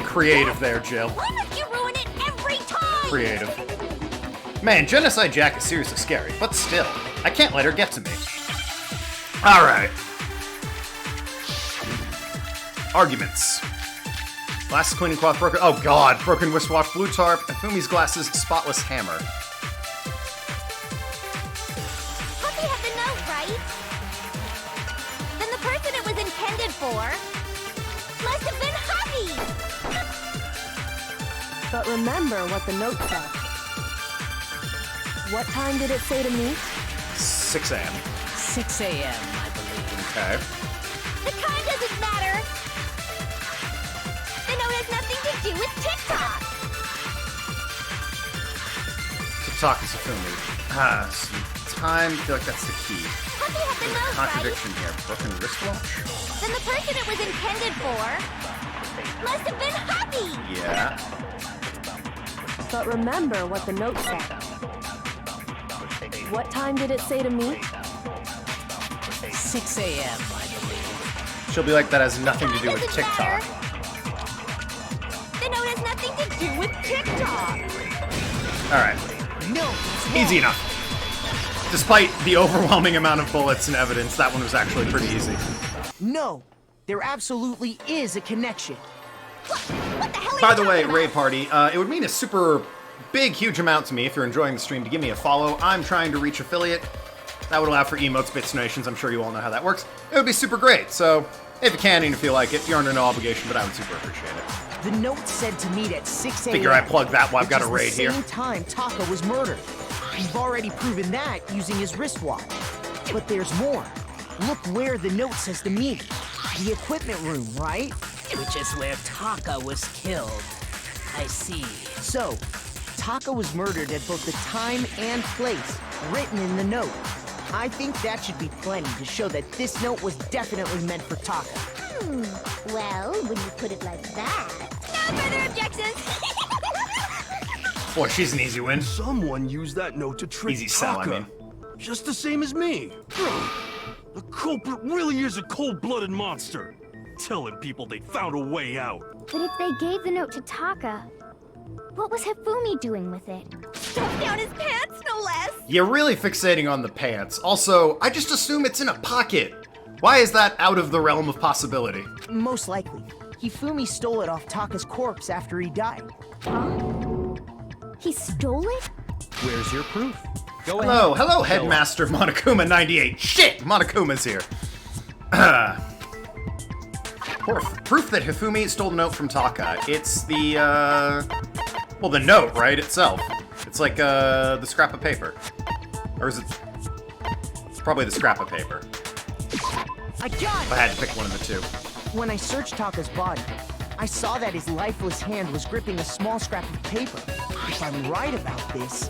Creative there, Jill. Why must you ruin it every time? Creative. Man, Genocide Jack is seriously scary, but still, I can't let her get to me. Alright. Arguments. Glasses, cleaning cloth, broken. Oh god, broken wristwatch, blue tarp, Fumi's glasses, spotless hammer. Huffy had the note, right? Then the person it was intended for must have been Huffy! But remember what the note said. What time did it say to meet? 6 a.m. 6 a.m., I believe. Okay. The time doesn't matter! The note has nothing to do with TikTok! TikTok is a Fumi. Time, I feel like that's the key. Huffy had the note, right? Contradiction here. Broken wristwatch? Then the person it was intended for must have been Huffy! Yeah. But remember what the note said. What time did it say to meet? 6 a.m., I believe. She'll be like, that has nothing to do with Doesn't TikTok. matter. The note has nothing to do with TikTok! Alright. No, Easy enough. Despite the overwhelming amount of bullets and evidence, that one was actually pretty easy. no. There absolutely is a connection. What the hell are By you the way, talking about? Raid Party, it would mean a super big, huge amount to me if you're enjoying the stream to give me a follow. I'm trying to reach affiliate. That would allow for emotes, bits, donations. I'm sure you all know how that works. It would be super great. So, if you can and if you like it, you're under no obligation, but I would super appreciate it. The note said to meet at 6 a.m. Figure I plugged that while I've got a which raid is the here. same time Taka was murdered. We've already proven that using his wristwatch. But there's more. Look where the note says to meet. The equipment room, right? Which is where Taka was killed. I see. So, Taka was murdered at both the time and place written in the note. I think that should be plenty to show that this note was definitely meant for Taka. Well, when you put it like that... No further objections! Boy, she's an easy win. Someone used that note to trick Easy sell, I Taka. mean. Just the same as me. The culprit really is a cold-blooded monster. Telling people they found a way out. But if they gave the note to Taka, what was Hifumi doing with it? Stuffed down his pants, no less! You're really fixating on the pants. Also, I just assume it's in a pocket. Why is that out of the realm of possibility? Most likely, Hifumi stole it off Taka's corpse after he died. He stole it? Where's your proof? Go Hello, ahead. hello, Show Headmaster Monokuma98. Shit, Monokuma's here. Proof that Hifumi stole the note from Taka. It's the, well, the note, right, itself. It's like, the scrap of paper. Or is it... It's probably the scrap of paper. I got If I it! had to pick one of the two. When I searched Taka's body, I saw that his lifeless hand was gripping a small scrap of paper. If I'm right about this,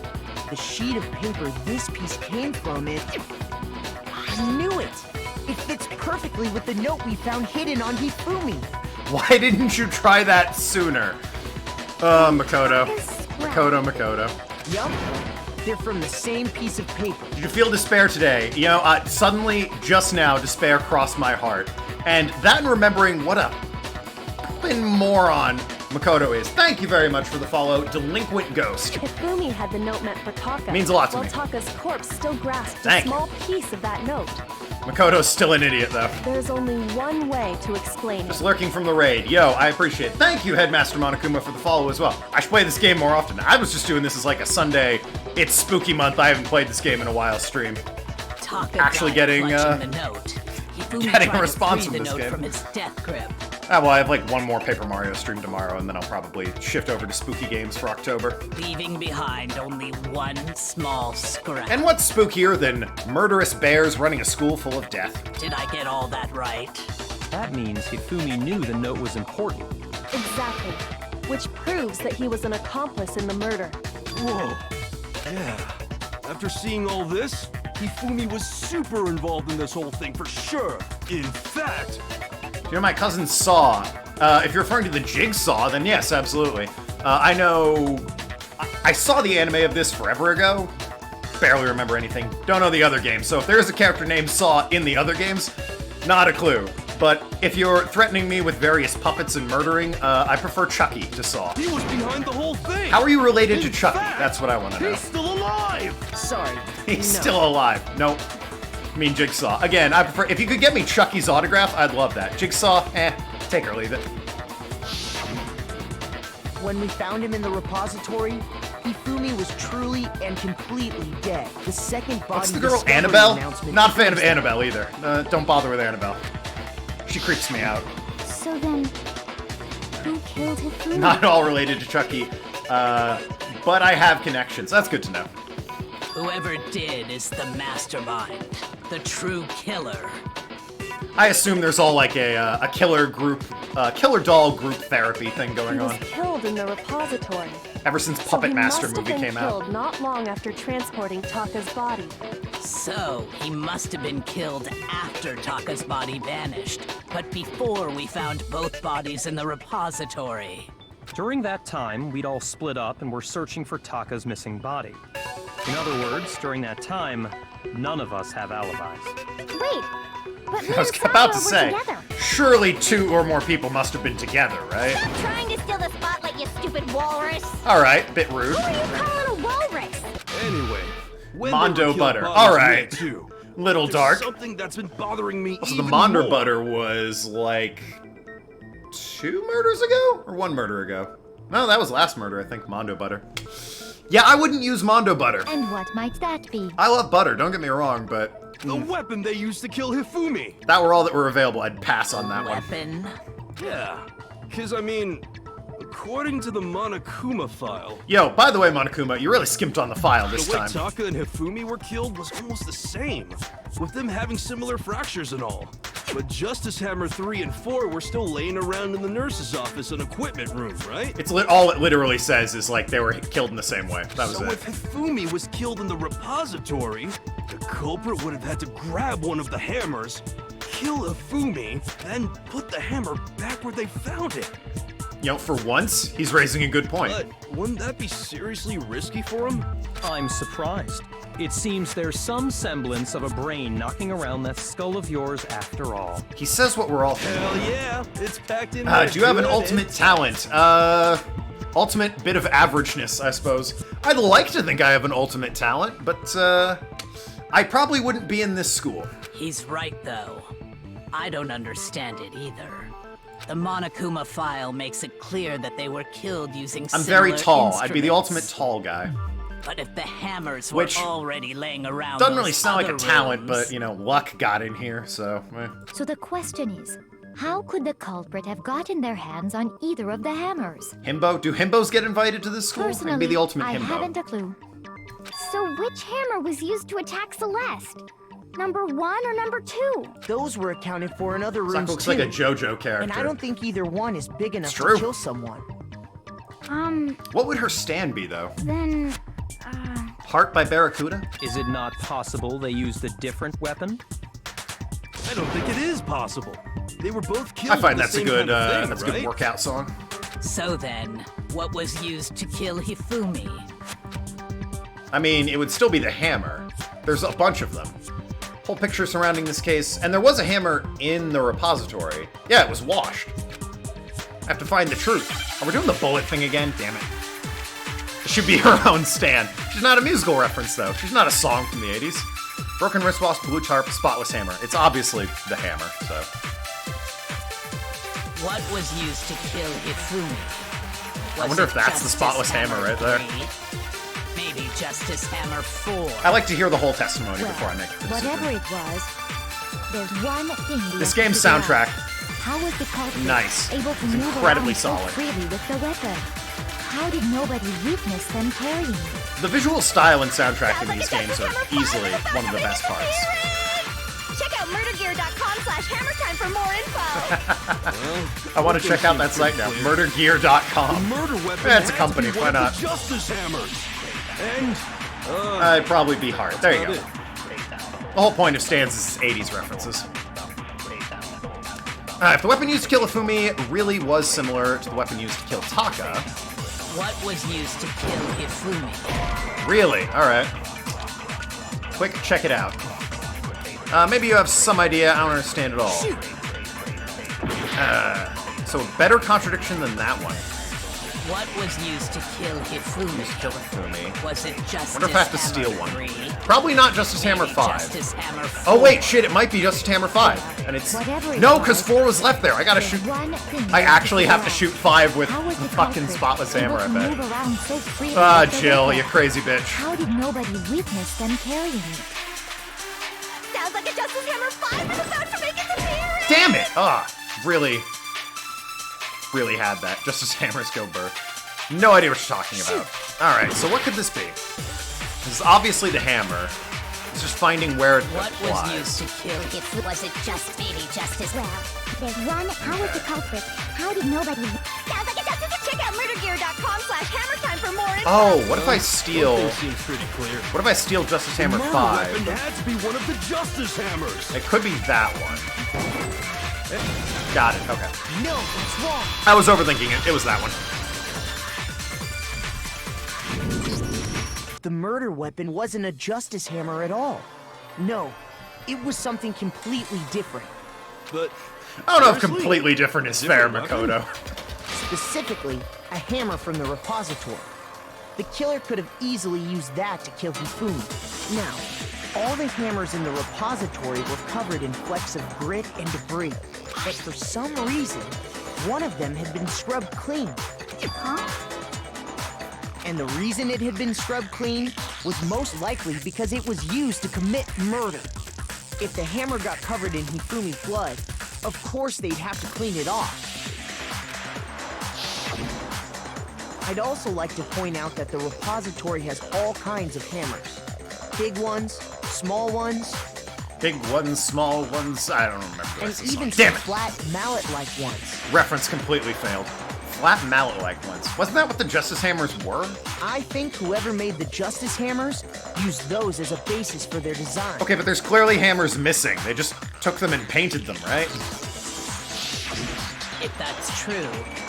the sheet of paper this piece came from, I knew it! It fits perfectly with the note we found hidden on Hifumi. Why didn't you try that sooner? Makoto. Makoto. Yup, they're from the same piece of paper. Did you feel despair today? You know, suddenly, just now, despair crossed my heart. And that and remembering what a flippin' moron Makoto is. Thank you very much for the follow, Delinquent Ghost. Hifumi had the note meant for Taka. Means a lot to while me. Taka's corpse still grasped Thank a you. small piece of that note. Makoto's still an idiot, though. There's only one way to explain Just it. lurking from the raid. Yo, I appreciate it. Thank you, Headmaster Monokuma, for the follow as well. I should play this game more often. I was just doing this as like a Sunday, it's spooky month, I haven't played this game in a while stream. Taka Actually died getting, clutching the note. Hifumi getting a tried to response free from the this note game. from its death grip. Well, I have like one more Paper Mario stream tomorrow, and then I'll probably shift over to spooky games for October. Leaving behind only one small scrap. And what's spookier than murderous bears running a school full of death? Did I get all that right? That means Hifumi knew the note was important. Exactly. Which proves that he was an accomplice in the murder. Whoa. Yeah. After seeing all this, Hifumi was super involved in this whole thing for sure. In fact... You know, my cousin Saw. If you're referring to the Jigsaw, then yes, absolutely. I know... I saw the anime of this forever ago. barely remember anything. Don't know the other games, so if there is a character named Saw in the other games, not a clue. But if you're threatening me with various puppets and murdering, I prefer Chucky to Saw. He was behind the whole thing! How are you related to In Chucky? fact, That's what I want to know. He's still alive! Sorry. He's no. still alive. Nope. I mean, Jigsaw. Again, I prefer... If you could get me Chucky's autograph, I'd love that. Jigsaw, take or leave it. When we found him in the repository, Hifumi was truly and completely dead. The second body What's the girl, discovery Annabelle? announcement Not a fan of confirms that. Annabelle either. Don't bother with Annabelle. She creeps me out. So then, who killed Hifumi? Not at all related to Chucky, but I have connections. That's good to know. Whoever did is the mastermind, the true killer. I assume there's all like a killer group, killer doll group therapy thing going He was on. killed in the repository. Ever since So Puppet he Master must have movie been came out. killed not long after transporting Taka's body. So, he must have been killed after Taka's body vanished, but before we found both bodies in the repository. During that time, we'd all split up and were searching for Taka's missing body. In other words, during that time, none of us have alibis. Wait, but me I was and Sakura about to were say, together. surely 2 or more people must have been together, right? Stop trying to steal the spotlight, you stupid walrus. All right, bit rude. Who are you calling a walrus? Anyway, when Mondo they were killed, Butter. bodies All went right. too. Little There's dark. something that's been bothering me Also, the even Mondo more. Butter was like 2 murders ago? Or 1 murder ago? No, that was last murder, I think. Mondo Butter. Yeah, I wouldn't use Mondo Butter. And what might that be? I love butter, don't get me wrong, but The weapon they used to kill Hifumi. that were all that were available. I'd pass on that one. Weapon? Yeah, because I mean, according to the Monokuma file, Yo, by the way, Monokuma, you really skimped on the file this the way time. Taka and Hifumi were killed was almost the same, with them having similar fractures and all. But Justice Hammer 3 and 4 were still laying around in the nurse's office and equipment room, right? It's all it literally says is like they were killed in the same way. That was So it. if Hifumi was killed in the repository, the culprit would have had to grab one of the hammers, kill Hifumi, then put the hammer back where they found it. You know, for once, he's raising a good point. But wouldn't that be seriously risky for him? I'm surprised. It seems there's some semblance of a brain knocking around that skull of yours after all. He says what we're all thinking. Hell yeah, it's packed in there. Do you have an good. ultimate talent? Ultimate bit of averageness, I suppose. I'd like to think I have an ultimate talent, but, I probably wouldn't be in this school. He's right, though. I don't understand it either. The Monokuma file makes it clear that they were killed using I'm very similar tall. I'd be the instruments. ultimate tall guy. But if the hammers Which were already laying around Doesn't those really sound like a other talent, rooms, but, you know, luck got in here, so, So the question is, how could the culprit have gotten their hands on either of the hammers? Himbo? Do himbos get invited to this school? I Personally, can be the ultimate I himbo. haven't a clue. So which hammer was used to attack Celeste? Number 1 or number 2? Those were accounted for in other This rooms looks too. like a JoJo character. And I don't think either one is big enough true. to kill someone. What would her stand be, though? Then, Heart by Barracuda? Is it not possible they used a different weapon? I don't think it is possible. They were both killed. I find with that's the a same good, kind of thing, that's a right? good workout song. So then, what was used to kill Hifumi? I mean, it would still be the hammer. There's a bunch of them. Whole picture surrounding this case, and there was a hammer in the repository. Yeah, it was washed. I have to find the truth. Are we doing the bullet thing again? Damn it. It should be her own stand. She's not a musical reference, though. She's not a song from the 80s. Broken wristwatch, blue tarp, spotless hammer. It's obviously the hammer, so. What was used to kill Hifumi? I wonder if that's the spotless hammer right there. 3? Maybe Justice Hammer 4. I like to hear the whole testimony before I make the decision. Whatever it was, there's one thing we This have to game's figure out. soundtrack, How was the culprit nice. able to It's move incredibly around so solid. freely with the weapon? How did nobody witness them carrying it? The visual style and soundtrack in these games are easily one of the best parts. check out murdergear.com/hammertime for more info. I want to check out that site now, murdergear.com. Murder weapon. That's a had to company, be why one of not? the Justice Hammers. And It'd probably be hard. There you go. about The whole point of stands is 80s references. If the weapon used to kill Ifumi really was similar to the weapon used to kill Taka. What was used to kill Hifumi? Really? Alright. quick, check it out. Maybe you have some idea, I don't understand at all. So a better contradiction than that one. What was used to kill Hifumi? Kill Hifumi. Was it Justice Wonder if I have to steal Hammer one. 3? Probably not Justice Hammer 5. Justice Hammer 4? Oh wait, shit, it might be Justice Hammer 5. And it's... No, because 4 was left there. I gotta shoot... I actually have to shoot 5 with the fucking Spotless Hammer, I bet. Ah, Jill, you crazy bitch. How did nobody witness them carrying it? Sounds like a Justice Hammer 5 is about to make its appearance! Damn it! Ah, really had that. Justice Hammer's go birth. No idea what you're talking about. Alright, so what could this be? This is obviously the hammer. It's just finding where it What applies. was used to kill Hifumi? Was it just maybe Justice? Well, there's one. How was the culprit? How did nobody... Sounds like a Justice. Check out murdergear.com/hammertime for more info. Oh, what if I steal... One thing seems pretty clear. What if I steal Justice Hammer The 5? weapon had to be one of the Justice Hammers. It could be that one. Got it, okay. No, what's wrong? I was overthinking it. It was that one. The murder weapon wasn't a Justice Hammer at all. No, it was something completely different. But I don't know if seriously? completely different is fair, Different weapon? Makoto. Specifically, a hammer from the repository. The killer could have easily used that to kill Hifumi. Now, all the hammers in the repository were covered in flecks of grit and debris, but for some reason, one of them had been scrubbed clean. Huh? And the reason it had been scrubbed clean was most likely because it was used to commit murder. If the hammer got covered in Hifumi's blood, of course they'd have to clean it off. I'd also like to point out that the repository has all kinds of hammers. Big ones, small ones, Big ones, small ones, I don't remember the and rest of the even song. some Damn it! flat mallet-like ones. Reference completely failed. Flat mallet-like ones. Wasn't that what the Justice Hammers were? I think whoever made the Justice Hammers used those as a basis for their design. Okay, but there's clearly hammers missing. They just took them and painted them, right? If that's true,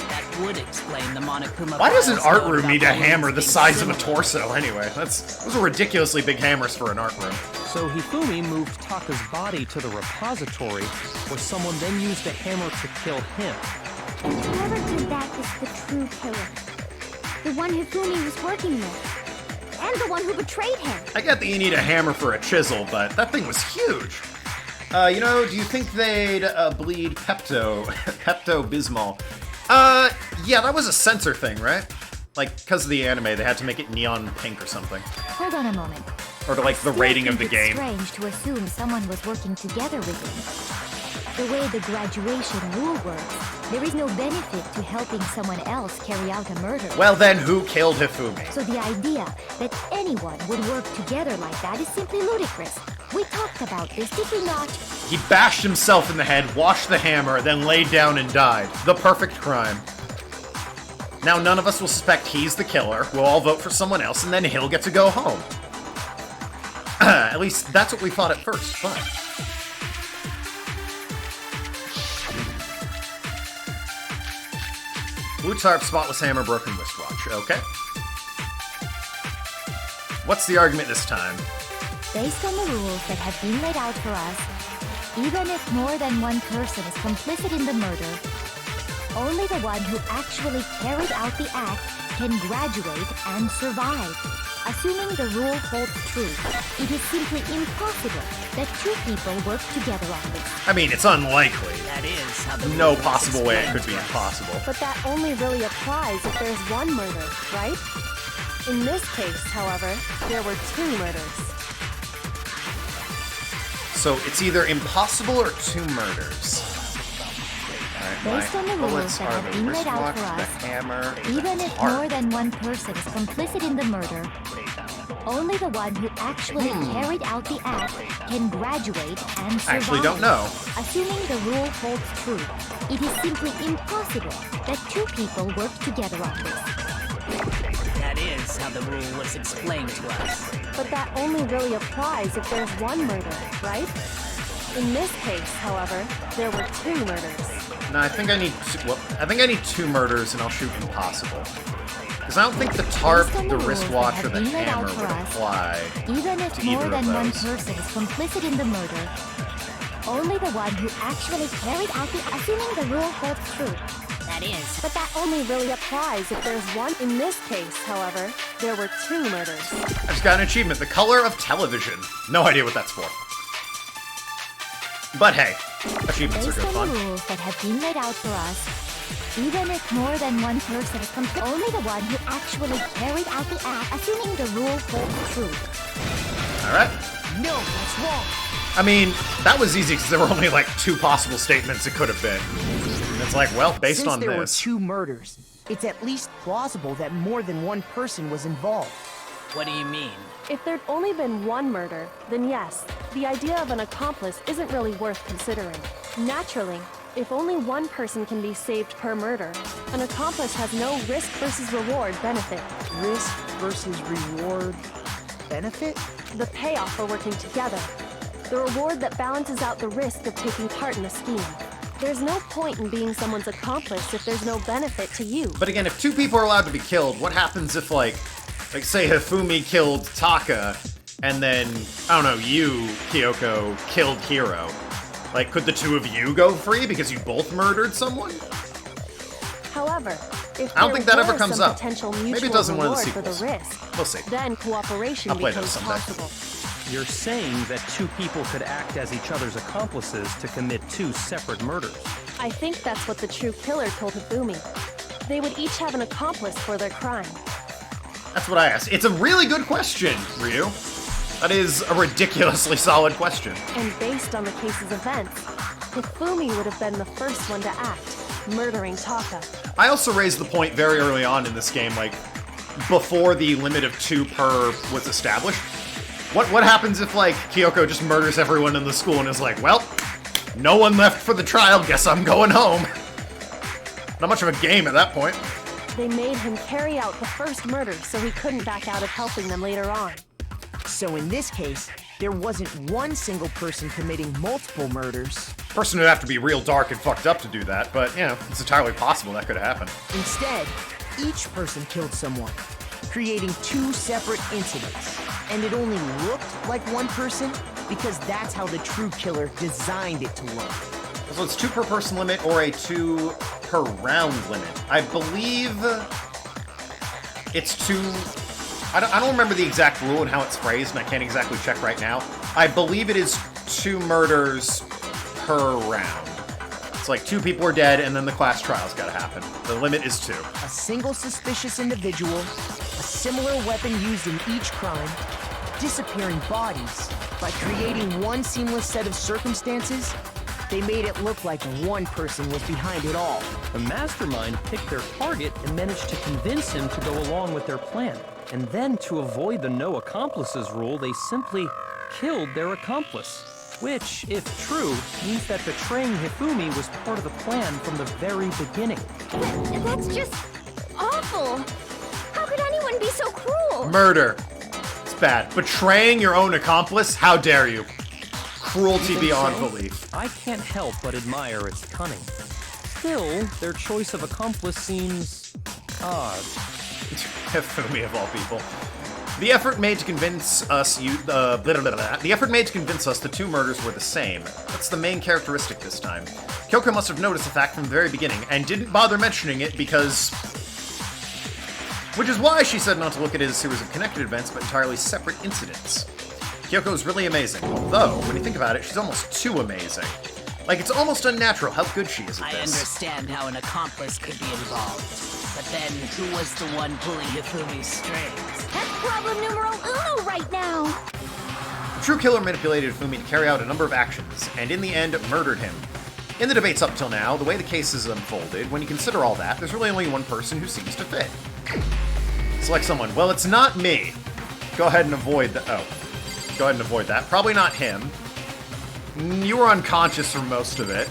that would explain the Monokuma. Why does an files art note room about need a Halloween's hammer the being size of a similar. torso anyway? Those are ridiculously big hammers for an art room. So Hifumi moved Taka's body to the repository, where someone then used a hammer to kill him. And whoever did that is the true killer. The one Hifumi was working with. And the one who betrayed him. I get that you need a hammer for a chisel, but that thing was huge. Do you think they'd bleed Pepto-Bismol? Yeah, that was a censor thing, right? Like, because of the anime, they had to make it neon pink or something. Hold on a moment. Or to, like, the Still rating of think the it's game. strange to assume someone was working together with him. The way the graduation rule works, there is no benefit to helping someone else carry out a murder. Well, then who killed Hifumi? So the idea that anyone would work together like that is simply ludicrous. We talked about this, did we not? He bashed himself in the head, washed the hammer, then laid down and died. The perfect crime. Now none of us will suspect he's the killer. We'll all vote for someone else, and then he'll get to go home. At least that's what we thought at first, but... Blue tarp, spotless hammer, broken wristwatch. Okay. What's the argument this time? Based on the rules that have been laid out for us, even if more than one person is complicit in the murder, only the one who actually carried out the act can graduate and survive. Assuming the rule holds true, it is simply impossible that two people work together on this. I mean, it's unlikely. That is how the No rule was possible way it explained could be to us. impossible. But that only really applies if there's one murder, right? In this case, however, there were two murders. So it's either impossible or two murders. Based on the rules that have been laid out for us, hammer, even if more than one person is complicit in the murder, only the one who actually carried out the act can graduate and survive. I actually don't know. Assuming the rule holds true, it is simply impossible that two people work together on this. That is how the rule was explained to us. But that only really applies if there's one murder, right? In this case, however, there were two murders. No, I think I need two murders and I'll shoot impossible. Because Because I don't think the tarp, Based on the rules that wristwatch, have or the been laid hammer out for would us, apply Even if to more either than of one those. person is complicit in the murder, only the one who actually carried out the... Assuming the rule holds true. That is. But that only really applies if there's one. In this case, however, there were 2 murders. I just got an achievement, the color of television. No idea what that's for. But hey, achievements are Based good on fun. the rules that have been laid out for us, even if more than one person is complicit, only the one who actually carried out the act, assuming the rule holds true. Alright. No, that's wrong. I mean, that was easy because there were only like 2 possible statements it could have been. And it's like, well, based Since on there this. were 2 murders, it's at least plausible that more than one person was involved. What do you mean? If there'd only been 1 murder, then yes, the idea of an accomplice isn't really worth considering. Naturally, if only 1 person can be saved per murder, an accomplice has no risk versus reward benefit. Risk versus reward benefit? The payoff for working together. The reward that balances out the risk of taking part in a scheme. There's no point in being someone's accomplice if there's no benefit to you. But again, if 2 people are allowed to be killed, what happens if like say Hifumi killed Taka, and then, I don't know, you, Kyoko, killed Hiro? Like, could the 2 of you go free because you both murdered someone? However, if I don't there think that ever were comes some up. potential Maybe it mutual does in one of the reward for the sequels. risk, We'll see. then cooperation I'll play those becomes someday. possible. You're saying that 2 people could act as each other's accomplices to commit 2 separate murders. I think that's what the true killer told Hifumi. They would each have an accomplice for their crime. That's what I asked. It's a really good question, Ryu. That is a ridiculously solid question. And based on the case's events, Hifumi would have been the first one to act, murdering Taka. I also raised the point very early on in this game, like, before the limit of 2 per was established. What happens if, like, Kyoko just murders everyone in the school and is like, well, no one left for the trial, guess I'm going home. Not much of a game at that point. They made him carry out the first murder so he couldn't back out of helping them later on. So in this case, there wasn't one single person committing multiple murders. Person would have to be real dark and fucked up to do that, but, you know, it's entirely possible that could happen. Instead, each person killed someone, creating 2 separate incidents. And it only looked like one person because that's how the true killer designed it to look. So it's 2 per person limit or a 2 per round limit. I believe it's 2... I don't remember the exact rule and how it's phrased, and I can't exactly check right now. I believe it is 2 murders per round. It's like 2 people are dead, and then the class trial's gotta happen. The limit is 2. A single suspicious individual, a similar weapon used in each crime, disappearing bodies. By creating one seamless set of circumstances, they made it look like one person was behind it all. The mastermind picked their target and managed to convince him to go along with their plan. And then, to avoid the no accomplices rule, they simply killed their accomplice. Which, if true, means that betraying Hifumi was part of the plan from the very beginning. That's just awful. How could anyone be so cruel? Murder. It's bad. Betraying your own accomplice? How dare you? Cruelty beyond belief. I can't help but admire its cunning. Still, their choice of accomplice seems odd. Hifumi of all people. The effort made to convince us the effort made to convince us the 2 murders were the same. That's the main characteristic this time. Kyoko must have noticed the fact from the very beginning and didn't bother mentioning it because... Which is why she said not to look at it as a series of connected events, but entirely separate incidents. Kyoko's really amazing, although, when you think about it, she's almost too amazing. Like, it's almost unnatural how good she is at I this. understand how an accomplice could be involved. But then, who was the one pulling Hifumi's strings? That's problem numero uno right now. The true killer manipulated Hifumi to carry out a number of actions, and in the end, murdered him. In the debates up till now, the way the case is unfolded, when you consider all that, there's really only one person who seems to fit. Select someone. Well, it's not me. Go ahead and avoid that. Oh. Go ahead and avoid that. Probably not him. You were unconscious for most of it.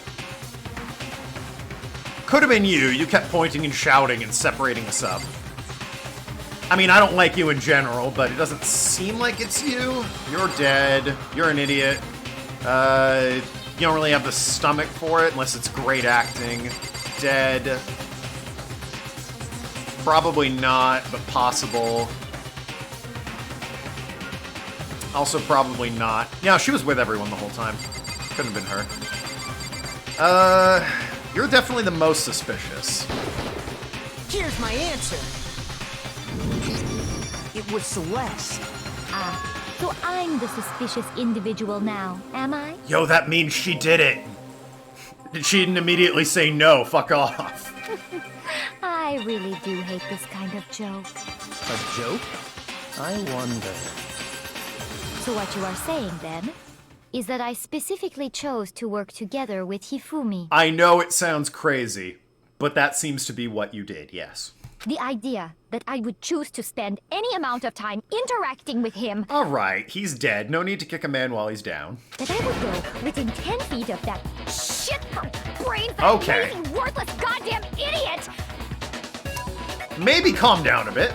Could have been you. You kept pointing and shouting and separating us up. I mean, I don't like you in general, but it doesn't seem like it's you. You're dead. You're an idiot. You don't really have the stomach for it unless it's great acting. Dead. Probably not, but possible. Also probably not. Yeah, she was with everyone the whole time. Couldn't have been her. You're definitely the most suspicious. Here's my answer. It was Celeste. Ah, so I'm the suspicious individual now, am I? Yo, that means she did it. She didn't immediately say no, fuck off. I really do hate this kind of joke. A joke? I wonder. So what you are saying, then, is that I specifically chose to work together with Hifumi. I know it sounds crazy, but that seems to be what you did, yes. The idea that I would choose to spend any amount of time interacting with him. Alright, he's dead. No need to kick a man while he's down. That I would go within 10 feet of that shit brain Okay. lazy, worthless goddamn idiot! Maybe calm down a bit.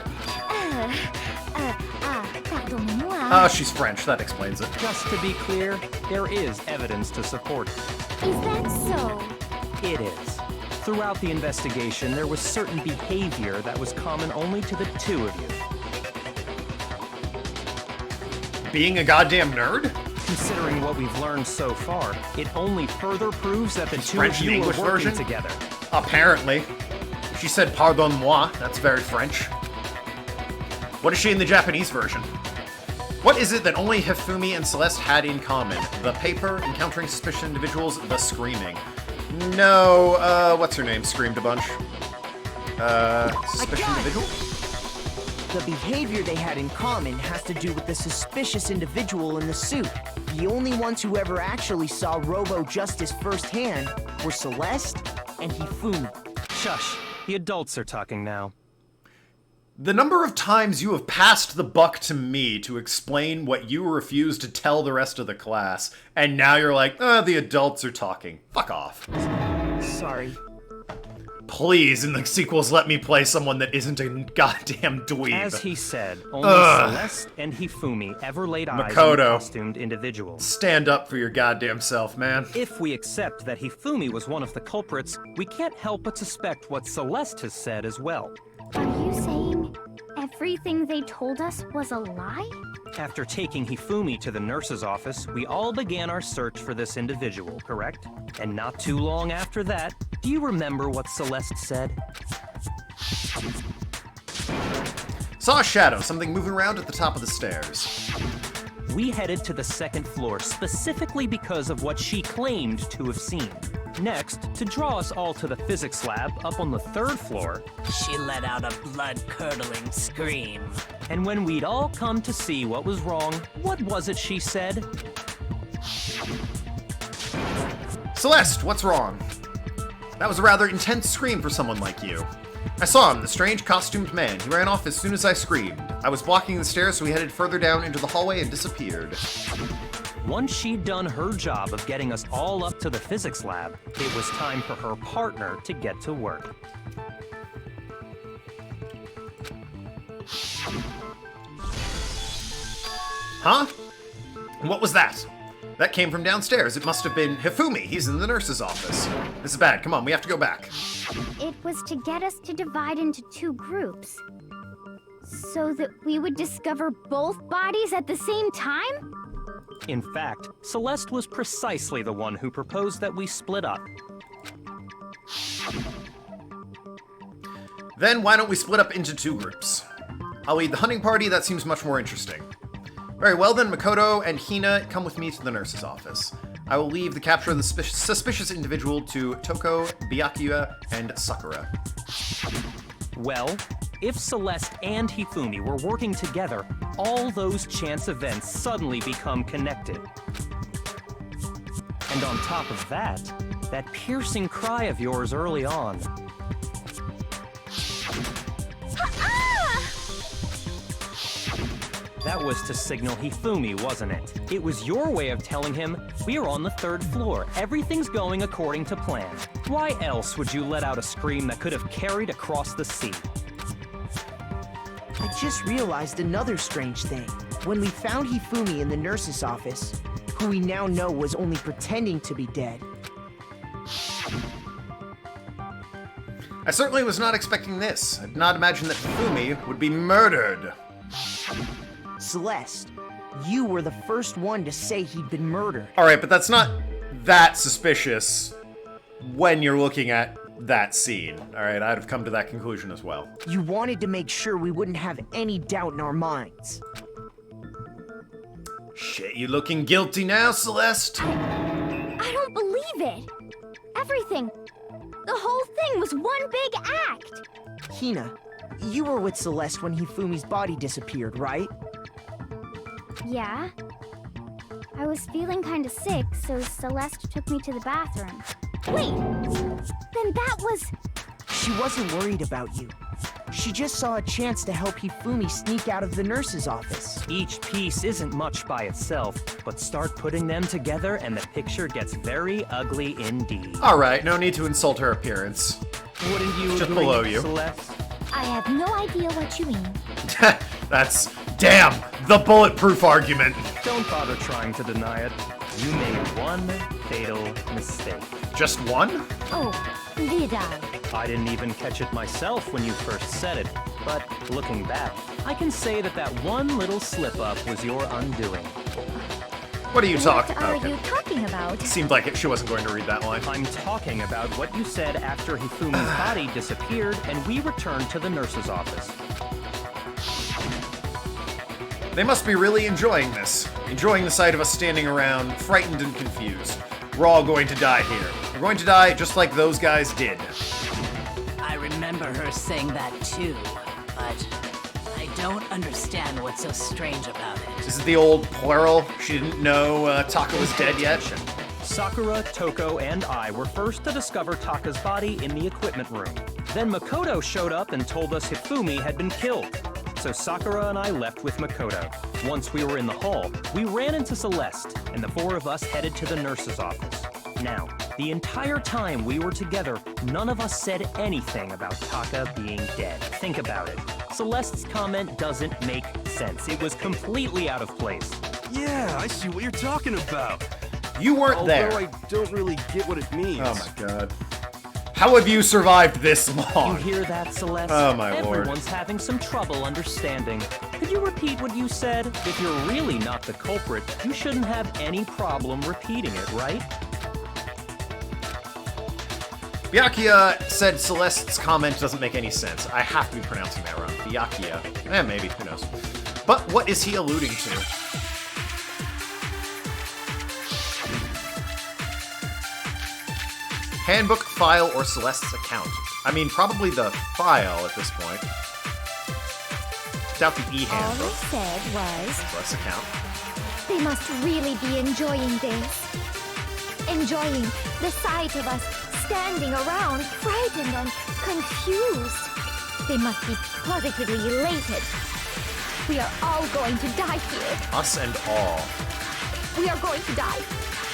Pardonnez-moi. She's French. That explains it. Just to be clear, there is evidence to support it. Is that so? It is. Throughout the investigation, there was certain behavior that was common only to the two of you. Being a goddamn nerd? Considering what we've learned so far, it only further proves that the two French of and you English were working version? together. Apparently. She said pardonne-moi. That's very French. What is she in the Japanese version? What is it that only Hifumi and Celeste had in common? The paper, encountering suspicious individuals, the screaming. No, what's her name? Screamed a bunch. Suspicious individual? The behavior they had in common has to do with the suspicious individual in the suit. The only ones who ever actually saw Robo Justice firsthand were Celeste and Hifumi. Shush. The adults are talking now. The number of times you have passed the buck to me to explain what you refused to tell the rest of the class, and now you're like, the adults are talking. Fuck off. Sorry. Please, in the sequels, let me play someone that isn't a goddamn dweeb. As he said, only Celeste and Hifumi ever laid eyes on Makoto. costumed individuals. Stand up for your goddamn self, man. If we accept that Hifumi was one of the culprits, we can't help but suspect what Celeste has said as well. Are you saying everything they told us was a lie? After taking Hifumi to the nurse's office, we all began our search for this individual, correct? And not too long after that, do you remember what Celeste said? Saw a shadow, something moving around at the top of the stairs. We headed to the second floor specifically because of what she claimed to have seen. Next, to draw us all to the physics lab up on the third floor, She let out a blood-curdling scream. and when we'd all come to see what was wrong, what was it she said? Celeste, what's wrong? That was a rather intense scream for someone like you. I saw him, the strange costumed man. He ran off as soon as I screamed. I was blocking the stairs, so he headed further down into the hallway and disappeared. Once she'd done her job of getting us all up to the physics lab, it was time for her partner to get to work. Huh? What was that? That came from downstairs. It must have been Hifumi. He's in the nurse's office. This is bad. Come on, we have to go back. It was to get us to divide into two groups. So that we would discover both bodies at the same time? In fact, Celeste was precisely the one who proposed that we split up. Then why don't we split up into two groups? I'll lead the hunting party. That seems much more interesting. Very well then, Makoto and Hina, come with me to the nurse's office. I will leave the capture of the suspicious individual to Toko, Byakuya, and Sakura. Well, if Celeste and Hifumi were working together, all those chance events suddenly become connected. And on top of that, that piercing cry of yours early on. That was to signal Hifumi, wasn't it? It was your way of telling him, we're on the third floor, everything's going according to plan. Why else would you let out a scream that could have carried across the sea? I just realized another strange thing. When we found Hifumi in the nurse's office, who we now know was only pretending to be dead. I certainly was not expecting this. I did not imagine that Hifumi would be murdered. Celeste, you were the first one to say he'd been murdered. Alright, but that's not that suspicious when you're looking at that scene. Alright, I'd have come to that conclusion as well. You wanted to make sure we wouldn't have any doubt in our minds. Shit, you looking guilty now, Celeste? I don't believe it. Everything, the whole thing was one big act. Hina, you were with Celeste when Hifumi's body disappeared, right? Yeah. I was feeling kinda sick, so Celeste took me to the bathroom. Wait, then that was... She wasn't worried about you. She just saw a chance to help Hifumi sneak out of the nurse's office. Each piece isn't much by itself, but start putting them together and the picture gets very ugly indeed. Alright, no need to insult her appearance. Wouldn't you Just agree, below you. Celeste? I have no idea what you mean. That's... damn! The bulletproof argument! Don't bother trying to deny it. You made one fatal mistake. Just one? Oh, did I? I didn't even catch it myself when you first said it, but looking back, I can say that that one little slip-up was your undoing. What are you talking What are about? you talking about? Seemed like she wasn't going to read that line. I'm talking about what you said after Hifumi's body disappeared and we returned to the nurse's office. They must be really enjoying this. Enjoying the sight of us standing around, frightened and confused. We're all going to die here. We're going to die just like those guys did. I remember her saying that too, but I don't understand what's so strange about it. Is it the old plural? She didn't know Taka was dead yet? Sakura, Toko, and I were first to discover Taka's body in the equipment room. Then Makoto showed up and told us Hifumi had been killed. So Sakura and I left with Makoto. Once we were in the hall, we ran into Celeste, and the four of us headed to the nurse's office. Now, the entire time we were together, none of us said anything about Taka being dead. Think about it. Celeste's comment doesn't make sense. It was completely out of place. Yeah, I see what you're talking about. You weren't Although there. I don't really get what it means. Oh my god. How have you survived this You long? hear that, Celeste? Oh, my lord. Everyone's having some trouble understanding. Could you repeat what you said? If you're really not the culprit, you shouldn't have any problem repeating it, right? Byakuya said Celeste's comment doesn't make any sense. I have to be pronouncing that wrong. Byakuya. Maybe. Who knows? But what is he alluding to? Handbook, file, or Celeste's account? I mean, probably the file at this point. Doubt the All I e-handbook. said was, Celeste's account. they must really be enjoying this. Enjoying the sight of us standing around, frightened and confused. They must be positively elated. We are all going to die here. Us and all. We are going to die,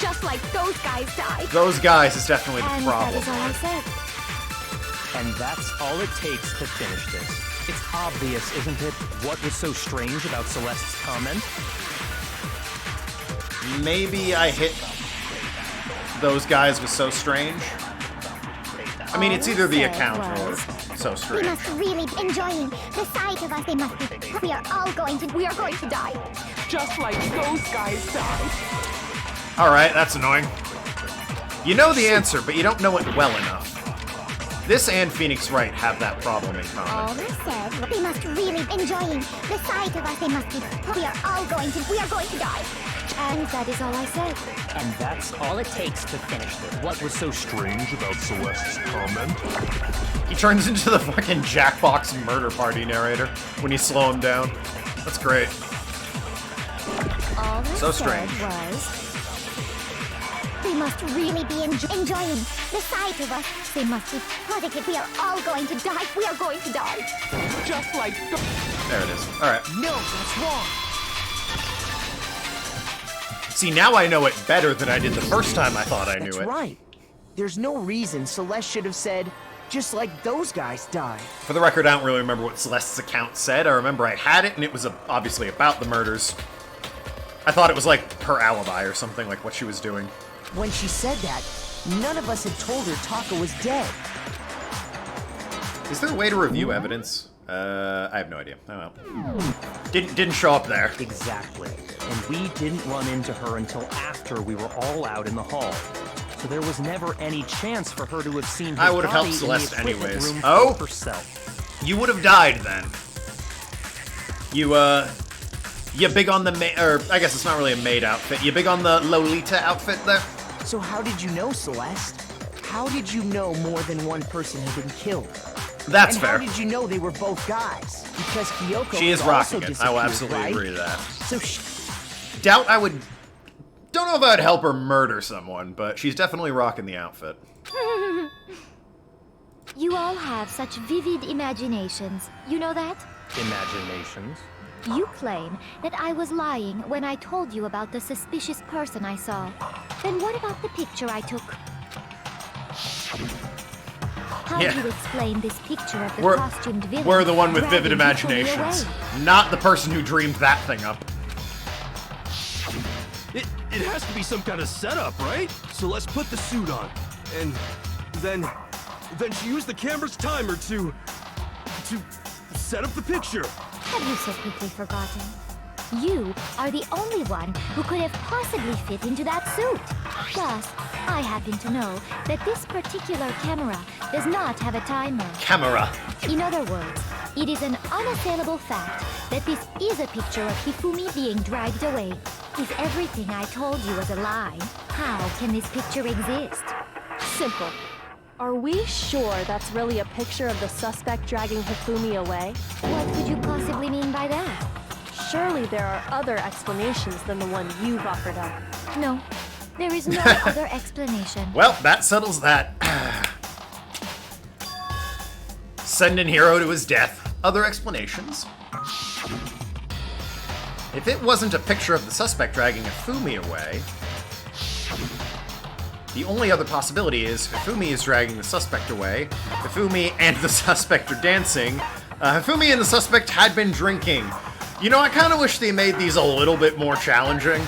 just like those guys died. Those guys is definitely the And that problem. is all I said. And that's all it takes to finish this. It's obvious, isn't it, what was so strange about Celeste's comment? Maybe I hit those guys was so strange. I mean, it's either the account or so They strange. must really be enjoying the sight of us. They must be. We are going to die. Just like those guys died. Alright, that's annoying. You know the answer, but you don't know it well enough. This and Phoenix Wright have that problem in All common. I said, they must really be enjoying the sight of us. They must be. We are going to die. And that is all I said. And that's all it takes to finish this. What was so strange about Celeste's comment? He turns into the fucking Jackbox murder party narrator when you slow him down. That's great. All I So said strange. was, They must really be enjoying the sight of us. They must be positive. We are all going to die. We are going to die. Just like There it is. Alright. No, that's wrong. See, now I know it better than I did the first time I thought I knew That's it. right. There's no reason Celeste should have said, just like those guys died. For the record, I don't really remember what Celeste's account said. I remember I had it, and it was obviously about the murders. I thought it was like her alibi or something, like what she was doing. When she said that, none of us had told her Taka was dead. Is there a way to review evidence? I have no idea. Oh well. Didn't show up there. Exactly. And we didn't run into her until after we were all out in the hall. So there was never any chance for her to have seen his I would have body helped in the Celeste equipment anyways. room Oh! for herself. You would have died then. You big on the or I guess it's not really a maid outfit. You big on the Lolita outfit there? So how did you know, Celeste? How did you know more than one person had been killed? That's and fair. How did you know they were both guys? Because Kyoko She is had also rocking it. I will disappeared, absolutely right? agree to that. So Doubt I would... Don't know if I'd help her murder someone, but she's definitely rocking the outfit. You all have such vivid imaginations. You know that? Imaginations. You claim that I was lying when I told you about the suspicious person I saw. Then what about the picture I took? How Yeah. do you explain this picture of the We're- costumed villain? We're the one with dragging vivid Hifumi imaginations. away? Not the person who dreamed that thing up. It has to be some kind of setup, right? So let's put the suit on. And then she used the camera's timer to set up the picture. Have you so quickly forgotten? You are the only one who could have possibly fit into that suit. Plus, I happen to know that this particular camera does not have a timer. Camera. In other words, it is an unassailable fact that this is a picture of Hifumi being dragged away. If everything I told you was a lie, how can this picture exist? Simple. Are we sure that's really a picture of the suspect dragging Hifumi away? What could you possibly mean by that? Surely there are other explanations than the one you've offered up. No, there is no other explanation. Well, that settles that. Sending Hero to his death. Other explanations? If it wasn't a picture of the suspect dragging Hifumi away, the only other possibility is Hifumi is dragging the suspect away, Hifumi and the suspect are dancing, Hifumi and the suspect had been drinking. You know, I kind of wish they made these a little bit more challenging.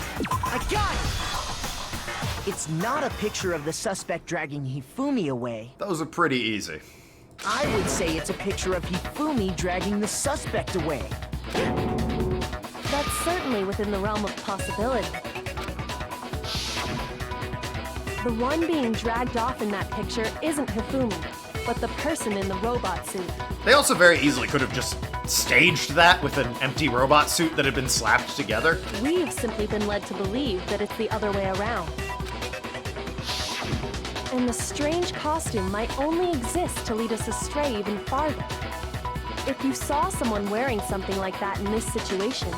I got it! It's not a picture of the suspect dragging Hifumi away. Those are pretty easy. I would say it's a picture of Hifumi dragging the suspect away. That's certainly within the realm of possibility. The one being dragged off in that picture isn't Hifumi, but the person in the robot suit. They also very easily could have just staged that with an empty robot suit that had been slapped together. We've simply been led to believe that it's the other way around. And the strange costume might only exist to lead us astray even farther. If you saw someone wearing something like that in this situation,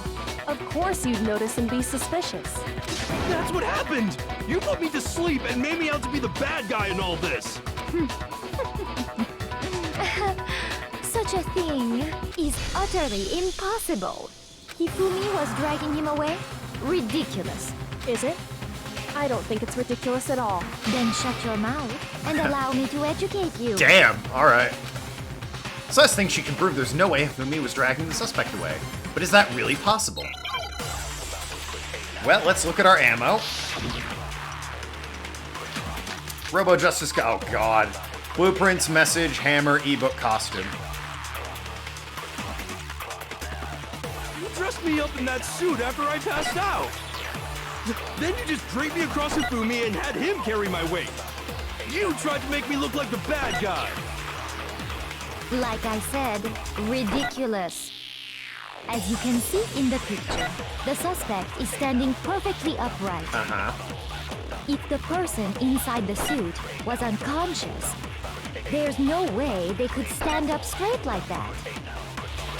of course you'd notice and be suspicious. That's what happened! You put me to sleep and made me out to be the bad guy in all this! Such a thing is utterly impossible. Hifumi was dragging him away? Ridiculous. Is it? I don't think it's ridiculous at all. Then shut your mouth and allow me to educate you. Damn, alright. Celeste thinks she can prove there's no way Hifumi was dragging the suspect away. But is that really possible? Well, let's look at our ammo. Robo Justice, oh god. Blueprints, message, hammer, ebook, costume. You dressed me up in that suit after I passed out! Then you just draped me across Hifumi and had him carry my weight! You tried to make me look like the bad guy! Like I said, ridiculous. As you can see in the picture, the suspect is standing perfectly upright. If the person inside the suit was unconscious, there's no way they could stand up straight like that.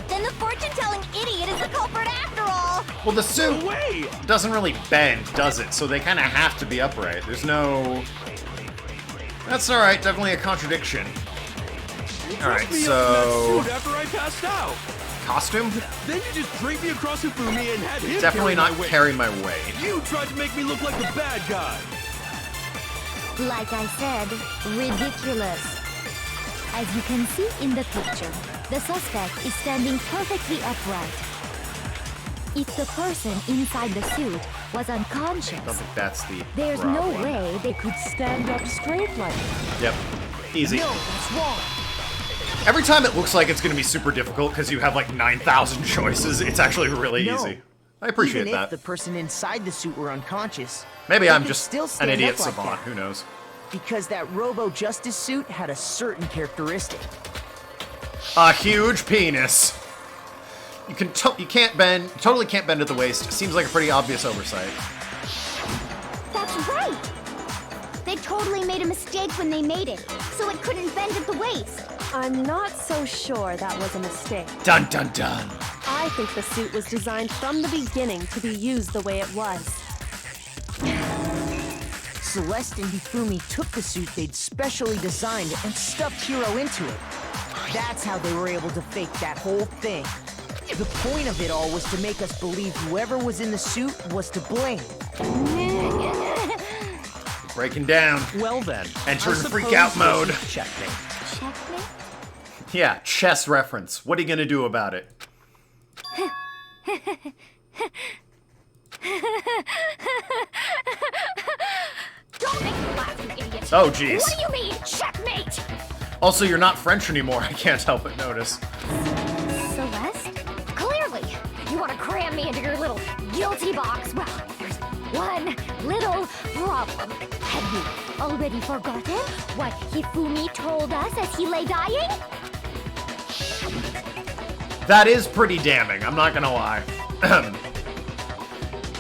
Then the fortune-telling idiot is the culprit after all! Well, the suit No way! doesn't really bend, does it? So they kind of have to be upright. There's no... That's alright, definitely a contradiction. Alright, Dressed me up in that so... suit after I passed out! Costume? Then you just draped me across Hifumi and had him Definitely carry not my weight! carry my weight. You tried to make me look like the bad guy! Like I said, ridiculous. As you can see in the picture, the suspect is standing perfectly upright. If the person inside the suit was I don't unconscious, think that's the there's problem. no way they could stand up straight like that. Yep. Easy. No, that's wrong. Every time it looks like it's going to be super difficult because you have like 9,000 choices, it's actually really No. easy. I appreciate Even that. if the person inside the suit were unconscious, Maybe they I'm could just still an stand idiot up like savant. that. Who knows? Because that Robo-Justice suit had a certain characteristic. A huge penis. You can't bend, totally can't bend at the waist. Seems like a pretty obvious oversight. That's right! They totally made a mistake when they made it, so it couldn't bend at the waist. I'm not so sure that was a mistake. Dun dun dun. I think the suit was designed from the beginning to be used the way it was. Celeste and Hifumi took the suit they'd specially designed and stuffed Hiro into it. That's how they were able to fake that whole thing. The point of it all was to make us believe whoever was in the suit was to blame. Breaking down. Well then, Enter I in freak suppose out this mode. is checkmate. Checkmate? Yeah, chess reference. What are you gonna do about it? Don't make me laugh, you idiot! Oh, jeez. What do you mean, checkmate? Also, you're not French anymore. I can't help but notice. Celeste? Clearly, you want to cram me into your little guilty box. Well, there's one little problem. Have you already forgotten what Hifumi told us as he lay dying? That is pretty damning, I'm not gonna lie.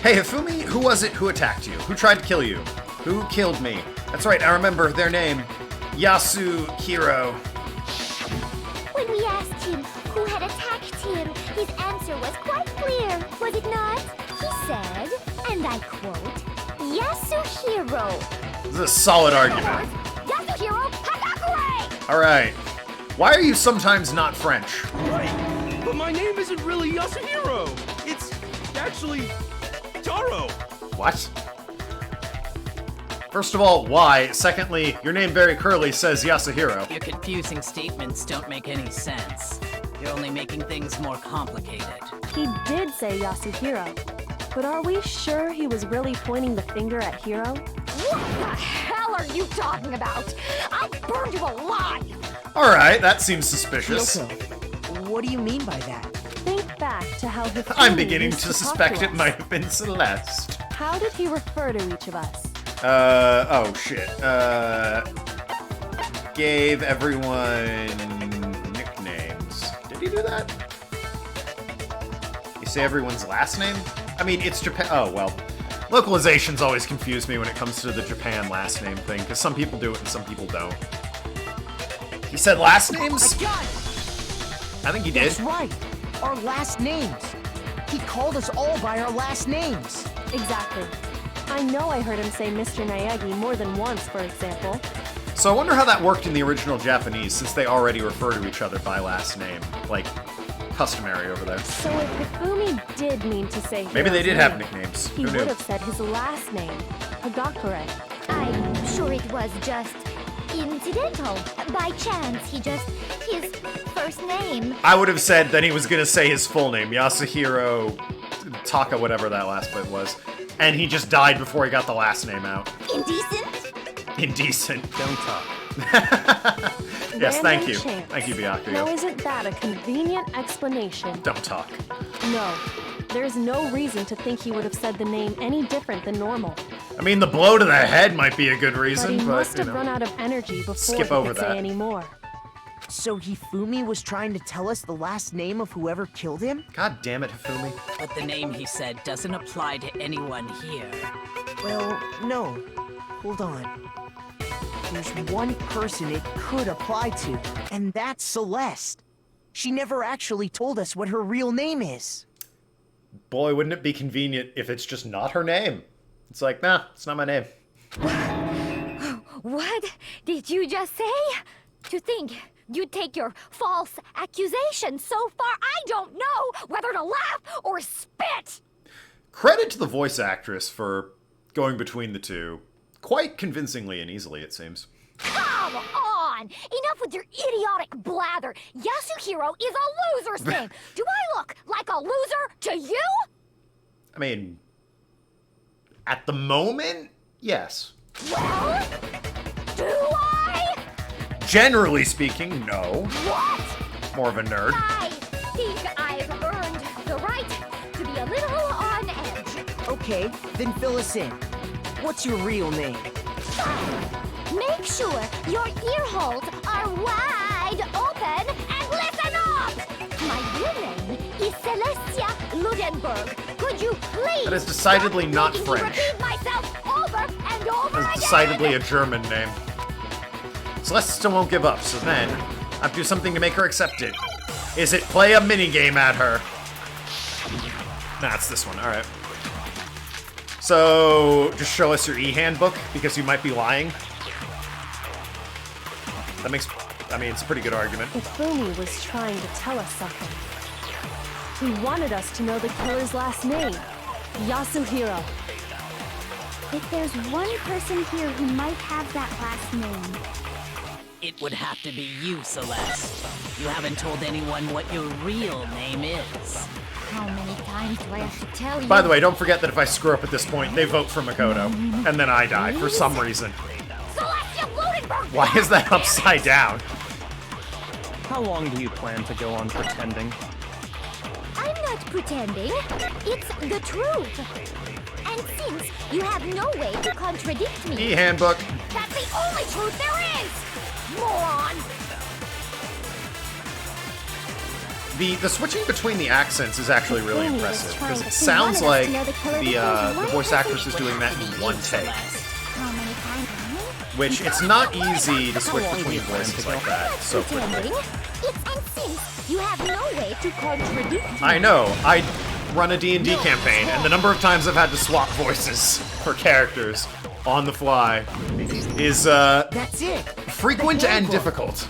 Hey, Hifumi, who was it who attacked you? Who tried to kill you? Who killed me? That's right, I remember their name. Yasuhiro. When we asked him who had attacked him, his answer was quite clear, was it not? He said, and I quote, Yasuhiro. This is a solid argument. Yasuhiro Hagakure! Alright. Why are you sometimes not French? Wait, but my name isn't really Yasuhiro. It's actually Taro. What? First of all, why? Secondly, your name very clearly says Yasuhiro. Your confusing statements don't make any sense. You're only making things more complicated. He did say Yasuhiro, but are we sure he was really pointing the finger at Hiro? What the hell are you talking about? I'll burn you alive! Alright, that seems suspicious. Kyoko, what do you mean by that? Think back to how Hifumi I'm beginning used to talk suspect it us. might have been Celeste. How did he refer to each of us? Oh shit. Gave everyone nicknames. Did he do that? You say everyone's last name? I mean, it's Japan. Oh, well. Localizations always confuse me when it comes to the Japan last name thing, because some people do it and some people don't. He said last names? I got it! I think he did. That's right. Our last names. He called us all by our last names. Exactly. I know I heard him say Mr. Naegi more than once, for example. So I wonder how that worked in the original Japanese, since they already refer to each other by last name. Like, customary over there. So if Hifumi did mean to say Maybe they Hiro's did have name, nicknames. he Who would knew? have said his last name, Hagakure. I'm sure it was just incidental. By chance, his first name. I would have said then he was gonna say his full name, Yasuhiro Taka, whatever that last bit was. And he just died before he got the last name out. Indecent? Indecent. Don't talk. Yes, Random thank you. chance. Thank you, Now Byakuyo. isn't that a convenient explanation? Don't talk. No. There's no reason to think he would have said the name any different than normal. I mean, the blow to the head might be a good But reason, he but, must you have know. run out of energy before Skip he over could that. say any more. So Hifumi was trying to tell us the last name of whoever killed him? God damn it, Hifumi. But the name he said doesn't apply to anyone here. Well, no. Hold on. There's one person it could apply to, and that's Celeste. She never actually told us what her real name is. Boy, wouldn't it be convenient if it's just not her name? It's like, nah, it's not my name. What did you just say? To think you'd take your false accusation so far, I don't know whether to laugh or spit! Credit to the voice actress for going between the two. Quite convincingly and easily, it seems. Come on! Enough with your idiotic blather! Yasuhiro is a loser's name! Do I look like a loser to you? I mean, at the moment, yes. Well, do I? Generally speaking, no. What? More of a nerd. I think I've earned the right to be a little on edge. Okay, then fill us in. What's your real name? Make sure your ear holes are wide open and listen up! My real name is Celestia Ludenberg. Could you please? That is decidedly stop not making me French. repeat myself over and over That's again? decidedly a German name. Celeste still won't give up, so then I have to do something to make her accept it. Is it play a minigame at her? Nah, it's this one. Alright. So, just show us your e-handbook, because you might be lying. That makes... I mean, it's a pretty good argument. Ifumi was trying to tell us something. He wanted us to know the killer's last name, Yasuhiro. If there's one person here who might have that last name, It would have to be you, Celeste. You haven't told anyone what your real name is. how many times do I have to tell you? By the way, don't forget that if I screw up at this point, they vote for Makoto. And then I die, for some reason. Celestia Ludenberg! Why is that upside down? How long do you plan to go on pretending? I'm not pretending. It's the truth. And since you have no way to contradict me, E-handbook. that's the only truth there is! Moron! The switching between the accents is actually really Ifumi was impressive, trying because to it see sounds one of us like to know the killer the because one voice person actress is doing that in one take. How many times? Which, it's not easy to switch between voices like that so Pretending. quickly. And since you have no way to contradict me, I know, I run a D&D campaign, and the number of times I've had to swap voices for characters on the fly is, That's it. frequent The and handbook. difficult.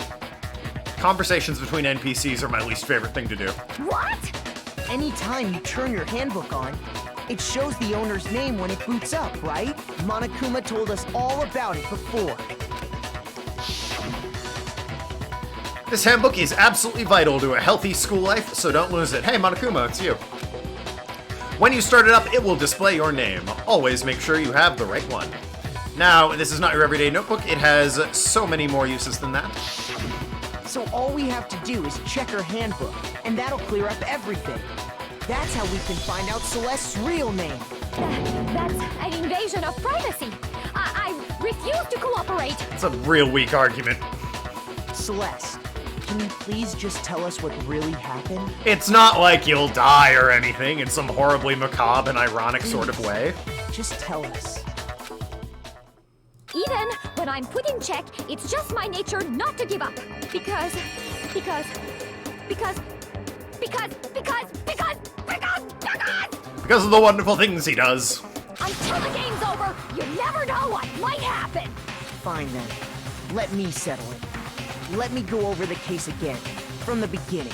Conversations between NPCs are my least favorite thing to do. what? Anytime you turn your handbook on, it shows the owner's name when it boots up, right? Monokuma told us all about it before. This handbook is absolutely vital to a healthy school life, so don't lose it. Hey, Monokuma, it's you. When you start it up, it will display your name. Always make sure you have the right one. Now, this is not your everyday notebook. It has so many more uses than that. So all we have to do is check her handbook, and that'll clear up everything. That's how we can find out Celeste's real name. That's an invasion of privacy. I refuse to cooperate. It's a real weak argument. Celeste, can you please just tell us what really happened? It's not like you'll die or anything in some horribly macabre and ironic sort of way. Just tell us. Even when I'm put in check, it's just my nature not to give up. Because Because of the wonderful things he does. until the game's over, you never know what might happen. Fine then. Let me settle it. Let me go over the case again, from the beginning.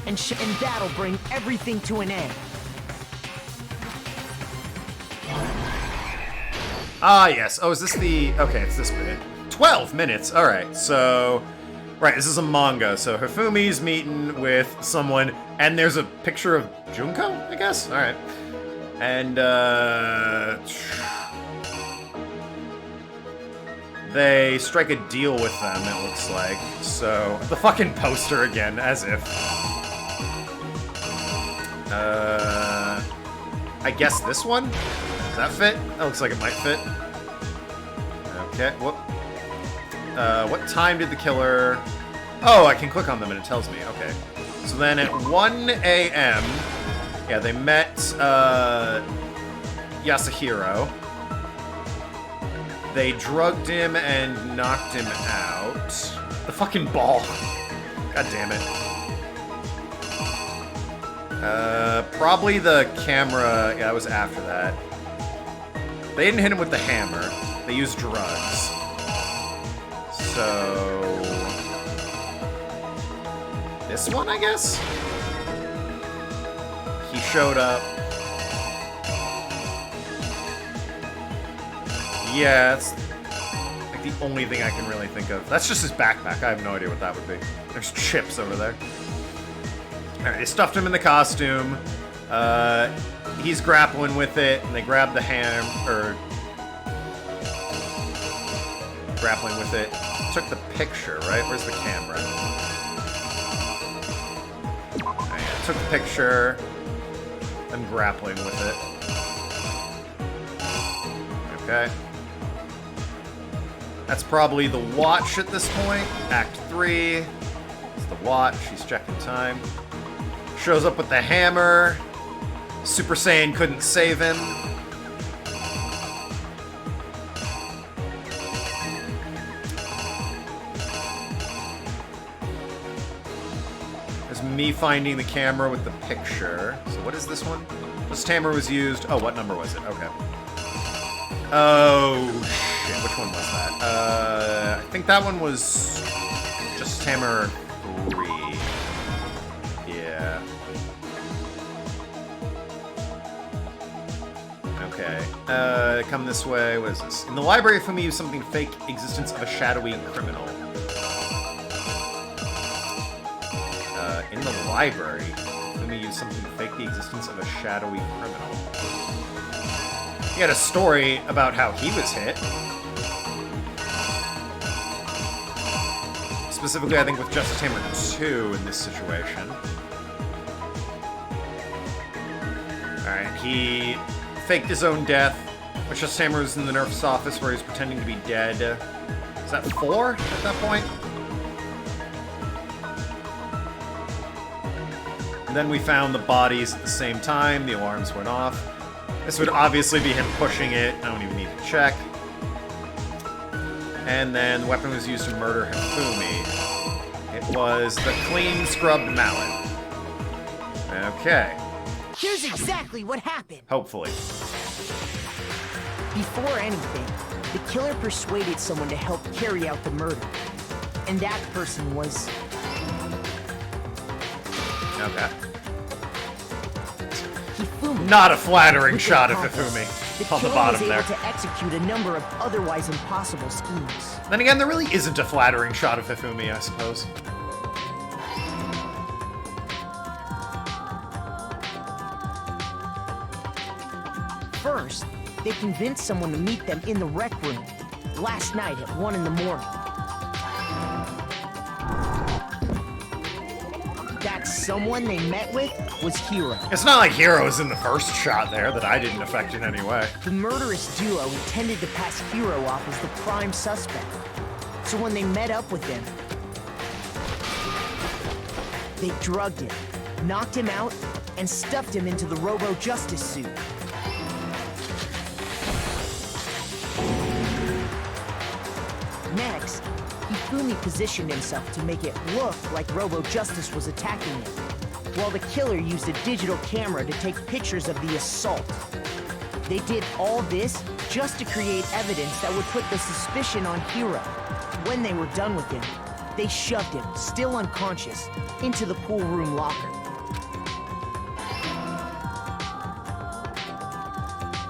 And that'll bring everything to an end. Ah, yes. Oh, is this the... Okay, it's this bit. 12 minutes. All right, so... Right, this is a manga, so Hifumi's meeting with someone, and there's a picture of Junko, I guess? All right. And, they strike a deal with them, it looks like. So, the fucking poster again, as if. I guess this one? Does that fit? That looks like it might fit. Okay, whoop. What time did the killer... Oh, I can click on them and it tells me, okay. So then at 1 a.m., yeah, they met, Yasuhiro. They drugged him and knocked him out. The fucking ball. God damn it. Probably the camera, yeah, that was after that. They didn't hit him with the hammer. They used drugs. So... this one, I guess? He showed up. Yeah, it's like the only thing I can really think of. That's just his backpack. I have no idea what that would be. There's chips over there. Alright, they stuffed him in the costume. He's grappling with it, and they grab the grappling with it. Took the picture, right? Where's the camera? Oh, yeah. Took the picture. I'm grappling with it. Okay. That's probably the watch at this point. Act 3. It's the watch. He's checking time. Shows up with the hammer. Super Saiyan couldn't save him. There's me finding the camera with the picture. So what is this one? This hammer was used. Oh, what number was it? Okay. Oh, shit. Which one was that? I think that one was just hammer 3. Yeah. Okay. Come this way. What is this? In the library, Fumi used something fake existence of a shadowy criminal. In the library, Fumi used something to fake the existence of a shadowy criminal. He had a story about how he was hit. Specifically, I think with Justice Hammer 2 in this situation. Alright, he faked his own death. With Justice Hammer was in the nurse's office where he was pretending to be dead. Is that 4 at that point? And then we found the bodies at the same time. The alarms went off. This would obviously be him pushing it. I don't even need to check. And then the weapon was used to murder Hifumi. It was the clean scrubbed mallet. Okay. Here's exactly what happened. Hopefully. Before anything, the killer persuaded someone to help carry out the murder. And that person was... Okay. Hifumi. Not a flattering With shot of their compass, Hifumi on the killer bottom was there. able to execute a number of otherwise impossible schemes. Then again, there really isn't a flattering shot of Hifumi, I suppose. First, they convinced someone to meet them in the rec room last night at 1 in the morning. That someone they met with was Hiro. It's not like Hero's in the first shot there that I didn't affect in any way. The murderous duo intended to pass Hiro off as the prime suspect. So when they met up with him, they drugged him, knocked him out, and stuffed him into the Robo-Justice suit. Next, Hifumi positioned himself to make it look like Robo-Justice was attacking him, while the killer used a digital camera to take pictures of the assault. They did all this just to create evidence that would put the suspicion on Hiro. When they were done with him, they shoved him, still unconscious, into the pool room locker.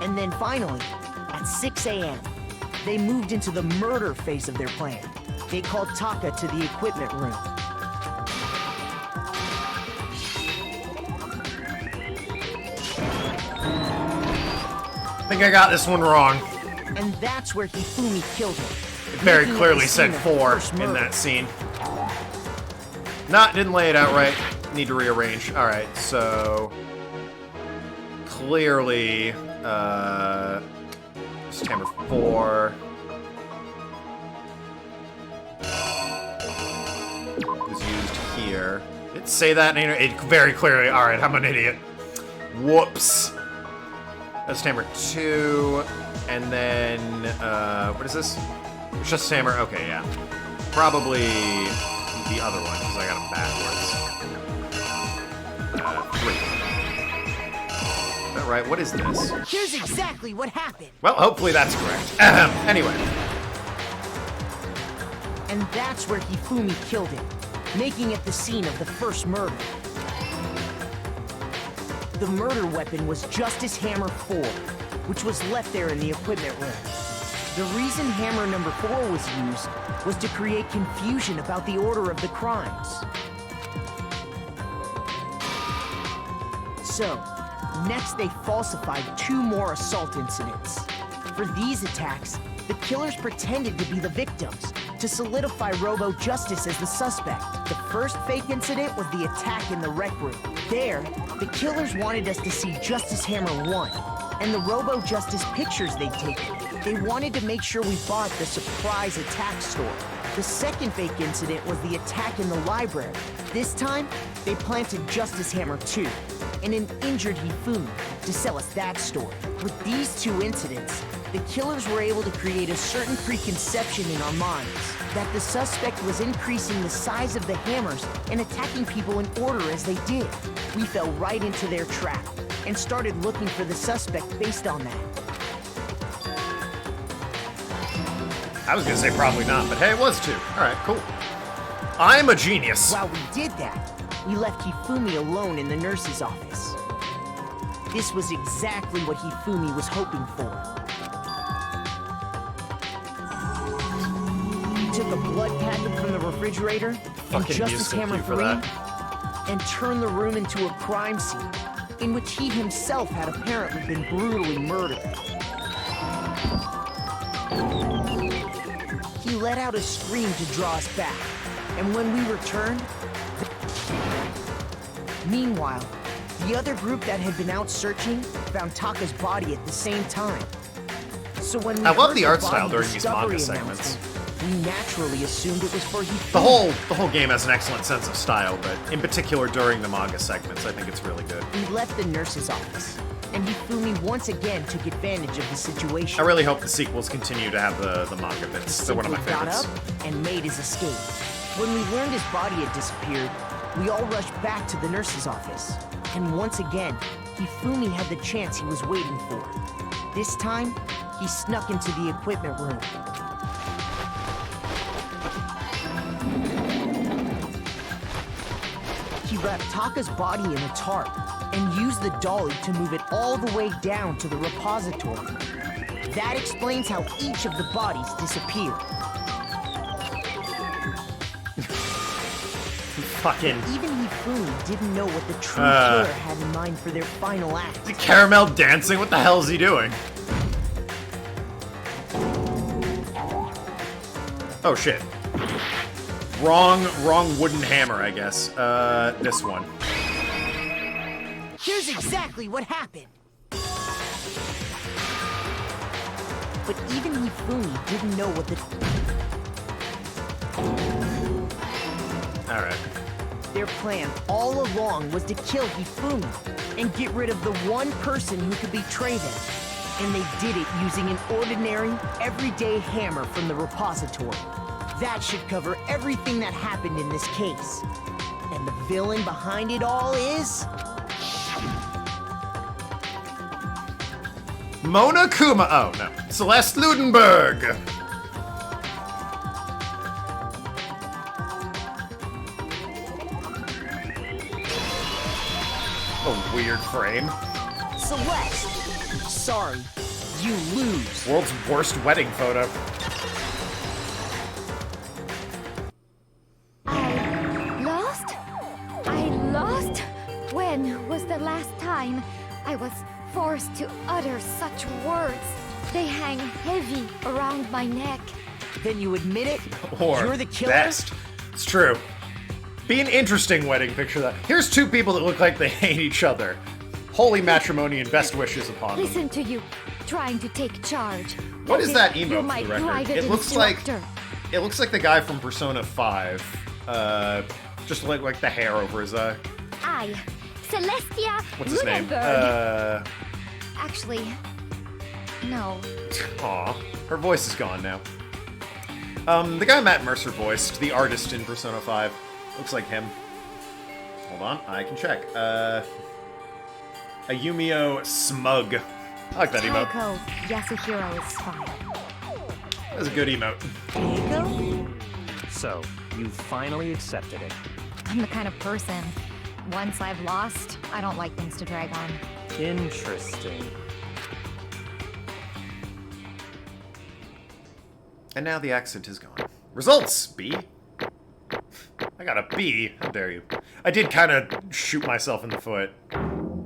And then finally, at 6 a.m., they moved into the murder phase of their plan. They called Taka to the equipment room. I think I got this one wrong. And that's where Hifumi killed him. It very making it clearly the said scene of the 4 first in murder. that scene. Didn't lay it out right. Need to rearrange. Alright, so... Clearly, this is hammer 4. Was used here. It say that, and it very clearly... Alright, I'm an idiot. Whoops. That's hammer 2, and then, what is this? It's just hammer, okay, yeah. Probably the other one, because I got them backwards. 3. Is that right? What is this? Here's exactly what happened. Well, hopefully that's correct. Anyway. And that's where Hifumi killed him, making it the scene of the first murder. The murder weapon was Justice Hammer 4, which was left there in the equipment room. The reason Hammer number 4 was used was to create confusion about the order of the crimes. So, next they falsified 2 more assault incidents. For these attacks, the killers pretended to be the victims to solidify Robo Justice as the suspect. The first fake incident was the attack in the rec room. There, the killers wanted us to see Justice Hammer 1 and the Robo Justice pictures they'd taken. They wanted to make sure we bought the surprise attack store. The second fake incident was the attack in the library. This time, they planted Justice Hammer 2 and an injured Hifumi to sell us that story. With these two incidents, the killers were able to create a certain preconception in our minds that the suspect was increasing the size of the hammers and attacking people in order as they did. We fell right into their trap and started looking for the suspect based on that. I was gonna say probably not, but hey, it was 2. Alright, cool. I'm a genius. While we did that, we left Hifumi alone in the nurse's office. This was exactly what Hifumi was hoping for. He took a blood packet from the refrigerator and Fucking Justice musical Hammer cue for 3 that. and turned the room into a crime scene in which he himself had apparently been brutally murdered. He let out a scream to draw us back, and when we returned... Meanwhile, the other group that had been out searching found Taka's body at the same time. So when we I love heard the art body style during these discovery manga segments. announcement, we naturally assumed it was for The whole game has an excellent sense of style, but in particular during the manga segments, I think it's really good. We left the nurse's office, and Hifumi once again took advantage of the situation. I really hope the sequels continue to have the manga bits. They're one of my Simply got favorites. up and made his escape. When we learned his body had disappeared, we all rushed back to the nurse's office. And once again, Hifumi had the chance he was waiting for. This time, he snuck into the equipment room. He wrapped Taka's body in a tarp and used the dolly to move it all the way down to the repository. That explains how each of the bodies disappeared. Fucking Even Hifumi didn't know what the true killer had in mind for their final act. the caramel dancing. What the hell is he doing? Oh shit. Wrong wooden hammer, I guess. This one. Here's exactly what happened. But even Hifumi didn't know what the... Alright. Their plan all along was to kill Hifumi and get rid of the one person who could betray them. And they did it using an ordinary, everyday hammer from the repository. That should cover everything that happened in this case. And the villain behind it all is... Mona Kuma. Oh, no. Celeste Ludenberg. A weird frame. Celeste! Sorry, you lose. World's worst wedding photo. Lost? I lost? When was the last time I was forced to utter such words? They hang heavy around my neck. Then you admit it? Or You're the killer? best. It's true. Be an interesting wedding picture that. Here's two people that look like they hate each other. Holy matrimony and best wishes upon them. Listen to you, trying to take charge. What As is if that you're emote my for the record? private It looks like instructor. it looks like the guy from Persona 5. Just like the hair over his eye. I, Celestia What's his name? Ludenberg. Actually, no. Aw, her voice is gone now. The guy Matt Mercer voiced, the artist in Persona 5, looks like him. Hold on, I can check. Ayumio Smug. I like that emote. Taiko Yasuhiro is fine. That's a good emote. So, you finally accepted it. I'm the kind of person, once I've lost, I don't like things to drag on. Interesting. And now the accent is gone. Results, B. I got a B. How dare you. I did kind of shoot myself in the foot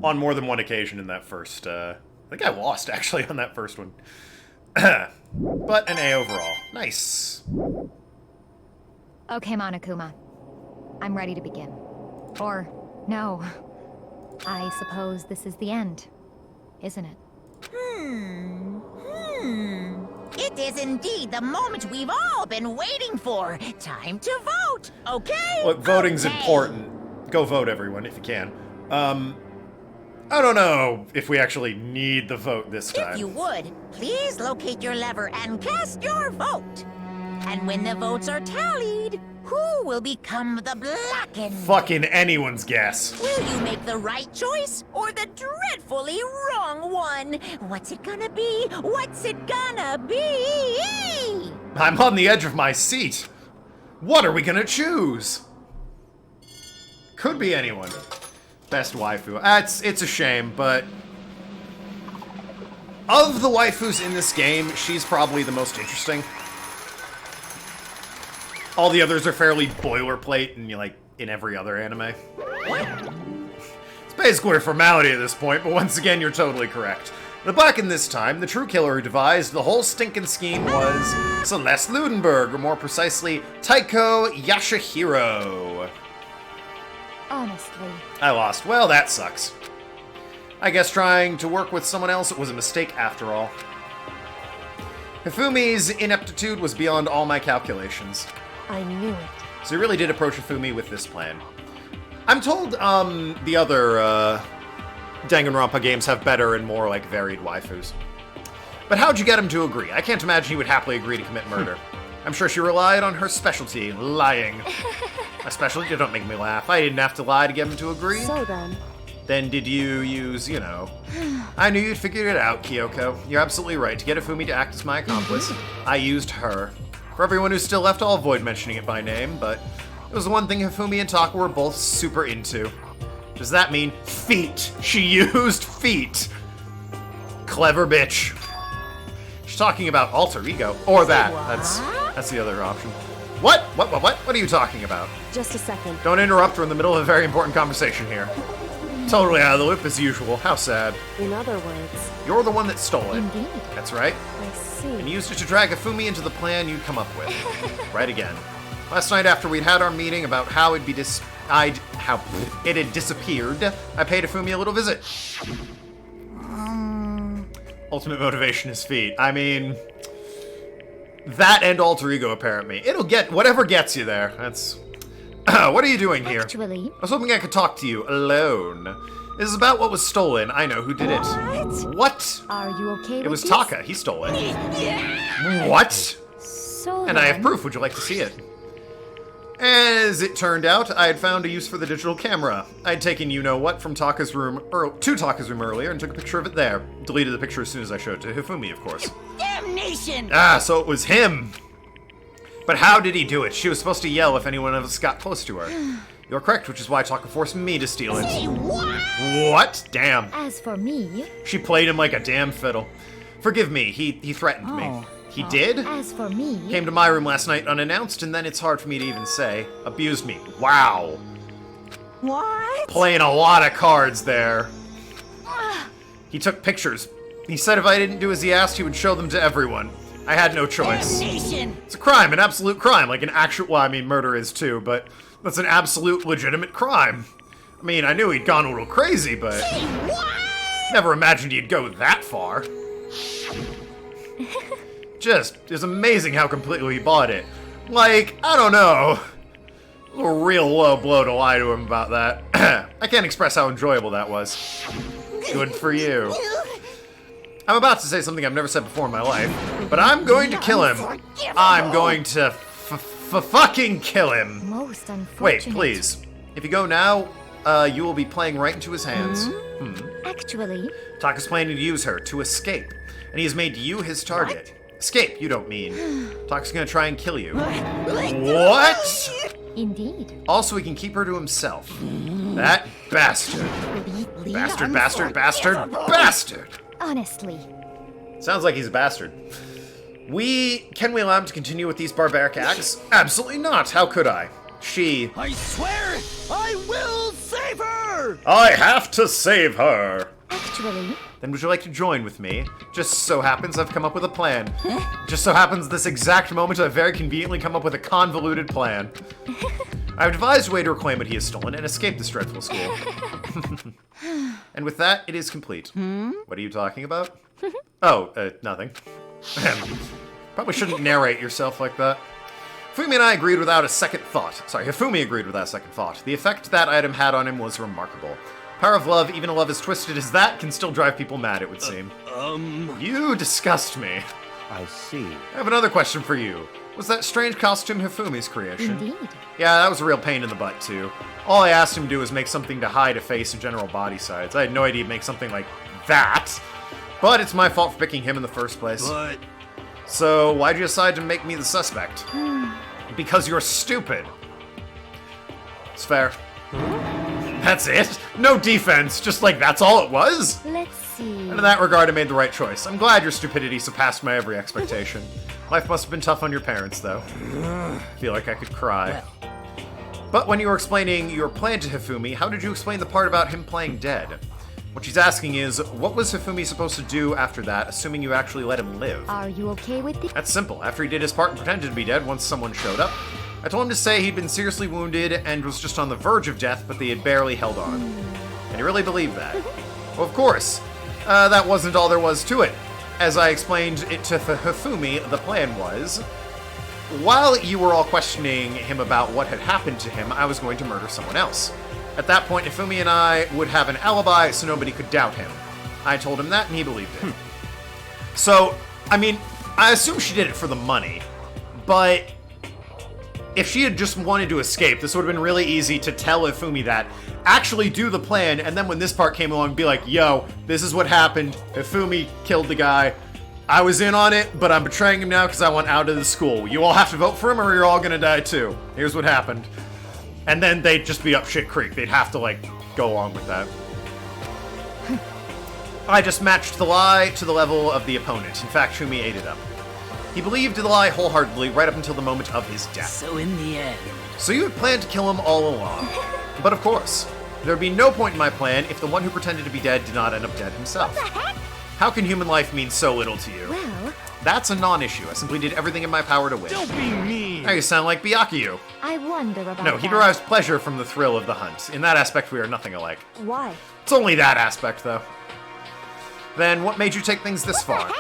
on more than one occasion in that first, I think I lost, actually, on that first one. but an A overall. Nice. Okay, Monokuma. I'm ready to begin. Or, no. I suppose this is the end, isn't it? It is indeed the moment we've all been waiting for. Time to vote, okay? Look, voting's Okay. important. Go vote, everyone, if you can. I don't know if we actually need the vote this time. If you would, please locate your lever and cast your vote. And when the votes are tallied, who will become the blackened? Fucking anyone's guess. Will you make the right choice or the dreadfully wrong one? What's it gonna be? What's it gonna be? I'm on the edge of my seat. What are we gonna choose? Could be anyone. Best waifu. It's a shame, but of the waifus in this game, she's probably the most interesting. All the others are fairly boilerplate and like in every other anime. It's basically a formality at this point, but once again, you're totally correct. The Blacken this time, the true killer who devised the whole stinking scheme was Celeste Ludenberg, or more precisely, Taiko Yashihiro. Honestly. I lost. Well, that sucks. I guess trying to work with someone else was a mistake after all. Hifumi's ineptitude was beyond all my calculations. I knew it. So he really did approach Hifumi with this plan. I'm told the other Danganronpa games have better and more like varied waifus. But how'd you get him to agree? I can't imagine he would happily agree to commit murder. I'm sure she relied on her specialty, lying. My specialty? Don't make me laugh. I didn't have to lie to get him to agree. So then... Then did you use, you know... I knew you'd figured it out, Kyoko. You're absolutely right. To get Hifumi to act as my accomplice, I used her. For everyone who's still left, I'll avoid mentioning it by name, but it was the one thing Hifumi and Taka were both super into. Does that mean feet? She used feet. Clever bitch. She's talking about alter ego. Or that. That's the other option. What? What are you talking about? Just a second. Don't interrupt. We're in the middle of a very important conversation here. Totally out of the loop as usual. How sad. In other words... You're the one that stole it. Indeed. That's right. I see. And used it to drag Hifumi into the plan you'd come up with. Right again. Last night after we'd had our meeting about how it had disappeared, I paid Hifumi a little visit. Ultimate motivation is feet. I mean... That and alter ego, apparently. It'll get... Whatever gets you there. That's... What are you doing here? Actually... I was hoping I could talk to you alone. This is about what was stolen. I know who did it. What? Are you okay with It was this? Taka. He stole it. What? So And I have then- proof. Would you like to see it? As it turned out, I had found a use for the digital camera. I'd taken you-know-what from Taka's room, to Taka's room earlier and took a picture of it there. Deleted the picture as soon as I showed it to Hifumi, of course. Damnation! Ah, so it was him! But how did he do it? She was supposed to yell if anyone else got close to her. You're correct, which is why Taka forced me to steal it. Say what? What? Damn. As for me... She played him like a damn fiddle. Forgive me, he threatened me. He did? As for me... Came to my room last night unannounced, and then it's hard for me to even say. Abused me. Wow. What? Playing a lot of cards there. He took pictures. He said if I didn't do as he asked, he would show them to everyone. I had no choice. Damnation! It's a crime, an absolute crime. Like an actual, well, I mean, murder is too, but that's an absolute legitimate crime. I mean, I knew he'd gone a little crazy, but Say what? never imagined he'd go that far. Just, it's amazing how completely he bought it. Like, I don't know. A real low blow to lie to him about that. I can't express how enjoyable that was. Good for you. I'm about to say something I've never said before in my life, but I'm going to kill him. I'm going to fucking kill him. Most unfortunate... Wait, please. If you go now, you will be playing right into his hands. Actually... Taka's planning to use her to escape, and he has made you his target. Escape, you don't mean. Taka's gonna try and kill you. What? Indeed. Also, he can keep her to himself. That bastard. Bastard! Honestly. Sounds like he's a bastard. Can we allow him to continue with these barbaric acts? Absolutely not. How could I? I swear, I will save her! I have to save her. Naturally. Then would you like to join with me? Just so happens I've come up with a plan. Just so happens this exact moment I've very conveniently come up with a convoluted plan. I've devised a way to reclaim what he has stolen and escape this dreadful school. And with that, it is complete. What are you talking about? Oh, nothing. Probably shouldn't narrate yourself like that. Fumi and I agreed without a second thought. Sorry, Hifumi agreed without a second thought. The effect that item had on him was remarkable. Power of love, even a love as twisted as that, can still drive people mad, it would seem. You disgust me. I see. I have another question for you. Was that strange costume Hifumi's creation? Indeed. Yeah, that was a real pain in the butt, too. All I asked him to do was make something to hide a face and general body size. I had no idea he'd make something like that. But it's my fault for picking him in the first place. But... So, why'd you decide to make me the suspect? Because you're stupid. It's fair. That's it? No defense, just like that's all it was? Let's see. And in that regard, I made the right choice. I'm glad your stupidity surpassed my every expectation. Life must have been tough on your parents, though. I feel like I could cry. But when you were explaining your plan to Hifumi, how did you explain the part about him playing dead? What she's asking is, what was Hifumi supposed to do after that, assuming you actually let him live? Are you okay with it? That's simple. After he did his part and pretended to be dead once someone showed up, I told him to say he'd been seriously wounded and was just on the verge of death, but they had barely held on. And he really believed that. Well, of course. That wasn't all there was to it. As I explained it to Hifumi, the plan was, while you were all questioning him about what had happened to him, I was going to murder someone else. At that point, Hifumi and I would have an alibi so nobody could doubt him. I told him that and he believed it. So, I mean, I assume she did it for the money, but if she had just wanted to escape, this would have been really easy to tell Hifumi that, actually do the plan, and then when this part came along, be like, yo, this is what happened. Hifumi killed the guy. I was in on it, but I'm betraying him now because I want out of the school. You all have to vote for him or you're all gonna die too. Here's what happened. And then they'd just be up shit creek. They'd have to, like, go along with that. I just matched the lie to the level of the opponent. In fact, Shumi ate it up. He believed the lie wholeheartedly right up until the moment of his death. So in the end... So you had planned to kill him all along. But of course, there would be no point in my plan if the one who pretended to be dead did not end up dead himself. What the heck? How can human life mean so little to you? Well, That's a non-issue. I simply did everything in my power to win. Don't be mean! Now you sound like Byakuya. I wonder about No, he that. derives pleasure from the thrill of the hunt. In that aspect, we are nothing alike. Why? It's only that aspect, though. Then what made you take things this far?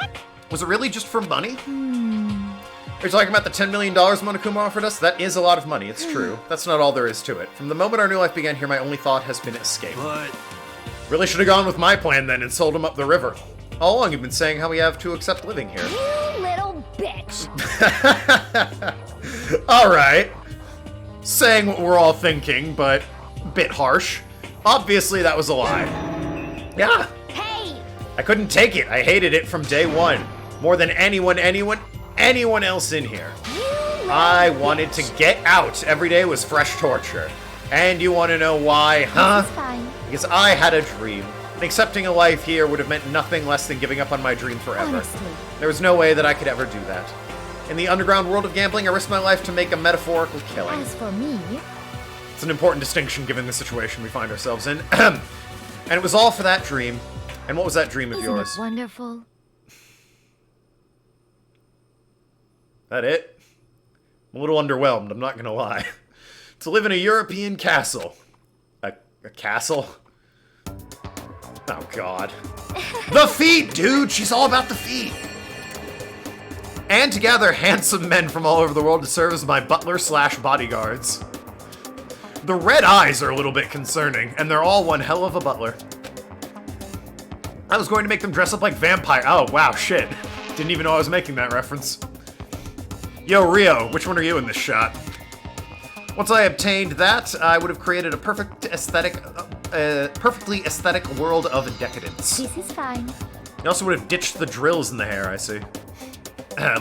Was it really just for money? Are you talking about the $10 million Monokuma offered us? That is a lot of money, it's true. That's not all there is to it. From the moment our new life began here, my only thought has been escape. But... Really should have gone with my plan then and sold him up the river. All along you've been saying how we have to accept living here. You little bitch. Alright. Saying what we're all thinking, but a bit harsh. Obviously that was a lie. Yeah. Hey! I couldn't take it. I hated it from day one. More than anyone else in here. I wanted to get out. Every day was fresh torture. And you want to know why, huh? This is fine. Because I had a dream. And accepting a life here would have meant nothing less than giving up on my dream forever. Honestly. There was no way that I could ever do that. In the underground world of gambling, I risked my life to make a metaphorical killing. As for me, It's an important distinction given the situation we find ourselves in. And it was all for that dream. And what was that dream of isn't yours? it wonderful? That it? I'm a little underwhelmed, I'm not gonna lie. To live in a European castle. A castle? Oh, God. The feet, dude! She's all about the feet! And to gather handsome men from all over the world to serve as my butler/bodyguards. The red eyes are a little bit concerning, and they're all one hell of a butler. I was going to make them dress up like vampire. Oh, wow, shit. Didn't even know I was making that reference. Yo, Rio, which one are you in this shot? Once I obtained that, I would have created a perfectly aesthetic world of decadence. This is fine. You also would have ditched the drills in the hair, I see.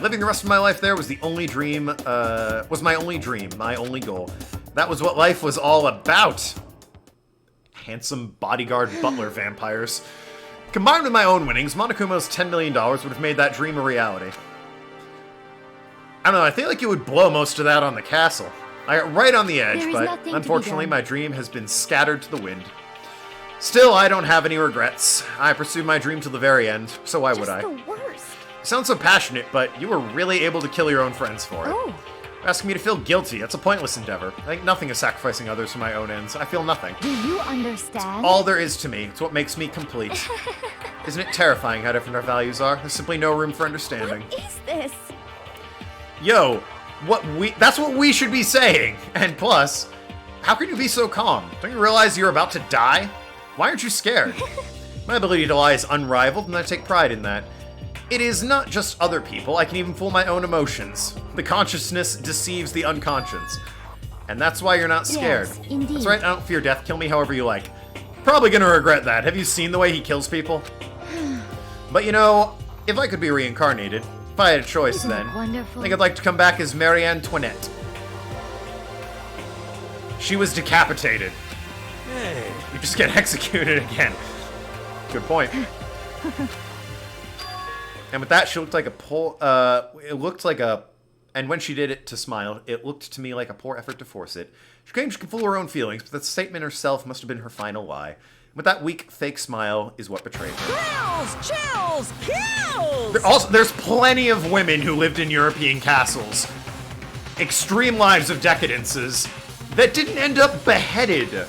Living the rest of my life there was the only dream, my only goal. That was what life was all about. Handsome bodyguard butler vampires. Combined with my own winnings, Monokuma's $10 million would have made that dream a reality. I don't know, I feel like you would blow most of that on the castle. I got right on the edge, There is but nothing to be unfortunately done. my dream has been scattered to the wind. Still, I don't have any regrets. I pursued my dream to the very end, so why would I? The worst. You sound so passionate, but you were really able to kill your own friends for it. Oh. You're asking me to feel guilty. That's a pointless endeavor. I think nothing is sacrificing others for my own ends. I feel nothing. Do you understand? All there is to me. It's what makes me complete. Isn't it terrifying how different our values are? There's simply no room for understanding. What is this? Yo, that's what we should be saying. And plus, how can you be so calm? Don't you realize you're about to die? Why aren't you scared? My ability to lie is unrivaled, and I take pride in that. It is not just other people, I can even fool my own emotions. The consciousness deceives the unconscious. And that's why you're not scared. Yes, indeed. That's right, I don't fear death, kill me however you like. Probably gonna regret that. Have you seen the way he kills people? But you know, if I could be reincarnated, if I had a choice Isn't then, it wonderful? I think I'd like to come back as Marie Antoinette. She was decapitated. Hey. You just get executed again. Good point. And with that, she looked like a poor, it looked like a, and when she did it to smile, it looked to me like a poor effort to force it. She claimed she could fool her own feelings, but that statement herself must have been her final lie. With that weak, fake smile is what betrayed her. Chills! Chills! Kills! There's plenty of women who lived in European castles. Extreme lives of decadences that didn't end up beheaded.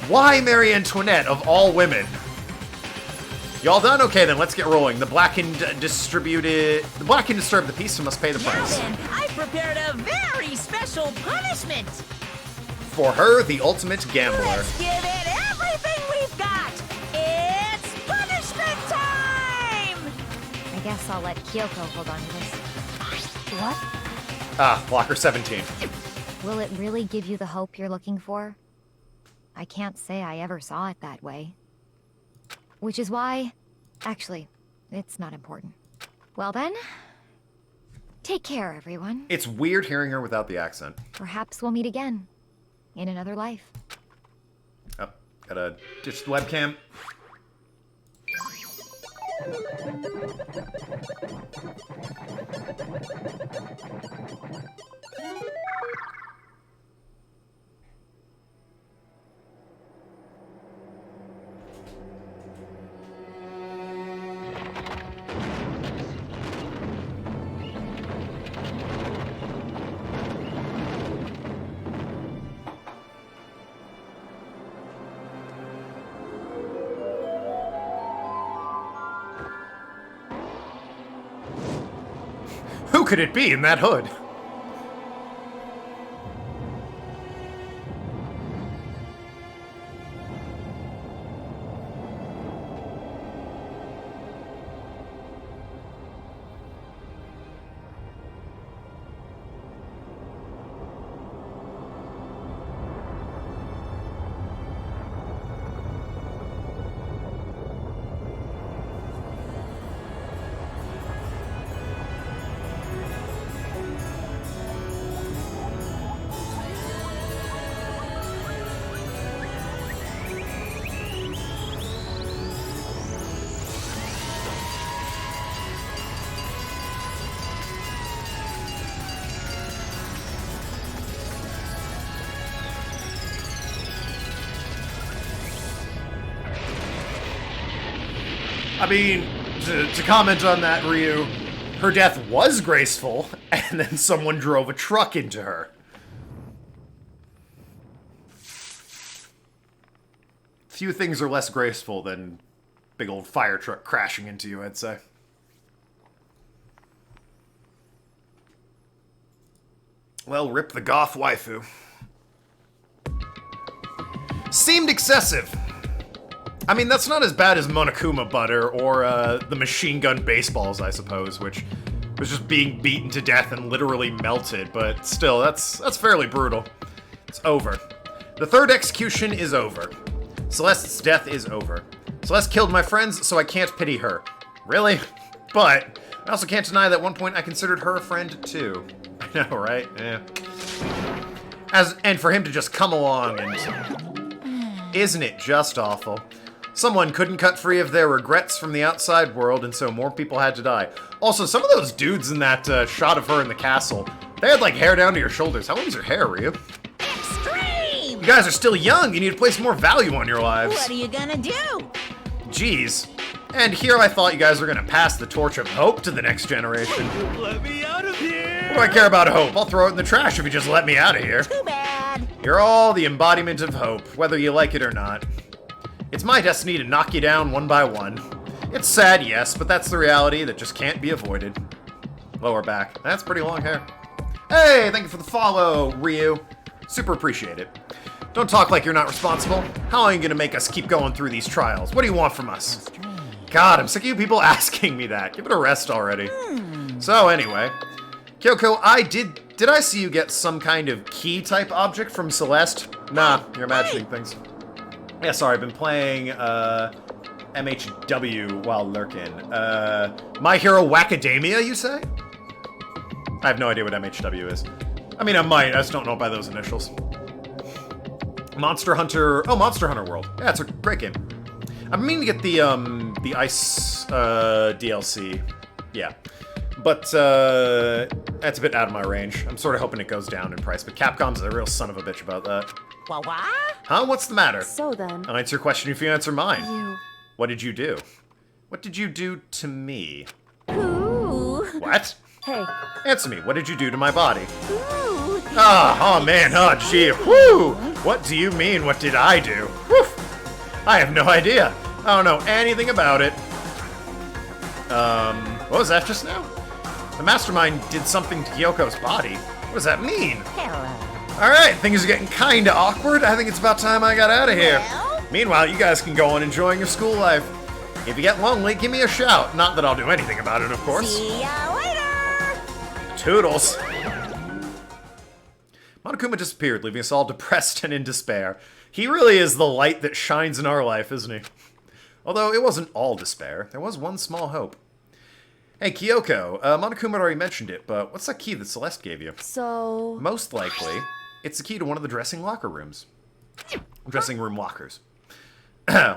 Why Marie Antoinette of all women? Y'all done? Okay, then let's get rolling. The black and disturb the peace must pay the Now price. then, I prepared a very special punishment. For her, the ultimate gambler. Let's give it everything we've got. It's punishment time! I guess I'll let Kyoko hold on to this. What? Ah, blocker 17. Will it really give you the hope you're looking for? I can't say I ever saw it that way. Which is why... Actually, it's not important. Well then... Take care, everyone. It's weird hearing her without the accent. Perhaps we'll meet again. In another life. Oh, gotta ditch the webcam. Who could it be in that hood? I mean, to comment on that, Ryu, her death was graceful, and then someone drove a truck into her. Few things are less graceful than big old fire truck crashing into you, I'd say. Well, rip the goth waifu. Seemed excessive. I mean, that's not as bad as Monokuma butter or the machine gun baseballs, I suppose, which was just being beaten to death and literally melted, but still, that's fairly brutal. It's over. The third execution is over. Celeste's death is over. Celeste killed my friends, so I can't pity her. Really? But I also can't deny that at one point I considered her a friend too. I know, right? Yeah. And for him to just come along and... Isn't it just awful? Someone couldn't cut free of their regrets from the outside world, and so more people had to die. Also, some of those dudes in that shot of her in the castle, they had like hair down to your shoulders. How long is your hair, Ryu? Extreme! guys are still young. You need to place more value on your lives. What are you gonna do? Jeez. And here I thought you guys were gonna pass the torch of hope to the next generation. Let me out of here! What do I care about hope? I'll throw it in the trash if you just let me out of here. Too bad. You're all the embodiment of hope, whether you like it or not. It's my destiny to knock you down one by one. It's sad, yes, but that's the reality that just can't be avoided. Lower back. That's pretty long hair. Hey, thank you for the follow, Ryu. Super appreciate it. Don't talk like you're not responsible. How are you gonna make us keep going through these trials? What do you want from us? God, I'm sick of you people asking me that. Give it a rest already. So anyway, Kyoko, did I see you get some kind of key type object from Celeste? Nah, you're imagining things. Yeah, sorry, I've been playing MHW while lurking. My Hero Wacademia, you say? I have no idea what MHW is. I mean, I might, I just don't know by those initials. Monster Hunter World. Yeah, it's a great game. I'm meaning to get the Ice DLC. Yeah. But that's a bit out of my range. I'm sort of hoping it goes down in price, but Capcom's a real son of a bitch about that. What? Huh? What's the matter? So then... I'll answer your question if you answer mine. You... What did you do? What did you do to me? Ooh. What? Hey. Answer me. What did you do to my body? Ooh. Oh man, oh gee, whoo! What do you mean, what did I do? Woof! I have no idea. I don't know anything about it. What was that just now? The mastermind did something to Kyoko's body. What does that mean? Hello. Alright, things are getting kinda awkward. I think it's about time I got out of here. Well? Meanwhile, you guys can go on enjoying your school life. If you get lonely, give me a shout. Not that I'll do anything about it, of course. See ya later. Toodles. Monokuma disappeared, leaving us all depressed and in despair. He really is the light that shines in our life, isn't he? Although it wasn't all despair. There was one small hope. Hey, Kyoko, Monokuma had already mentioned it, but what's that key that Celeste gave you? So... Most likely, it's the key to one of the dressing locker rooms. Dressing room lockers.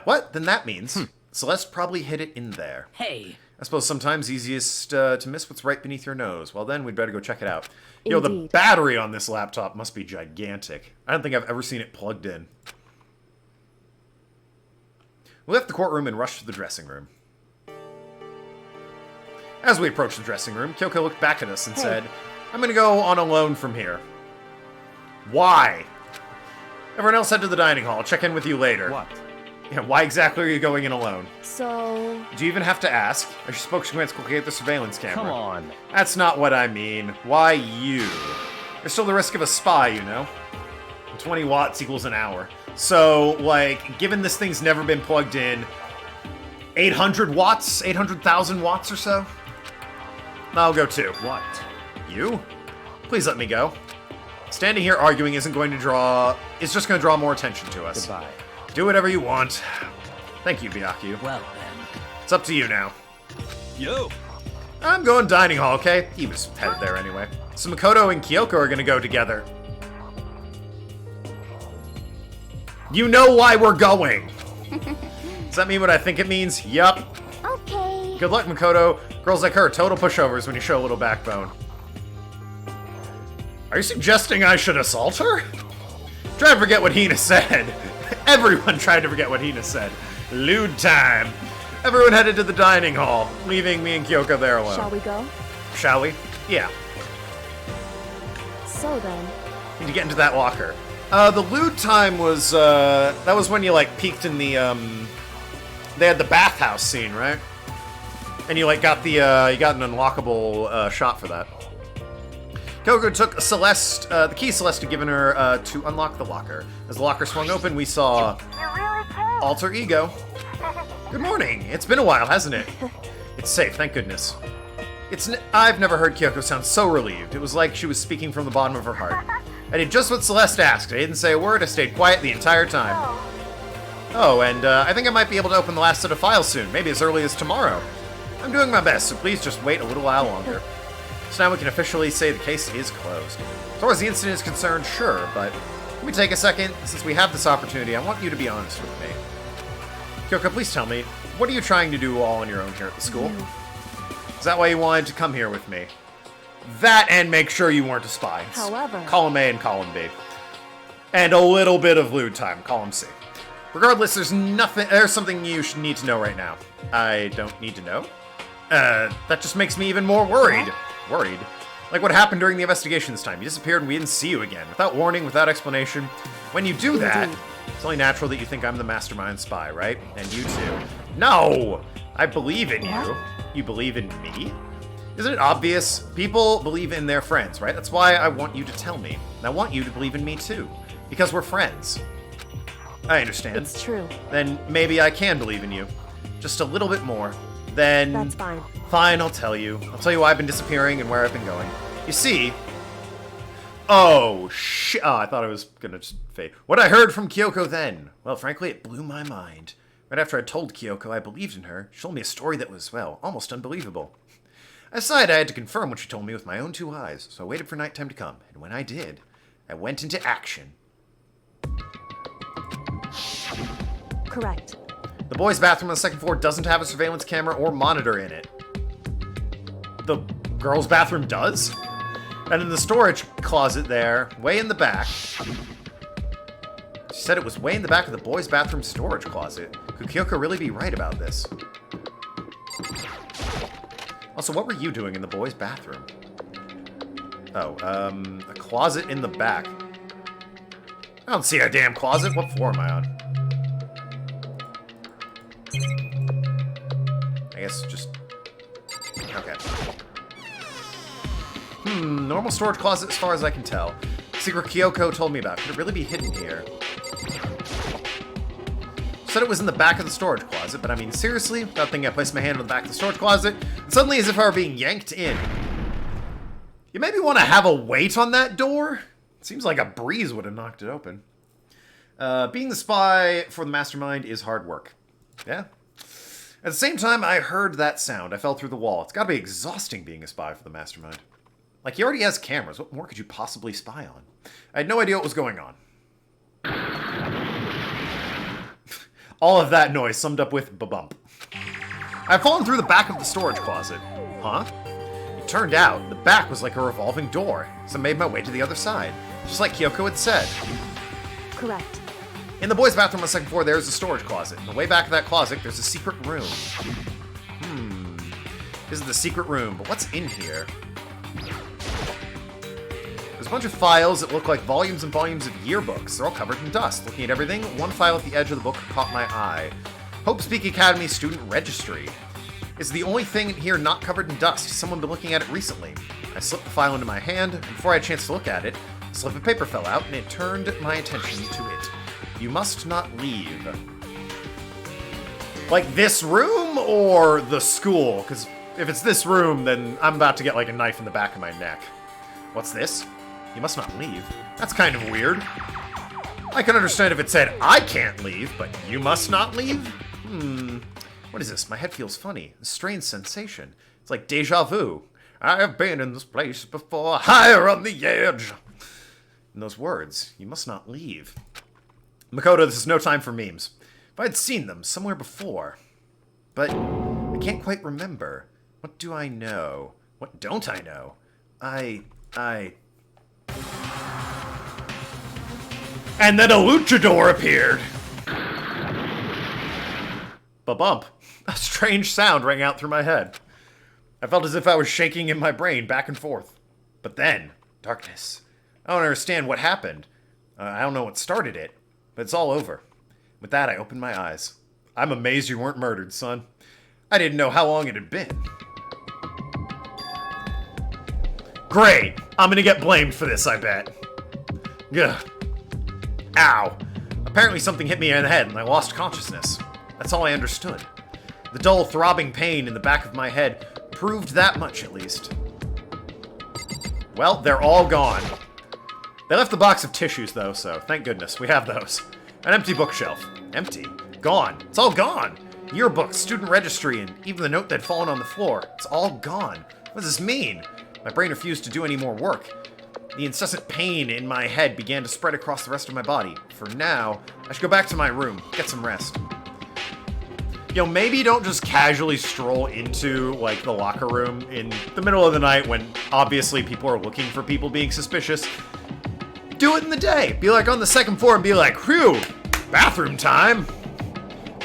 What? Then that means Celeste probably hid it in there. Hey. I suppose sometimes easiest to miss what's right beneath your nose. Well, then we'd better go check it out. Yo, the Indeed. battery on this laptop must be gigantic. I don't think I've ever seen it plugged in. We left the courtroom and rushed to the dressing room. As we approached the dressing room, Kyoko looked back at us and said, I'm gonna go on alone from here. Why? Everyone else head to the dining hall. I'll check in with you later. What? Yeah, why exactly are you going in alone? So... Do you even have to ask? I just spoke to Gwen quickly at the surveillance camera. Come on. That's not what I mean. Why you? There's still the risk of a spy, you know? 20 watts equals an hour. So, like, given this thing's never been plugged in, 800 watts? 800,000 watts or so? I'll go too. What? You? Please let me go. Standing here arguing is just going to draw more attention to us. Goodbye. Do whatever you want. Thank you, Byaku. Well then. It's up to you now. Yo! I'm going dining hall, okay? He was headed there anyway. So Makoto and Kyoko are gonna go together. You know why we're going! Does that mean what I think it means? Yup. Okay. Good luck, Makoto. Girls like her, total pushovers when you show a little backbone. Are you suggesting I should assault her? Try to forget what Hina said. Everyone tried to forget what Hina said. Lewd time. Everyone headed to the dining hall, leaving me and Kyoko there alone. Shall we go? Shall we? Yeah. So then... Need to get into that locker. The lewd time was, that was when you, like, peeked in the, they had the bathhouse scene, right? And you, like, got the, you got an unlockable, shot for that. Kyoko took Celeste, the key Celeste had given her, to unlock the locker. As the locker swung open, we saw Alter Ego. Good morning. It's been a while, hasn't it? It's safe, thank goodness. I've never heard Kyoko sound so relieved. It was like she was speaking from the bottom of her heart. I did just what Celeste asked. I didn't say a word. I stayed quiet the entire time. Oh, and I think I might be able to open the last set of files soon, maybe as early as tomorrow. I'm doing my best, so please just wait a little while longer. So now we can officially say the case is closed. As far as the incident is concerned, sure, but let me take a second. Since we have this opportunity, I want you to be honest with me. Kyoko, please tell me, what are you trying to do all on your own here at the school? Is that why you wanted to come here with me? That and make sure you weren't a spy. However... Column A and column B. And a little bit of lewd time, column C. Regardless, there's something you should need to know right now. I don't need to know? That just makes me even more worried. Worried? Like what happened during the investigation this time. You disappeared and we didn't see you again. Without warning, without explanation. When you do that, it's only natural that you think I'm the mastermind spy, right? And you too. No! I believe in you. You believe in me? Isn't it obvious? People believe in their friends, right? That's why I want you to tell me. And I want you to believe in me too. Because we're friends. I understand. It's true. Then maybe I can believe in you. Just a little bit more. Then... That's fine. Fine, I'll tell you. I'll tell you why I've been disappearing and where I've been going. You see... Oh, shit. Oh, I thought I was gonna just fade. What I heard from Kyoko then. Well, frankly, it blew my mind. Right after I told Kyoko I believed in her, she told me a story that was, well, almost unbelievable. I decided I had to confirm what she told me with my own 2 eyes, so I waited for nighttime to come. And when I did, I went into action. Correct. The boys' bathroom on the 2nd floor doesn't have a surveillance camera or monitor in it. The girls' bathroom does? And in the storage closet there, way in the back... She said it was way in the back of the boys' bathroom storage closet. Could Kyoko really be right about this? Also, what were you doing in the boys' bathroom? Oh, a closet in the back. I don't see a damn closet. What floor am I on? I guess just... Okay. Normal storage closet as far as I can tell. Secret Kyoko told me about. Could it really be hidden here? Said it was in the back of the storage closet, but I mean, seriously? Without thinking, I placed my hand on the back of the storage closet, and suddenly as if I were being yanked in. You maybe want to have a weight on that door? It seems like a breeze would have knocked it open. Being the spy for the mastermind is hard work. Yeah. At the same time, I heard that sound. I fell through the wall. It's gotta be exhausting being a spy for the mastermind. Like, he already has cameras. What more could you possibly spy on? I had no idea what was going on. All of that noise summed up with ba-bump. I've fallen through the back of the storage closet. Huh? It turned out the back was like a revolving door, so I made my way to the other side, just like Kyoko had said. Correct. In the boys' bathroom on the 2nd floor, there's a storage closet. In the way back of that closet, there's a secret room. This is the secret room, but what's in here? There's a bunch of files that look like volumes and volumes of yearbooks. They're all covered in dust. Looking at everything, one file at the edge of the book caught my eye. Hope Speak Academy Student Registry. It's the only thing in here not covered in dust. Someone been looking at it recently. I slipped the file into my hand, and before I had a chance to look at it, a slip of paper fell out, and it turned my attention to it. You must not leave. Like this room, or the school? Because if it's this room, then I'm about to get like a knife in the back of my neck. What's this? You must not leave. That's kind of weird. I can understand if it said, I can't leave, but you must not leave? What is this? My head feels funny. A strange sensation. It's like deja vu. I have been in this place before, higher on the edge. And those words, you must not leave. Makoto, this is no time for memes. If I'd seen them somewhere before. But I can't quite remember. What do I know? What don't I know? And then a luchador appeared! Ba-bump. A strange sound rang out through my head. I felt as if I was shaking in my brain back and forth. But then, darkness. I don't understand what happened. I don't know what started it, but it's all over. With that, I opened my eyes. I'm amazed you weren't murdered, son. I didn't know how long it had been. Great! I'm gonna get blamed for this, I bet. Ugh. Ow. Apparently something hit me in the head and I lost consciousness. That's all I understood. The dull, throbbing pain in the back of my head proved that much, at least. Well, they're all gone. They left the box of tissues, though, so thank goodness. We have those. An empty bookshelf. Empty. Gone. It's all gone. Yearbooks, student registry, and even the note that had fallen on the floor. It's all gone. What does this mean? My brain refused to do any more work. The incessant pain in my head began to spread across the rest of my body. For now, I should go back to my room, get some rest. You know, maybe don't just casually stroll into, like, the locker room in the middle of the night when obviously people are looking for people being suspicious. do it in the day. Be like on the second floor and be like, whew, bathroom time.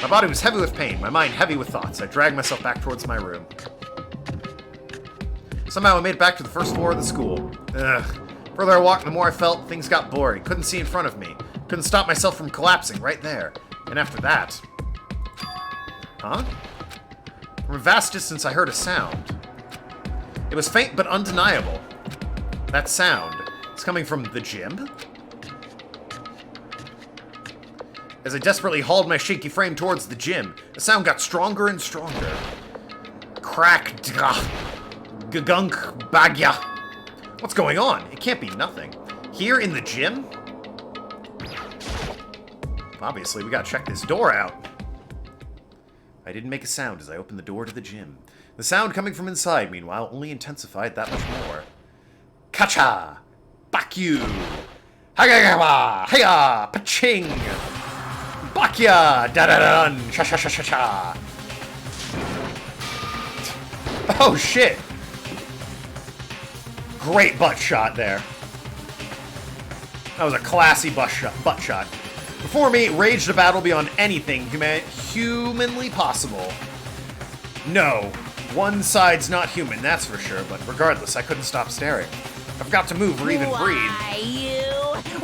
My body was heavy with pain, my mind heavy with thoughts. I dragged myself back towards my room. Somehow I made it back to the first floor of the school. Ugh. The further I walked, the more I felt things got blurry. Couldn't see in front of me. Couldn't stop myself from collapsing right there. And after that... Huh? From a vast distance I heard a sound. It was faint but undeniable. That sound is coming from the gym? As I desperately hauled my shaky frame towards the gym, the sound got stronger and stronger. Crack, gunk, bagya. What's going on? It can't be nothing. Here in the gym? Obviously, we gotta check this door out. I didn't make a sound as I opened the door to the gym. The sound coming from inside, meanwhile, only intensified that much more. Kacha! Bakyu! Hagagawa! Heya! Paching! Bakya! Da-da-da-dun! Cha-cha-cha-cha-cha! Oh, shit! Great butt shot there. That was a classy butt shot. Before me raged a battle beyond anything humanly possible. No, one side's not human, that's for sure, but regardless, I couldn't stop staring. I've got to move or even breathe. Why, you?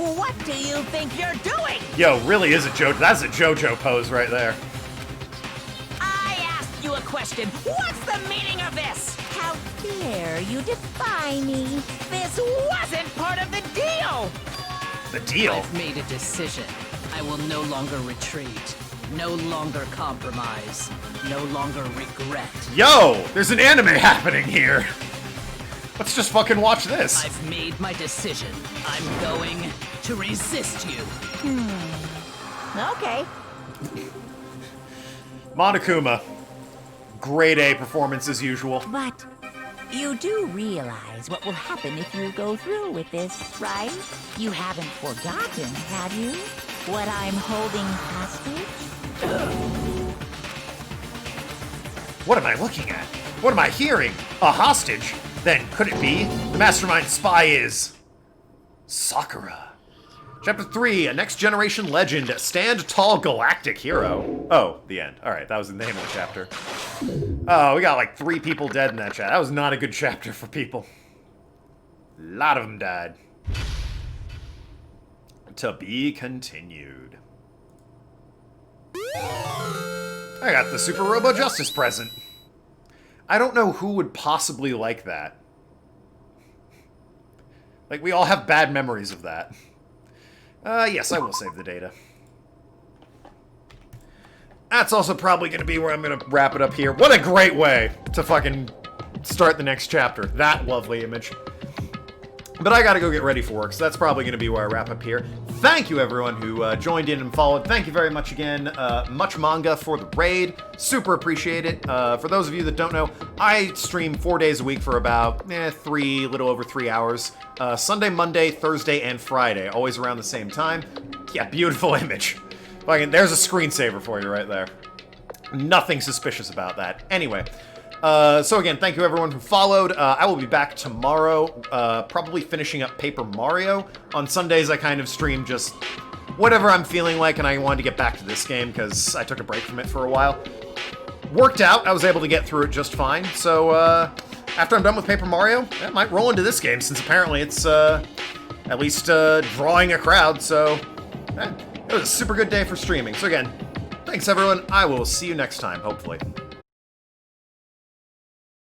What do you think you're doing? Yo, really is a JoJo. That's a JoJo pose right there. I asked you a question. What's the meaning of this? How dare you defy me? This wasn't part of the deal! The deal? I've made a decision. I will no longer retreat. No longer compromise. No longer regret. Yo! There's an anime happening here! Let's just fucking watch this. I've made my decision. I'm going to resist you. Okay. Monokuma. Grade A performance as usual. But you do realize what will happen if you go through with this, right? You haven't forgotten, have you? What I'm holding hostage? What am I looking at? What am I hearing? A hostage? Then, could it be? The mastermind spy is... Sakura. Chapter 3, a next-generation legend, stand tall galactic hero. Oh, the end. Alright, that was the name of the chapter. Oh, we got like 3 people dead in that chat. That was not a good chapter for people. A lot of them died. To be continued. I got the Super Robo Justice present. I don't know who would possibly like that. Like, we all have bad memories of that. Yes, I will save the data. That's also probably going to be where I'm going to wrap it up here. What a great way to fucking start the next chapter. That lovely image. But I gotta go get ready for work, so that's probably gonna be where I wrap up here. Thank you, everyone who joined in and followed. Thank you very much again. Much Manga for the raid. Super appreciate it. For those of you that don't know, I stream 4 days a week for about little over 3 hours. Sunday, Monday, Thursday, and Friday. Always around the same time. Yeah, beautiful image. Fucking, there's a screensaver for you right there. Nothing suspicious about that. Anyway. So again, thank you everyone who followed. I will be back tomorrow, probably finishing up Paper Mario. On Sundays, I kind of stream just whatever I'm feeling like, and I wanted to get back to this game because I took a break from it for a while. Worked out, I was able to get through it just fine, so after I'm done with Paper Mario, I might roll into this game, since apparently it's at least drawing a crowd, so it was a super good day for streaming. So again, thanks everyone, I will see you next time, hopefully.